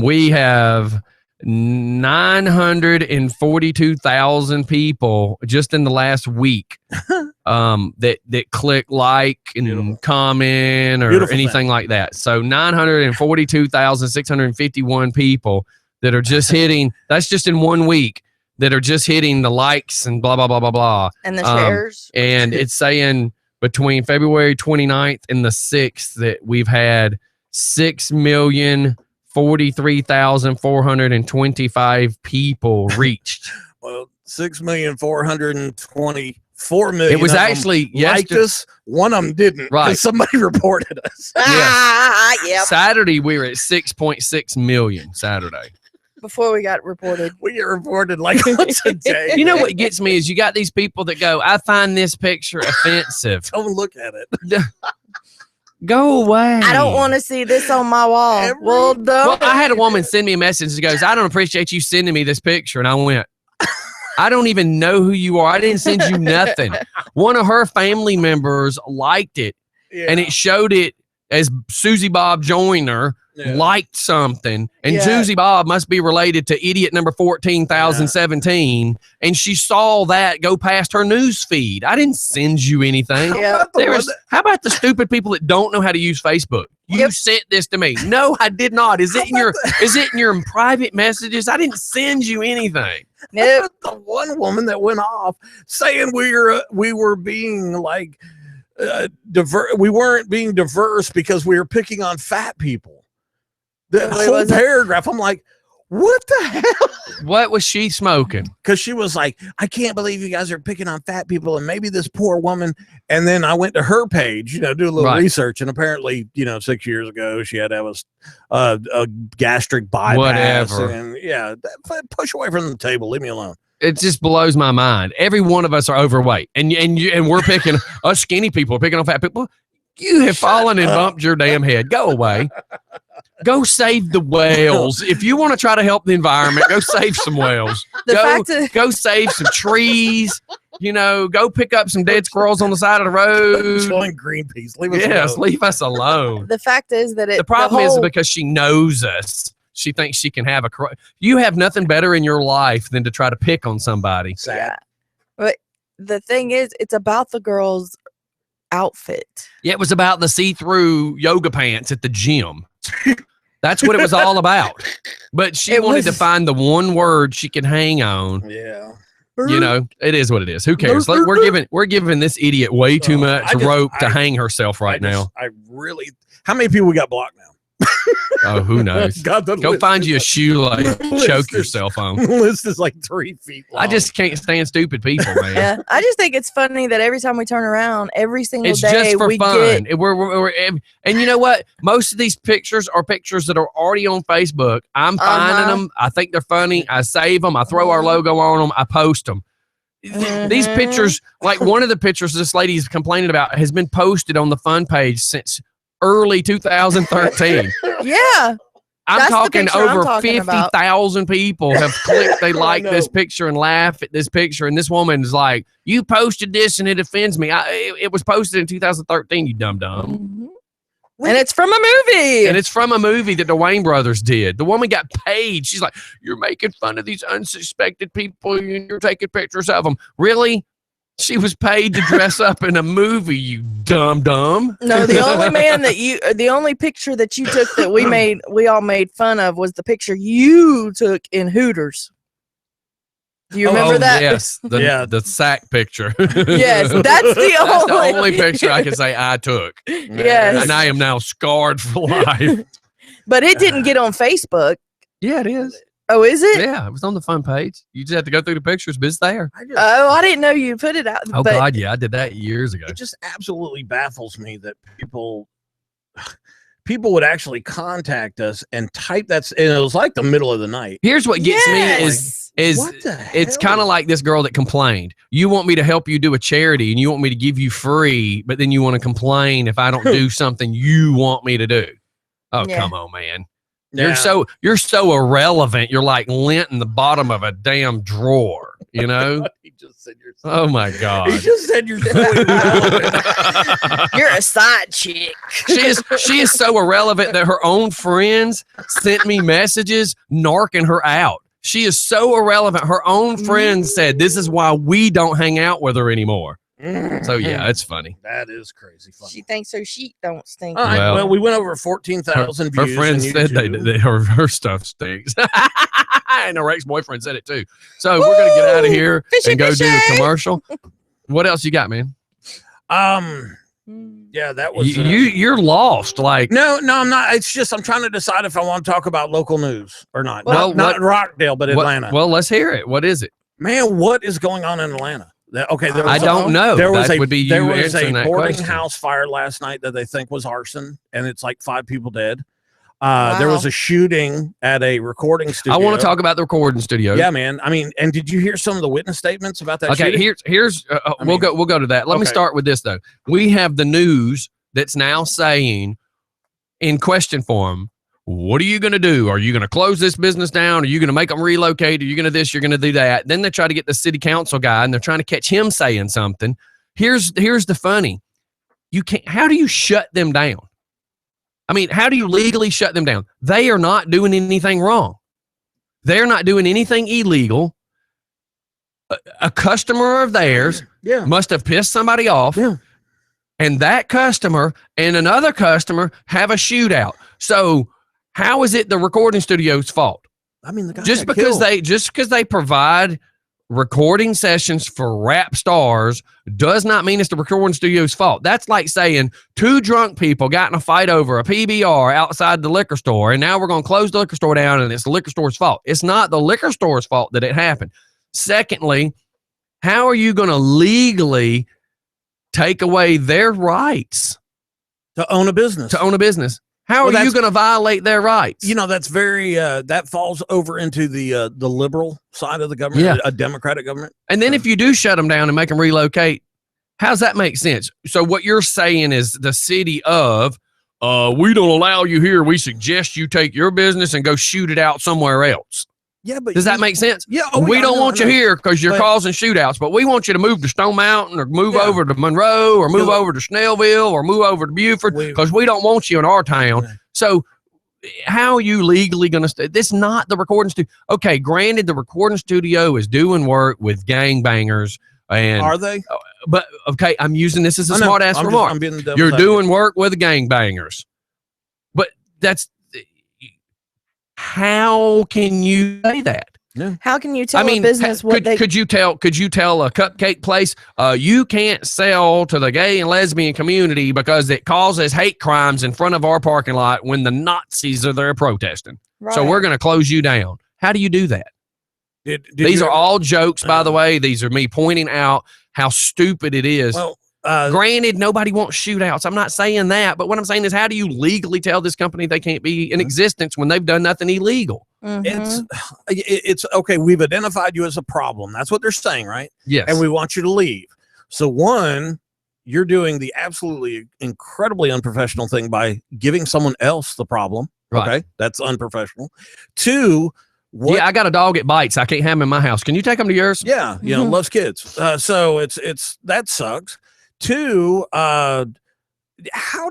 We have 942,000 people just in the last week that click like and Beautiful. comment or Beautiful anything like that. So 942,651 people that are just hitting, that's just in 1 week, that are just hitting the likes and blah, blah, blah, blah, blah. And the shares. And it's saying between February 29th and the 6th that we've had 6,043,425 people reached. Well, 6,424,000,000. It was of them actually liked yesterday. us. One of them didn't. 'cause Right. Somebody reported us. Yep. Saturday, we were at 6.6 million Saturday. Before we got reported. We get reported like once a day. You know what gets me is you got these people that go, I find this picture offensive. Don't look at it. Go away. I don't want to see this on my wall. Every- Well, don't. Well, I had a woman send me a message. She goes, I don't appreciate you sending me this picture. And I went, I don't even know who you are. I didn't send you nothing. One of her family members liked it, Yeah. and it showed it as Susie Bob Joyner Yeah. liked something. And Yeah. Susie Bob must be related to idiot number 14,017. And she saw that go past her news feed. I didn't send you anything. Yeah. How about the stupid people that don't know how to use Facebook? You Yep. sent this to me. No, I did not. Is it in your private messages? I didn't send you anything. Nope. The one woman that went off saying we were being like we weren't being diverse because we were picking on fat people. The Really whole wasn't? paragraph, I'm like, what the hell? What was she smoking? Because she was like, I can't believe you guys are picking on fat people and maybe this poor woman. And then I went to her page, do a little Right. research. And apparently, 6 years ago, she had to have a gastric bypass. Whatever. And push away from the table. Leave me alone. It just blows my mind. Every one of us are overweight, and we're picking us skinny people are picking on fat people. You have fallen and bumped your damn head. Go away. Go save the whales. If you want to try to help the environment, go save some whales. The fact that Go save some trees. Go pick up some dead squirrels on the side of the road. Join Greenpeace. Leave us Yes, alone. leave us alone. the fact is that The problem is because she knows us. She thinks she can have you have nothing better in your life than to try to pick on somebody. Sad. But the thing is, it's about the girl's outfit. Yeah, it was about the see-through yoga pants at the gym. That's what it was all about. But she wanted to find the one word she could hang on. Yeah. You know, it is what it is. Who cares? Like, we're giving this idiot way too much rope to hang herself right now. I really. How many people we got blocked now? Oh, who knows? God, go find you a shoelace, choke yourself on. The list is like 3 feet long. I just can't stand stupid people, man. Yeah, I just think it's funny that every time we turn around, every single It's day just for we fun. get. And you know what? Most of these pictures are pictures that are already on Facebook. I'm finding them. I think they're funny. I save them. I throw our logo on them. I post them. These pictures, like one of the pictures this lady is complaining about, has been posted on the fun page since early 2013. Yeah. I'm That's the talking picture I'm over talking about. 50,000 people have clicked. They like this picture and laugh at this picture. And this woman is like, "You posted this and it offends me. It was posted in 2013, you dumb dumb." Mm-hmm. And it's from a movie. And it's from a movie that the Wayne brothers did. The woman got paid. She's like, "You're making fun of these unsuspected people and you're taking pictures of them." Really? She was paid to dress up in a movie, you dumb dumb. No, the only picture that you took that we all made fun of was the picture you took in Hooters. Do you remember that? Yes, the sack picture. Yes, that's the only picture I can say I took. Yes. And I am now scarred for life. But it didn't get on Facebook. Yeah, it is. Oh, is it? Yeah, it was on the fun page. You just have to go through the pictures, but it's there. Oh, I didn't know you put it out. Oh, God, yeah, I did that years ago. It just absolutely baffles me that people would actually contact us and type that. And it was like the middle of the night. Here's what gets me is what the it's hell? kind of like this girl that complained. You want me to help you do a charity and you want me to give you free, but then you want to complain if I don't do something you want me to do. Oh, Yeah. come on, man. Yeah. You're so irrelevant. You're like lint in the bottom of a damn drawer, you know? He just said you're Oh my God. He just said you're so irrelevant. You're a side chick. She is so irrelevant that her own friends sent me messages narking her out. She is so irrelevant. Her own friends said this is why we don't hang out with her anymore. So yeah, it's funny. That is crazy funny. She thinks her sheet don't stink. All right, Well, well, we went over 14,000 Her views. friends on said YouTube. her stuff stinks. And her ex-boyfriend said it too. So we're gonna get out of here and go do a commercial. What else you got, man? Yeah, that was You're lost. Like No, I'm not. It's just I'm trying to decide if I want to talk about local news or not. Well, not Rockdale, but Atlanta. Well, let's hear it. What is it? Man, what is going on in Atlanta? Okay, there was I don't know. There was That a would be you there was a answering that boarding question. house fire last night that they think was arson, and it's like 5 people dead. There was a shooting at a recording studio. I want to talk about the recording studio. Yeah, man. I mean, and did you hear some of the witness statements about that? Okay, shooting? here's we'll go to that. Let me Okay. start with this though. We have the news that's now saying in question form, what are you going to do? Are you going to close this business down? Are you going to make them relocate? Are you going to this? You're going to do that. Then they try to get the city council guy and they're trying to catch him saying something. Here's the funny. You can't. How do you shut them down? I mean, how do you legally shut them down? They are not doing anything wrong. They're not doing anything illegal. A customer of theirs must have pissed somebody off. Yeah. And that customer and another customer have a shootout. So how is it the recording studio's fault? I mean, the guy Just got because killed. they provide recording sessions for rap stars does not mean it's the recording studio's fault. That's like saying 2 drunk people got in a fight over a PBR outside the liquor store, and now we're going to close the liquor store down, and it's the liquor store's fault. It's not the liquor store's fault that it happened. Secondly, how are you going to legally take away their rights to own a business? How Well, are you going to violate their rights? You know, that's very that falls over into the liberal side of the government, Yeah. a Democratic government. And then if you do shut them down and make them relocate, how's that make sense? So what you're saying is the city of, we don't allow you here. We suggest you take your business and go shoot it out somewhere else. Yeah, but Does that make sense? Yeah. We don't want you here because you're But- causing shootouts, but we want you to move to Stone Mountain or move Yeah. over to Monroe or move Yeah. over to Snellville or move over to Buford because we don't want you in our town. Yeah. So how are you legally going to this is not the recording studio. Okay, granted, the recording studio is doing work with gangbangers And Are they? But okay, I'm using this as a I know. smart ass I'm remark. being the devil's You're advocate. doing work with gangbangers, but how can you say that? How can you tell a business what they could you tell a cupcake place you can't sell to the gay and lesbian community because it causes hate crimes in front of our parking lot when the Nazis are there protesting, so Right. we're going to close you down? How do you do that? These are all jokes, by the way. These are me pointing out how stupid it is. Well, granted, nobody wants shootouts. I'm not saying that, but what I'm saying is, how do you legally tell this company they can't be in existence when they've done nothing illegal? It's okay. We've identified you as a problem. That's what they're saying, right? Yes. And we want you to leave. So one, you're doing the absolutely incredibly unprofessional thing by giving someone else the problem. Right. Okay, that's unprofessional. Two, yeah, I got a dog that bites. I can't have him in my house. Can you take him to yours? Yeah, you know, loves kids. So it's that sucks. Two, how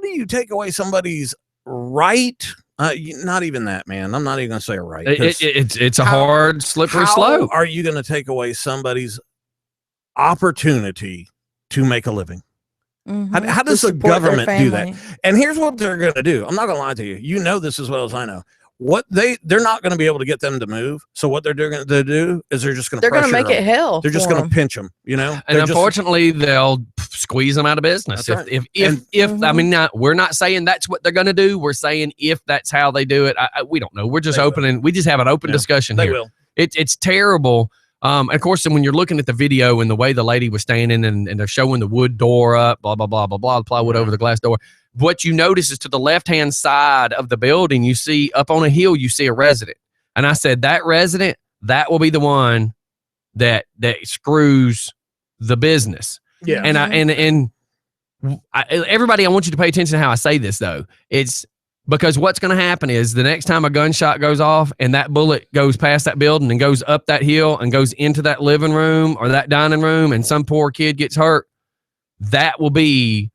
do you take away somebody's right? Not even that, man. I'm not even gonna say right. It's a hard, slippery slope. Are you gonna take away somebody's opportunity to make a living? How does the government do that? And here's what they're going to do. I'm not going to lie to you. You know this as well as I know. What they're not going to be able to get them to move. So what they're going to do is they're just going to make it hell. They're just going to pinch them, you know. And unfortunately, they'll squeeze them out of business. That's right. If I mean, we're not saying that's what they're going to do. We're saying if that's how they do it, we don't know. We're just opening. We just have an open discussion They here. will. It's terrible. Of course, when you're looking at the video and the way the lady was standing and they're showing the wood door up, blah, blah, blah, blah, blah, the plywood over the glass door, what you notice is to the left-hand side of the building, you see up on a hill, you see a resident. And I said, that resident, that will be the one that screws the business. Yeah. And everybody, I want you to pay attention to how I say this, though. It's because what's going to happen is the next time a gunshot goes off and that bullet goes past that building and goes up that hill and goes into that living room or that dining room and some poor kid gets hurt, that will be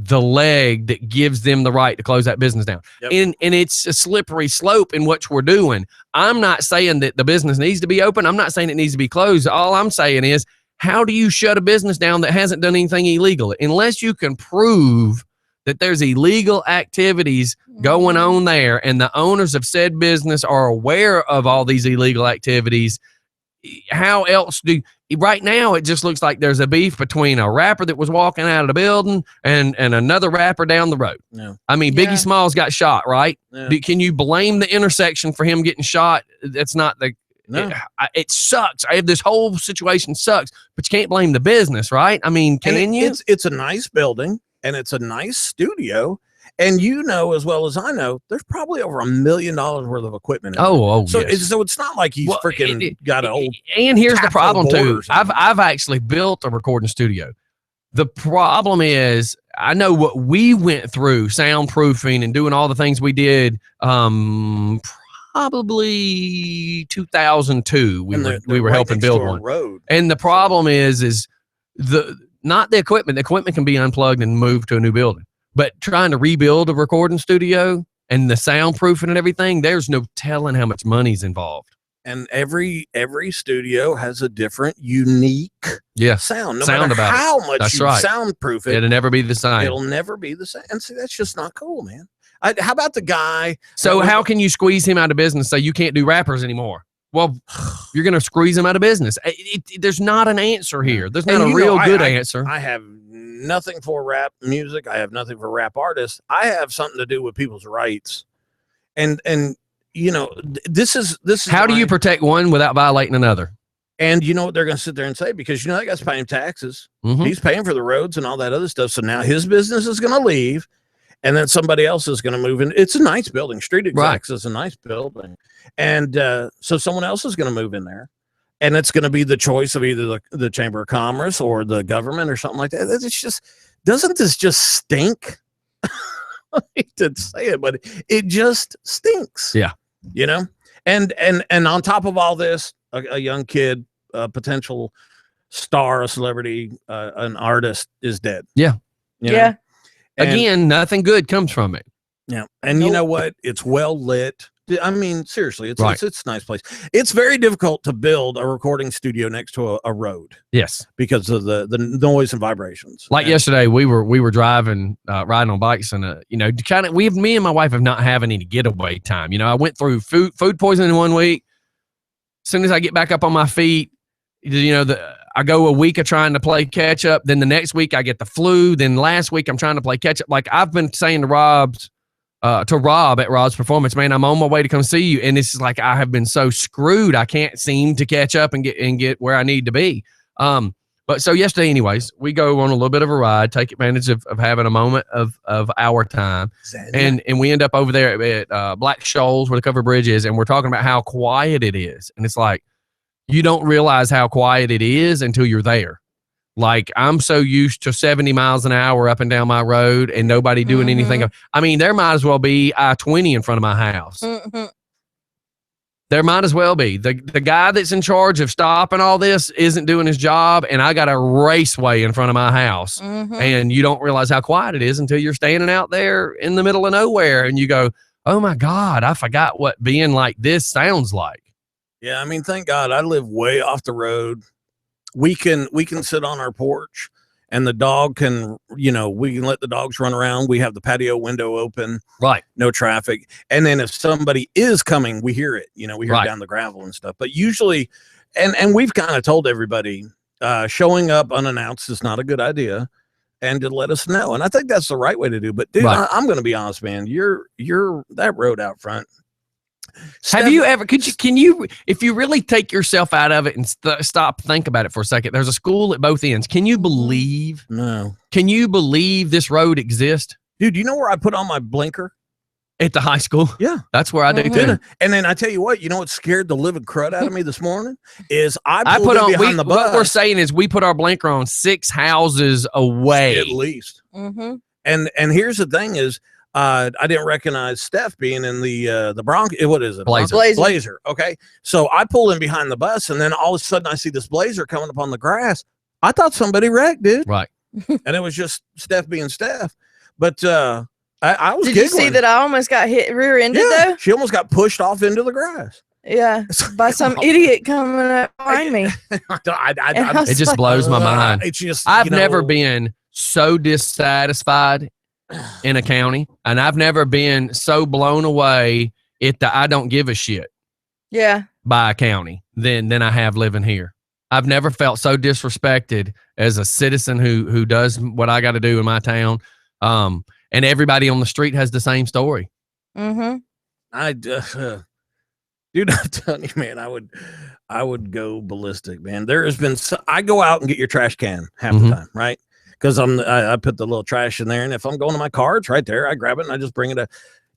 the leg that gives them the right to close that business down. Yep. And it's a slippery slope in what we're doing. I'm not saying that the business needs to be open. I'm not saying it needs to be closed. All I'm saying is, how do you shut a business down that hasn't done anything illegal? Unless you can prove that there's illegal activities going on there and the owners of said business are aware of all these illegal activities, how else right now it just looks like there's a beef between a rapper that was walking out of the building and another rapper down the road. Yeah. I mean, Biggie Smalls got shot, right? Yeah. Can you blame the intersection for him getting shot? That's not the... No. It sucks. This whole situation sucks, but you can't blame the business, right? I mean, can you? It's a nice building and it's a nice studio. And you know as well as I know, there's probably over $1 million worth of equipment. So it's not like he's freaking got an old. And here's the problem too. I've I've actually built a recording studio. The problem is, I know what we went through, soundproofing and doing all the things we did. Probably 2002. We were helping build one. Road. And the problem is not the equipment. The equipment can be unplugged and moved to a new building. But trying to rebuild a recording studio and the soundproofing and everything, there's no telling how much money's involved. And every studio has a different, unique sound. No sound matter about how it. much That's you right. soundproof it, It'll never be the same. It'll never be the same. And see, that's just not cool, man. How about the guy? So how can you squeeze him out of business? Say you can't do rappers anymore. Well, you're going to squeeze him out of business. There's not an answer here. There's not a real good answer. I have nothing for rap music. I have nothing for rap artists. I have something to do with people's rights. And you know, this is how do you protect one without violating another? And you know what they're going to sit there and say, because you know that guy's paying taxes. Mm-hmm. He's paying for the roads and all that other stuff. So now his business is going to leave. And then somebody else is going to move in. It's a nice building. Street Execs is a nice building. And so someone else is going to move in there. And it's going to be the choice of either the Chamber of Commerce or the government or something like that. It's just, doesn't this just stink? I hate to say it, but it just stinks. Yeah. You know? And on top of all this, a young kid, a potential star, a celebrity, an artist is dead. Yeah. You know? Again, nothing good comes from it. Yeah. And you know what? It's well lit I mean, seriously, it's, Right. it's a nice place. It's very difficult to build a recording studio next to a road Yes. because of the noise and vibrations. Like And- yesterday, we were driving, riding on bikes, and me and my wife have not having any getaway time. I went through food poisoning 1 week. As soon as I get back up on my feet, I go a week of trying to play catch up. Then the next week I get the flu. Then last week I'm trying to play catch up. Like I've been saying to Rob at Rob's Performance, man, I'm on my way to come see you, and it's like I have been so screwed. I can't seem to catch up and get where I need to be. But so yesterday, anyways, we go on a little bit of a ride, take advantage of having a moment of our time, and we end up over there at Black Shoals where the covered bridge is, and we're talking about how quiet it is, and it's like you don't realize how quiet it is until you're there. Like I'm so used to 70 miles an hour up and down my road and nobody doing anything. I mean, there might as well be I-20 in front of my house. There might as well be. The guy that's in charge of stopping all this isn't doing his job, and I got a raceway in front of my house. And you don't realize how quiet it is until you're standing out there in the middle of nowhere and you go, oh my God, I forgot what being like this sounds like. Yeah, I mean, thank God I live way off the road. We can sit on our porch and the dog can, we can let the dogs run around. We have the patio window open. Right. No traffic. And then if somebody is coming, we hear it, we hear it down the gravel and stuff. But usually, and we've kind of told everybody, showing up unannounced is not a good idea, and to let us know. And I think that's the right way to do. But dude, I'm going to be honest, man, you're that road out front. Have you ever, can you, if you really take yourself out of it and stop, think about it for a second, there's a school at both ends. Can you believe? No. Can you believe this road exists? Dude, you know where I put on my blinker? At the high school? Yeah. That's where I do too. And then I tell you what scared the living crud out of me this morning is I put on, behind the bus. What we're saying is we put our blinker on 6 houses away. At least. And here's the thing is, I didn't recognize Steph being in the Bronco. What is it? Blazer. Okay. So I pull in behind the bus, and then all of a sudden I see this Blazer coming up on the grass. I thought somebody wrecked, dude. Right. And it was just Steph being Steph. But I was Did giggling. you see that I almost got hit rear-ended though? She almost got pushed off into the grass. Yeah, by some idiot coming up behind me. It just blows my mind. It's just I've never been so dissatisfied in a county, and I've never been so blown away at the I don't give a shit by a county than I have living here. I've never felt so disrespected as a citizen who does what I got to do in my town. And everybody on the street has the same story. Dude, I'm telling you, man, I would go ballistic, man. There has been I go out and get your trash can half the time, right? Because I put the little trash in there, and if I'm going to my car, it's right there. I grab it and I just bring it up.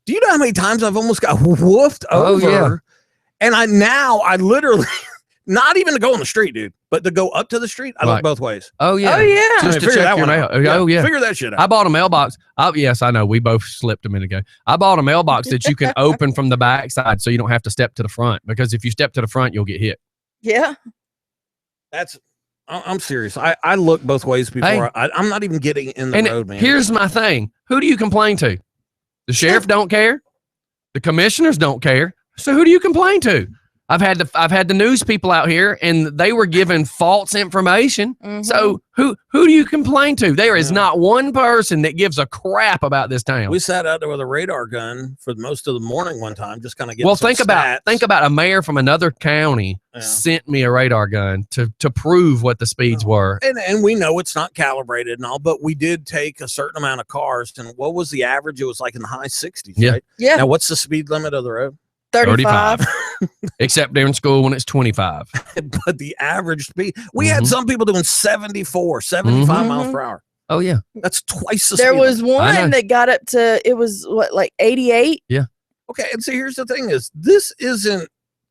Do you know how many times I've almost got woofed over? Yeah. And I literally, not even to go on the street, dude, but to go up to the street, I look both ways. Oh yeah, just to check your mail. Oh yeah, figure that shit out. I bought a mailbox. Yes, I know. We both slipped a minute ago. I bought a mailbox that you can open from the back side, so you don't have to step to the front. Because if you step to the front, you'll get hit. Yeah, I'm serious. I look both ways before. I'm not even getting in the road, man. Here's my thing. Who do you complain to? The sheriff don't care. The commissioners don't care. So who do you complain to? I've had the news people out here, and they were given false information. So who do you complain to? There is not one person that gives a crap about this town. We sat out there with a radar gun for most of the morning one time, just kind of get. Well, think about a mayor from another county sent me a radar gun to prove what the speeds were. And we know it's not calibrated and all, but we did take a certain amount of cars, and what was the average? It was like in the high 60s, right? Yeah. Now, what's the speed limit of the road? 35. Except during school when it's 25. But the average speed, we had some people doing 74, 75 miles per hour. Oh yeah, that's twice the There speed was limit. one that got up to, it was what, like 88? Yeah. Okay, and see, here's the thing: is this isn't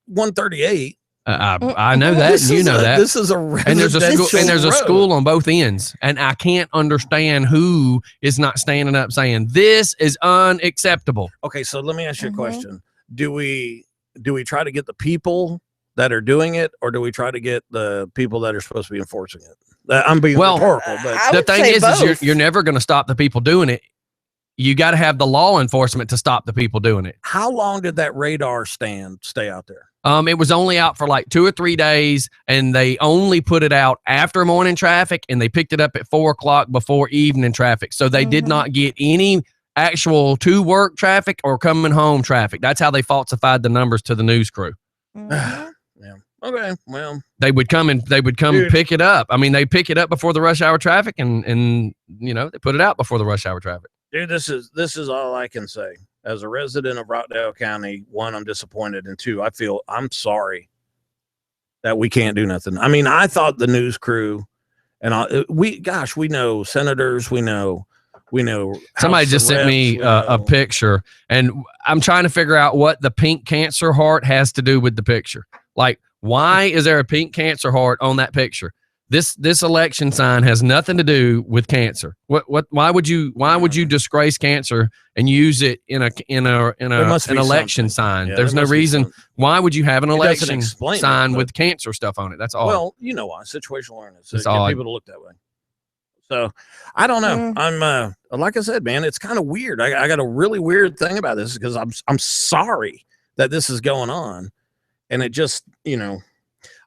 138? I know that, and you know that. This is a residential and there's a road. School on both ends, and I can't understand who is not standing up saying this is unacceptable. Okay, so let me ask you a question: Do we try to get the people that are doing it, or do we try to get the people that are supposed to be enforcing it? I'm being rhetorical, but the thing is you're never going to stop the people doing it you got to have the law enforcement to stop the people doing it. How long did that radar stand stay out there? It was only out for like 2 or 3 days, and they only put it out after morning traffic, and they picked it up at 4 o'clock before evening traffic. So they did not get any actual to work traffic or coming home traffic. That's how they falsified the numbers to the news crew. Yeah. Okay. Well, They would come Dude. pick it up. I mean, they pick it up before the rush hour traffic, and you know, they put it out before the rush hour traffic. dude, this is all I can say. As a resident of Rockdale County, one, I'm disappointed, and two, I'm sorry that we can't do nothing. I mean, I thought the news crew and we know senators, we know. Somebody House just sent reps, me a picture, and I'm trying to figure out what the pink cancer heart has to do with the picture. Like, why is there a pink cancer heart on that picture? This election sign has nothing to do with cancer. Why would you disgrace cancer and use it in an election sign? Yeah, There's there no must be reason. something. Why would you have an It doesn't election explain it, sign but- with cancer stuff on it? That's all. Well, you know why? Situational awareness. That's Get all people to look that way. So I don't know. I'm like I said, man, it's kind of weird. I got a really weird thing about this because I'm sorry that this is going on, and it just, you know,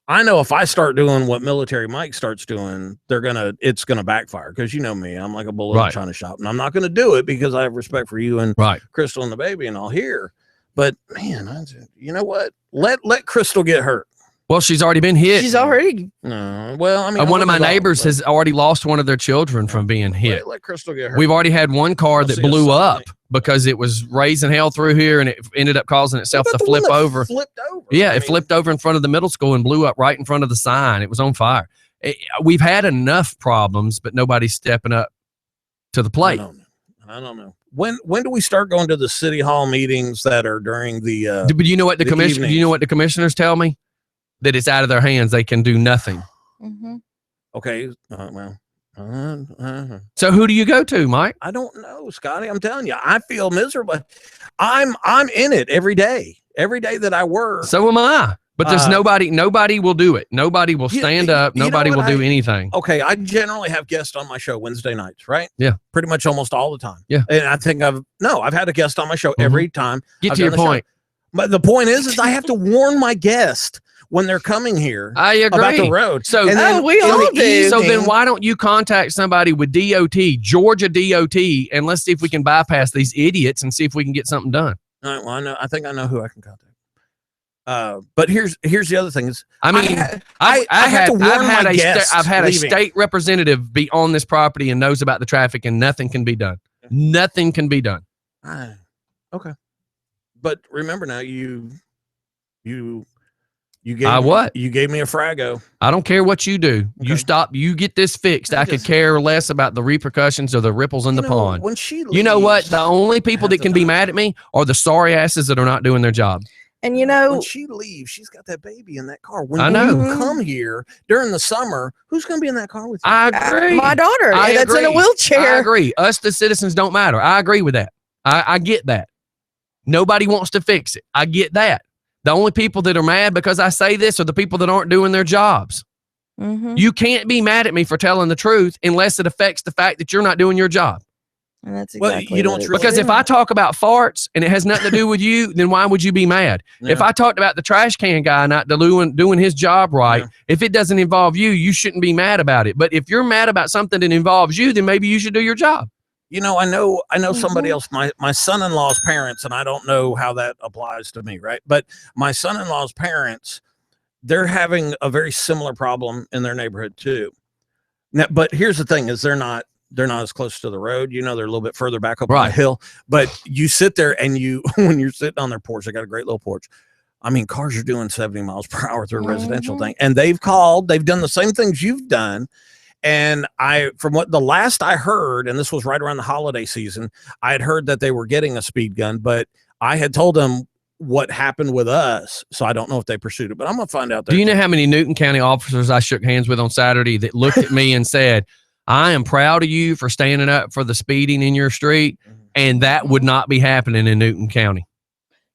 I know if I start doing what Military Mike starts doing, it's gonna backfire, because you know me, I'm like a bullet Right. in China shop, and I'm not gonna do it because I have respect for you and right. Crystal and the baby and all here. But man, you know what? Let Crystal get hurt. Well, she's already been hit. She's already. No, well, I mean, One of my I'm not neighbors involved, has already lost one of their children from being but hit. Let Crystal get hurt. We've already had one car I'll that see us blew up Sunday. because it was raising hell through here, and it ended up causing itself What to about the one flip that over. Flipped over. Yeah, I it mean, flipped over in front of the middle school and blew up right in front of the sign. It was on fire. We've had enough problems, but nobody's stepping up to the plate. I don't know. When do we start going to the city hall meetings that are during the? But you know what the commission? evenings? You know what the commissioners tell me? That it's out of their hands. They can do nothing. Okay. Well. So who do you go to, Mike? I don't know, Scotty. I'm telling you, I feel miserable. I'm in it every day. Every day that I work. So am I. But there's nobody will do it. Nobody will stand up. you know Nobody will what do anything. Okay, I generally have guests on my show Wednesday nights, right? Yeah. Pretty much almost all the time. Yeah. And I think I've had a guest on my show every time. Get I've to your done the show. point. But the point is I have to warn my guest when they're coming here I agree. about the road. So, And then we in all the do. so then evening- why don't you contact somebody with DOT, Georgia DOT, and let's see if we can bypass these idiots and see if we can get something done. All right, well, I think I know who I can contact. But here's the other thing is, I mean, I have to warn my guests I've had leaving. a state representative be on this property and knows about the traffic, and nothing can be done. Nothing can be done. Okay. But remember now, you gave I me, what? You gave me a Frago. I don't care what you do. You Okay. stop. You get this fixed. I could just- care less about the repercussions or the ripples in the pond. When she You know what? leaves- The only people that can be mad at me are the sorry asses that are not doing their job. And you know, when she leaves, she's got that baby in that car. When I know. you come here during the summer, who's going to be in that car with you? I agree. my daughter I that's in a agree. I wheelchair. agree. Us, the citizens, don't matter. I agree with that. I get that. Nobody wants to fix it. I get that. The only people that are mad because I say this are the people that aren't doing their jobs. You can't be mad at me for telling the truth unless it affects the fact that you're not doing your job. And that's Well, exactly you don't what it's really- Because if doing. I talk about farts and it has nothing to do with you, then why would you be mad? If Yeah. I talked about the trash can guy not doing his job right, Yeah. if it doesn't involve you, you shouldn't be mad about it. But if you're mad about something that involves you, then maybe you should do your job. You know, I know somebody Mhm. else, my son-in-law's parents, and I don't know how that applies to me, right? But my son-in-law's parents, they're having a very similar problem in their neighborhood too. Now, but here's the thing: is they're not as close to the road. You know, they're a little bit further back up on Right. the hill. But you sit there and when you're sitting on their porch, they got a great little porch. I mean, cars are doing 70 miles per hour through a residential Mhm. thing, and they've done the same things you've done. And from what the last I heard, and this was right around the holiday season, I had heard that they were getting a speed gun, but I had told them what happened with us. So I don't know if they pursued it, but I'm going to find out. Do you know how many Newton County officers I shook hands with on Saturday that looked at me and said, I am proud of you for standing up for the speeding in your street, and that would not be happening in Newton County.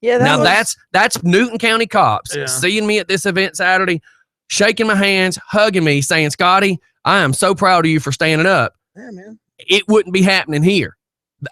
yeah, that Now was, that's Newton County cops Yeah. seeing me at this event Saturday, shaking my hands, hugging me, saying, Scotty, I am so proud of you for standing up. Yeah, man. It wouldn't be happening here.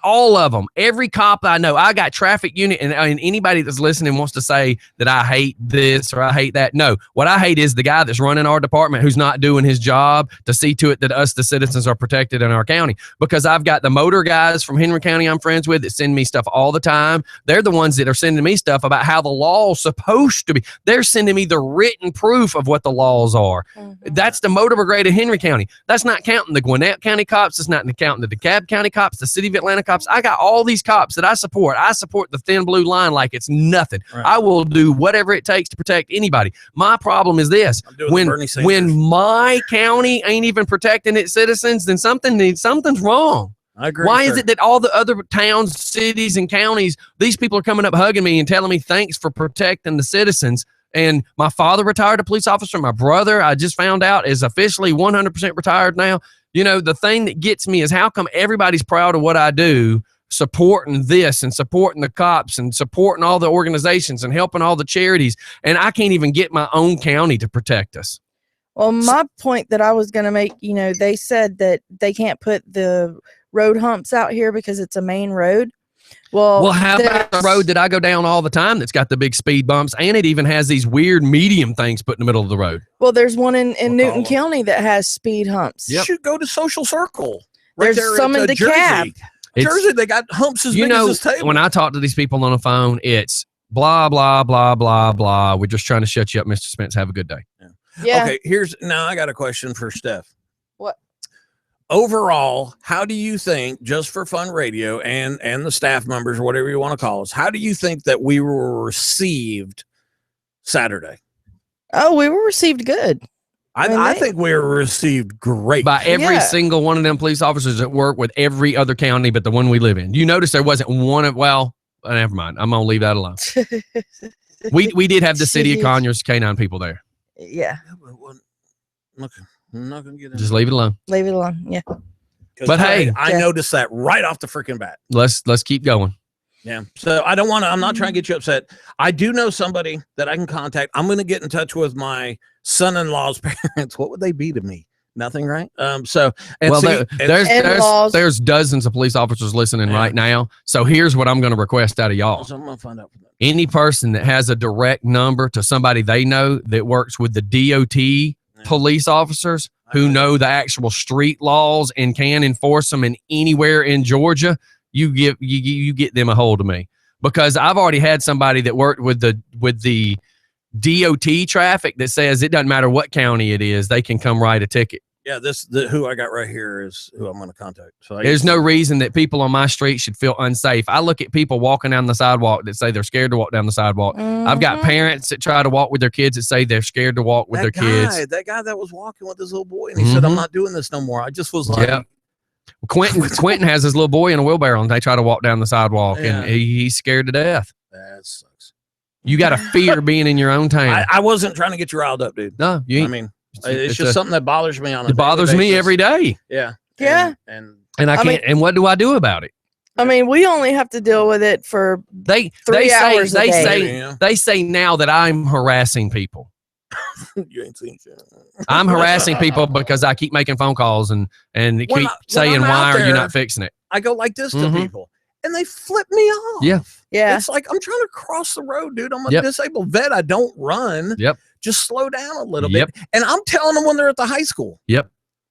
All of them. Every cop I know. I got traffic unit, and anybody that's listening wants to say that I hate this or I hate that. No, what I hate is the guy that's running our department who's not doing his job to see to it that us, the citizens, are protected in our county. Because I've got the motor guys from Henry County I'm friends with that send me stuff all the time. They're the ones that are sending me stuff about how the law's supposed to be. They're sending me the written proof of what the laws are. That's the motor brigade of Henry County. That's not counting the Gwinnett County cops. That's not counting the DeKalb County cops, the City of Atlanta cops. I got all these cops that I support. I support the thin blue line like it's nothing. Right. I will do whatever it takes to protect anybody. My problem is this: when my county ain't even protecting its citizens, then something's wrong. I agree. Why is it that all the other towns, cities, and counties, these people are coming up hugging me and telling me thanks for protecting the citizens? And my father retired a police officer. My brother, I just found out, is officially 100% retired now. You know, the thing that gets me is how come everybody's proud of what I do, supporting this and supporting the cops and supporting all the organizations and helping all the charities, and I can't even get my own county to protect us. Well, my point that I was going to make, you know, they said that they can't put the road humps out here because it's a main road. Well, how about the road that I go down all the time that's got the big speed bumps, and it even has these weird medium things put in the middle of the road? Well, there's one in Newton County that has speed humps. You should go to Social Circle. There's there some in DeKalb. Jersey, they got humps as big as this table. When I talk to these people on the phone, it's blah, blah, blah, blah, blah. We're just trying to shut you up, Mr. Spence. Have a good day. Yeah. Okay, now I got a question for Steph. What? Overall, how do you think, just for Fun Radio and the staff members or whatever you want to call us, how do you think that we were received Saturday? Oh, we were received good. I think we were received great by every single one of them police officers that work with every other county but the one we live in. You notice there wasn't one of, well, never mind. I'm going to leave that alone. We did have the City of Conyers K9 people there. Yeah. I'm not gonna get Just leave it alone. Leave it alone. Yeah. But hey, I noticed that right off the freaking bat. Let's keep going. Yeah. So I don't want to. I'm not trying to get you upset. I do know somebody that I can contact. I'm going to get in touch with my son-in-law's parents. What would they be to me? Nothing, right? So and well, see, there's dozens of police officers listening right now. So here's what I'm going to request out of y'all. So I'm going to find out. Any person that has a direct number to somebody they know that works with the DOT police officers who know the actual street laws and can enforce them in anywhere in Georgia, you get them a hold of me, because I've already had somebody that worked with the DOT traffic that says it doesn't matter what county it is, they can come write a ticket. Yeah, who I got right here is who I'm going to contact. So there's no reason that people on my street should feel unsafe. I look at people walking down the sidewalk that say they're scared to walk down the sidewalk. I've got parents that try to walk with their kids that say they're scared to walk with their kids. That guy that was walking with his little boy, and he said, "I'm not doing this no more." I just was like, "Yeah." Quentin has his little boy in a wheelbarrow, and they try to walk down the sidewalk, and he's scared to death. That sucks. You got to fear being in your own town. I wasn't trying to get you riled up, dude. No, you ain't. I mean, it's just something that bothers me on a it bothers me every day. Yeah. Yeah. And I can't. And what do I do about it? I mean, we only have to deal with it for they 3 hours a say day. They say now that I'm harassing people. You ain't seen shit. I'm harassing people because I keep making phone calls and keep saying, why are you not fixing it? I go like this to people, and they flip me off. Yeah. Yeah. It's like, I'm trying to cross the road, dude. I'm a disabled vet. I don't run. Yep. Just slow down a little bit. And I'm telling them when they're at the high school. Yep.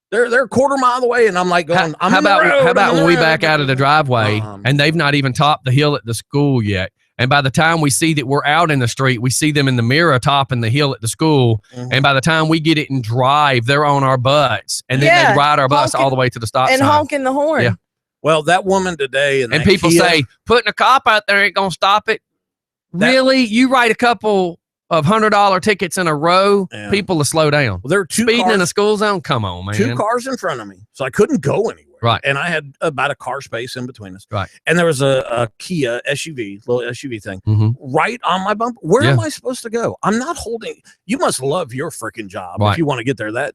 They're a quarter mile away, and I'm like going, how about when we back out of the driveway and they've not even topped the hill at the school yet? And by the time we see that we're out in the street, we see them in the mirror topping the hill at the school. And by the time we get it and drive, they're on our butts. And then they ride our bus all the way to the stop sign. And honking the horn. Yeah. Well, that woman today. And people say, putting a cop out there ain't going to stop it. Really? You write a couple of $100 tickets in a row, people will slow down. Well, there are two speeding cars, in a school zone. Come on, man. 2 cars in front of me. So I couldn't go anywhere. Right. And I had about a car space in between us. Right. And there was a Kia SUV, little SUV thing, right on my bumper. Where am I supposed to go? I'm not holding. You must love your freaking job if you want to get there.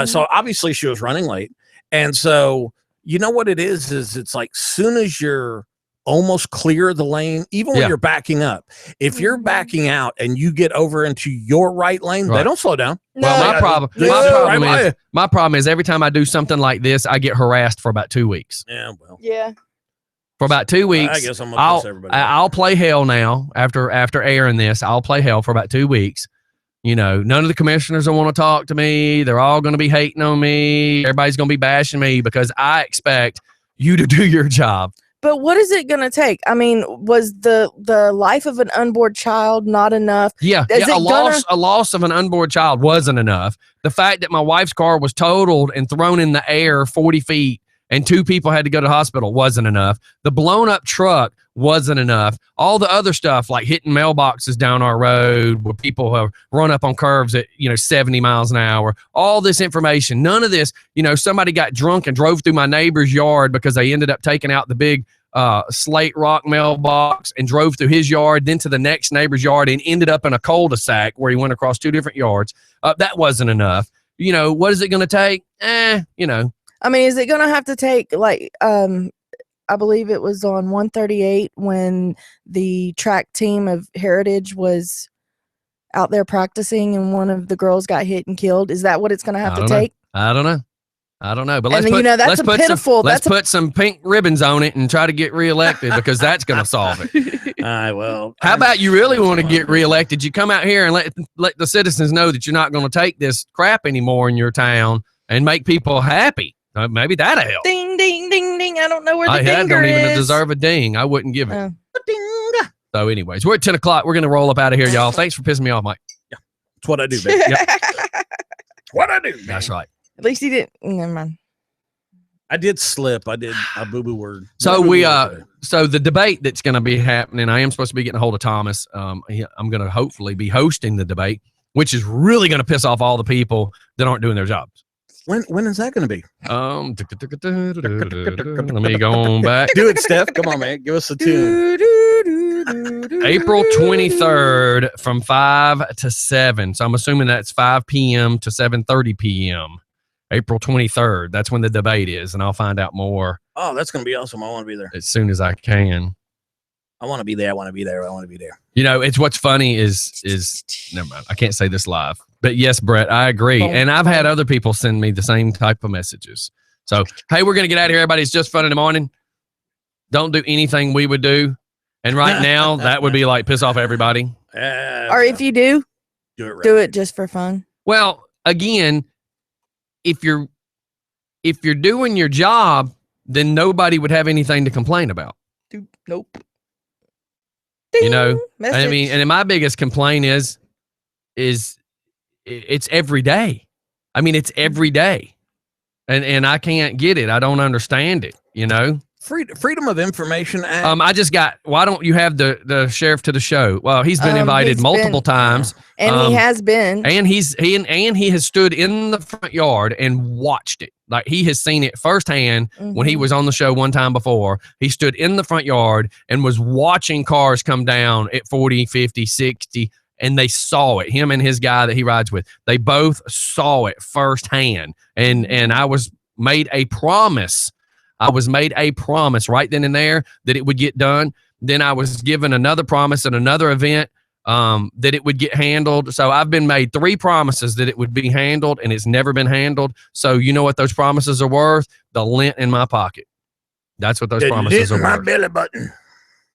So obviously she was running late. And so, you know what it is it's like soon as you're almost clear the lane, even when you're backing up, if you're backing out and you get over into your right lane, they don't slow down. No. Well, my problem is every time I do something like this, I get harassed for about 2 weeks. Yeah. Well. Yeah. for about 2 weeks. I guess I'm gonna piss everybody off. I'll play hell now after airing this. I'll play hell for about 2 weeks. You know, none of the commissioners will want to talk to me. They're all going to be hating on me. Everybody's going to be bashing me because I expect you to do your job. But what is it going to take? I mean, was the life of an unborn child not enough? Yeah, a loss of an unborn child wasn't enough. The fact that my wife's car was totaled and thrown in the air 40 feet and 2 people had to go to the hospital wasn't enough. The blown up truck wasn't enough. All the other stuff like hitting mailboxes down our road where people have run up on curves at 70 miles an hour. All this information, none of this. Somebody got drunk and drove through my neighbor's yard because they ended up taking out the big slate rock mailbox and drove through his yard, then to the next neighbor's yard and ended up in a cul-de-sac where he went across 2 different yards. That wasn't enough. What is it going to take? I mean, is it going to have to take I believe it was on 138 when the track team of Heritage was out there practicing and one of the girls got hit and killed. Is that what it's going to have to take? I don't know. But let's put some pink ribbons on it and try to get reelected because that's going to solve it. How about you really want to get reelected? You come out here and let the citizens know that you're not going to take this crap anymore in your town and make people happy. Maybe that'll help. Ding, ding, ding, ding. I don't know where the dinger don't even is. deserve a ding. I wouldn't give it. Ding. So anyways, we're at 10 o'clock. We're going to roll up out of here, y'all. Thanks for pissing me off, Mike. Yeah, it's what I do, baby. What I do, man. That's right. At least he didn't. Never mind. I did slip. I did a boo-boo word. So so the debate that's going to be happening, I am supposed to be getting a hold of Thomas. I'm going to hopefully be hosting the debate, which is really going to piss off all the people that aren't doing their jobs. When is that going to be? Let me go on back. Do it, Steph. Come on, man. Give us a tune. April 23rd from 5 to 7. So I'm assuming that's 5 p.m. to 7:30 p.m. April 23rd. That's when the debate is, and I'll find out more. Oh, that's going to be awesome. I want to be there. As soon as I can. I want to be there. I want to be there. I want to be there. It's what's funny is never mind. I can't say this live. But yes, Brett, I agree. And I've had other people send me the same type of messages. So, hey, we're going to get out of here, everybody. It's just fun in the morning. Don't do anything we would do. And right now, that would be like piss off everybody. Or if you do do it just for fun. Well, again, if you're doing your job, then nobody would have anything to complain about. Nope. Ding, I message. mean, and my biggest complaint is it's every day. I mean, it's every day. And I can't get it. I don't understand it, Freedom of Information Act. I just got, why don't you have the sheriff to the show? Well, he's been invited multiple times. And he has been. And he has stood in the front yard and watched it. Like he has seen it firsthand when he was on the show one time before. He stood in the front yard and was watching cars come down at 40, 50, 60. And they saw it, him and his guy that he rides with. They both saw it firsthand. And I was made a promise. Right then and there that it would get done. Then I was given another promise at another event that it would get handled. So I've been made 3 promises that it would be handled, and it's never been handled. So you know what those promises are worth? The lint in my pocket. That's what those promises are my worth. belly button.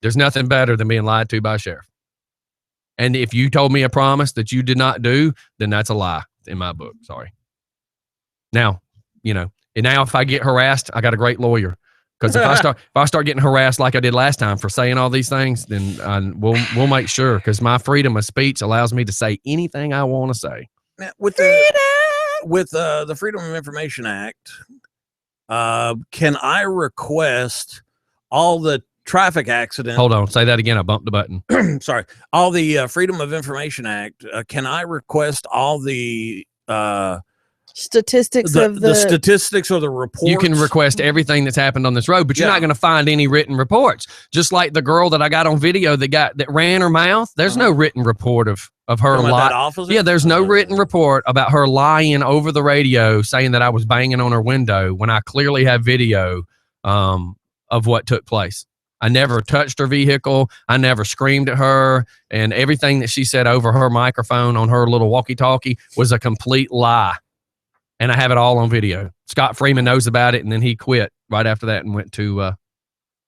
There's nothing better than being lied to by a sheriff. And if you told me a promise that you did not do, then that's a lie in my book. Sorry. Now, and now if I get harassed, I got a great lawyer. Because if I start getting harassed like I did last time for saying all these things, then we'll make sure. Because my freedom of speech allows me to say anything I want to say. Now, with the Freedom of Information Act, can I request all the traffic accidents? Hold on, say that again. I bumped the button. Sorry. All the Freedom of Information Act. Can I request all the statistics of the statistics or the reports? You can request everything that's happened on this road, but you're not going to find any written reports. Just like the girl that I got on video that ran her mouth. There's no written report of her lying. Yeah, there's no written report about her lying over the radio saying that I was banging on her window when I clearly have video of what took place. I never touched her vehicle. I never screamed at her. And everything that she said over her microphone on her little walkie-talkie was a complete lie. And I have it all on video. Scott Freeman knows about it, and then he quit right after that and went to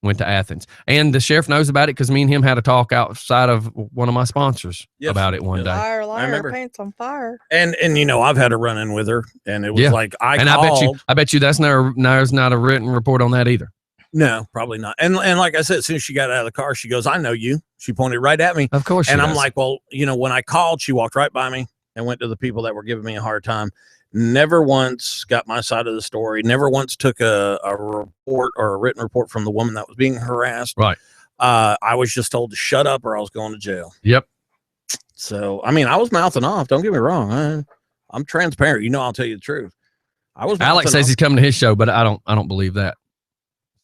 went to Athens. And the sheriff knows about it because me and him had a talk outside of one of my sponsors Yes. about it one day. Liar, I liar, remember. pants on fire. And I've had a run in with her, and it was Yeah. like I And I bet you there's not a written report on that either. No, probably not. And like I said, as soon as she got out of the car, she goes, "I know you." She pointed right at me. Of course. And I'm does. like, well, when I called, she walked right by me and went to the people that were giving me a hard time. Never once got my side of the story. Never once took a report or a written report from the woman that was being harassed. Right. I was just told to shut up or I was going to jail. Yep. So, I mean, I was mouthing off. Don't get me wrong. I'm transparent. I'll tell you the truth. I was. Alex says he's coming to his show, but I don't believe that.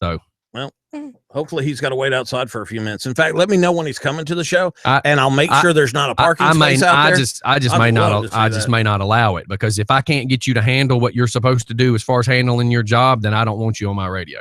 So. Well, hopefully he's got to wait outside for a few minutes. In fact, let me know when he's coming to the show, and I'll make sure there's not a parking space out there. I just may not allow it, because if I can't get you to handle what you're supposed to do as far as handling your job, then I don't want you on my radio.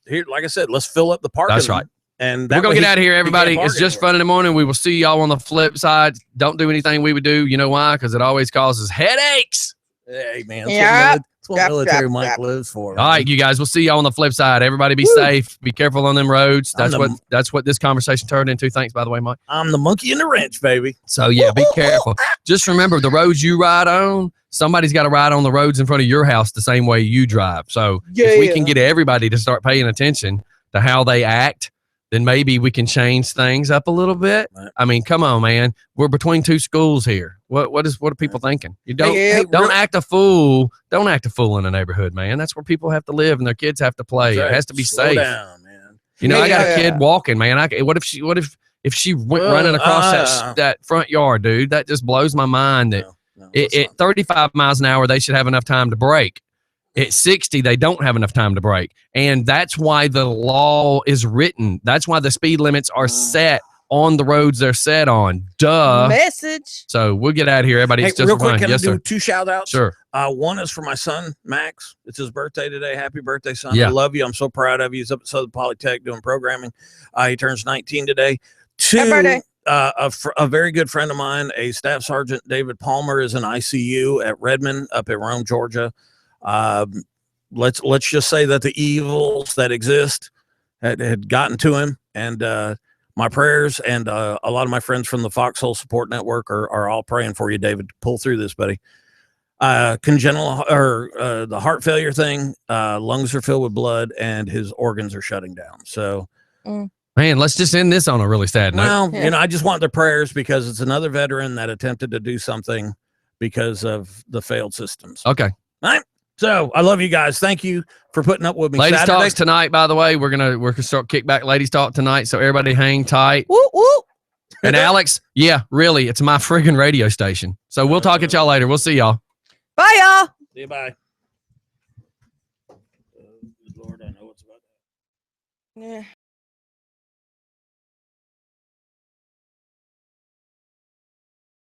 Here, like I said, let's fill up the parking. That's right. And we're gonna get out of here, everybody. It's just fun in the morning. We will see y'all on the flip side. Don't do anything we would do. You know why? Because it always causes headaches. Hey man, Yep. that's what military Mike lives for. All right, you guys. We'll see y'all on the flip side. Everybody, be safe. Be careful on them roads. That's what this conversation turned into. Thanks, by the way, Mike. I'm the monkey in the wrench, baby. So yeah, be careful. Just remember, the roads you ride on, somebody's got to ride on the roads in front of your house the same way you drive. So if we can get everybody to start paying attention to how they act, then maybe we can change things up a little bit. Right. I mean, come on, man. We're between two schools here. What are people thinking? You don't act a fool. Don't act a fool in a neighborhood, man. That's where people have to live and their kids have to play. Right. It has to be Slow safe. Down, man. I got a kid walking, man. What if she went running across that front yard, dude? That just blows my mind. That at 35 miles an hour, they should have enough time to brake. At 60, they don't have enough time to brake. And that's why the law is written. That's why the speed limits are set on the roads they're set on. Duh. Message. So we'll get out of here, everybody. Hey, it's just real quick, fun. can Yes, I do sir. 2 shout outs? Sure. One is for my son, Max. It's his birthday today. Happy birthday, son. Yeah. I love you. I'm so proud of you. He's up at Southern Polytech doing programming. He turns 19 today. 2, Happy birthday. A very good friend of mine, a Staff Sergeant David Palmer, is in ICU at Redmond up in Rome, Georgia. Let's just say that the evils that exist had gotten to him, and my prayers and a lot of my friends from the Foxhole Support Network are all praying for you, David. Pull through this, buddy. Congenital or the heart failure thing, lungs are filled with blood and his organs are shutting down. So, man, let's just end this on a really sad note. Well, I just want their prayers because it's another veteran that attempted to do something because of the failed systems. Okay. All right. So I love you guys. Thank you for putting up with me. Ladies Saturday. Talks tonight, by the way. We're gonna start Kickback Ladies Talk tonight. So everybody hang tight. Whoop, whoop. And Alex, yeah, really, it's my friggin' radio station. So we'll talk at y'all later. We'll see y'all. Bye, y'all. See you. Bye. Lord, I know what's about that. Yeah.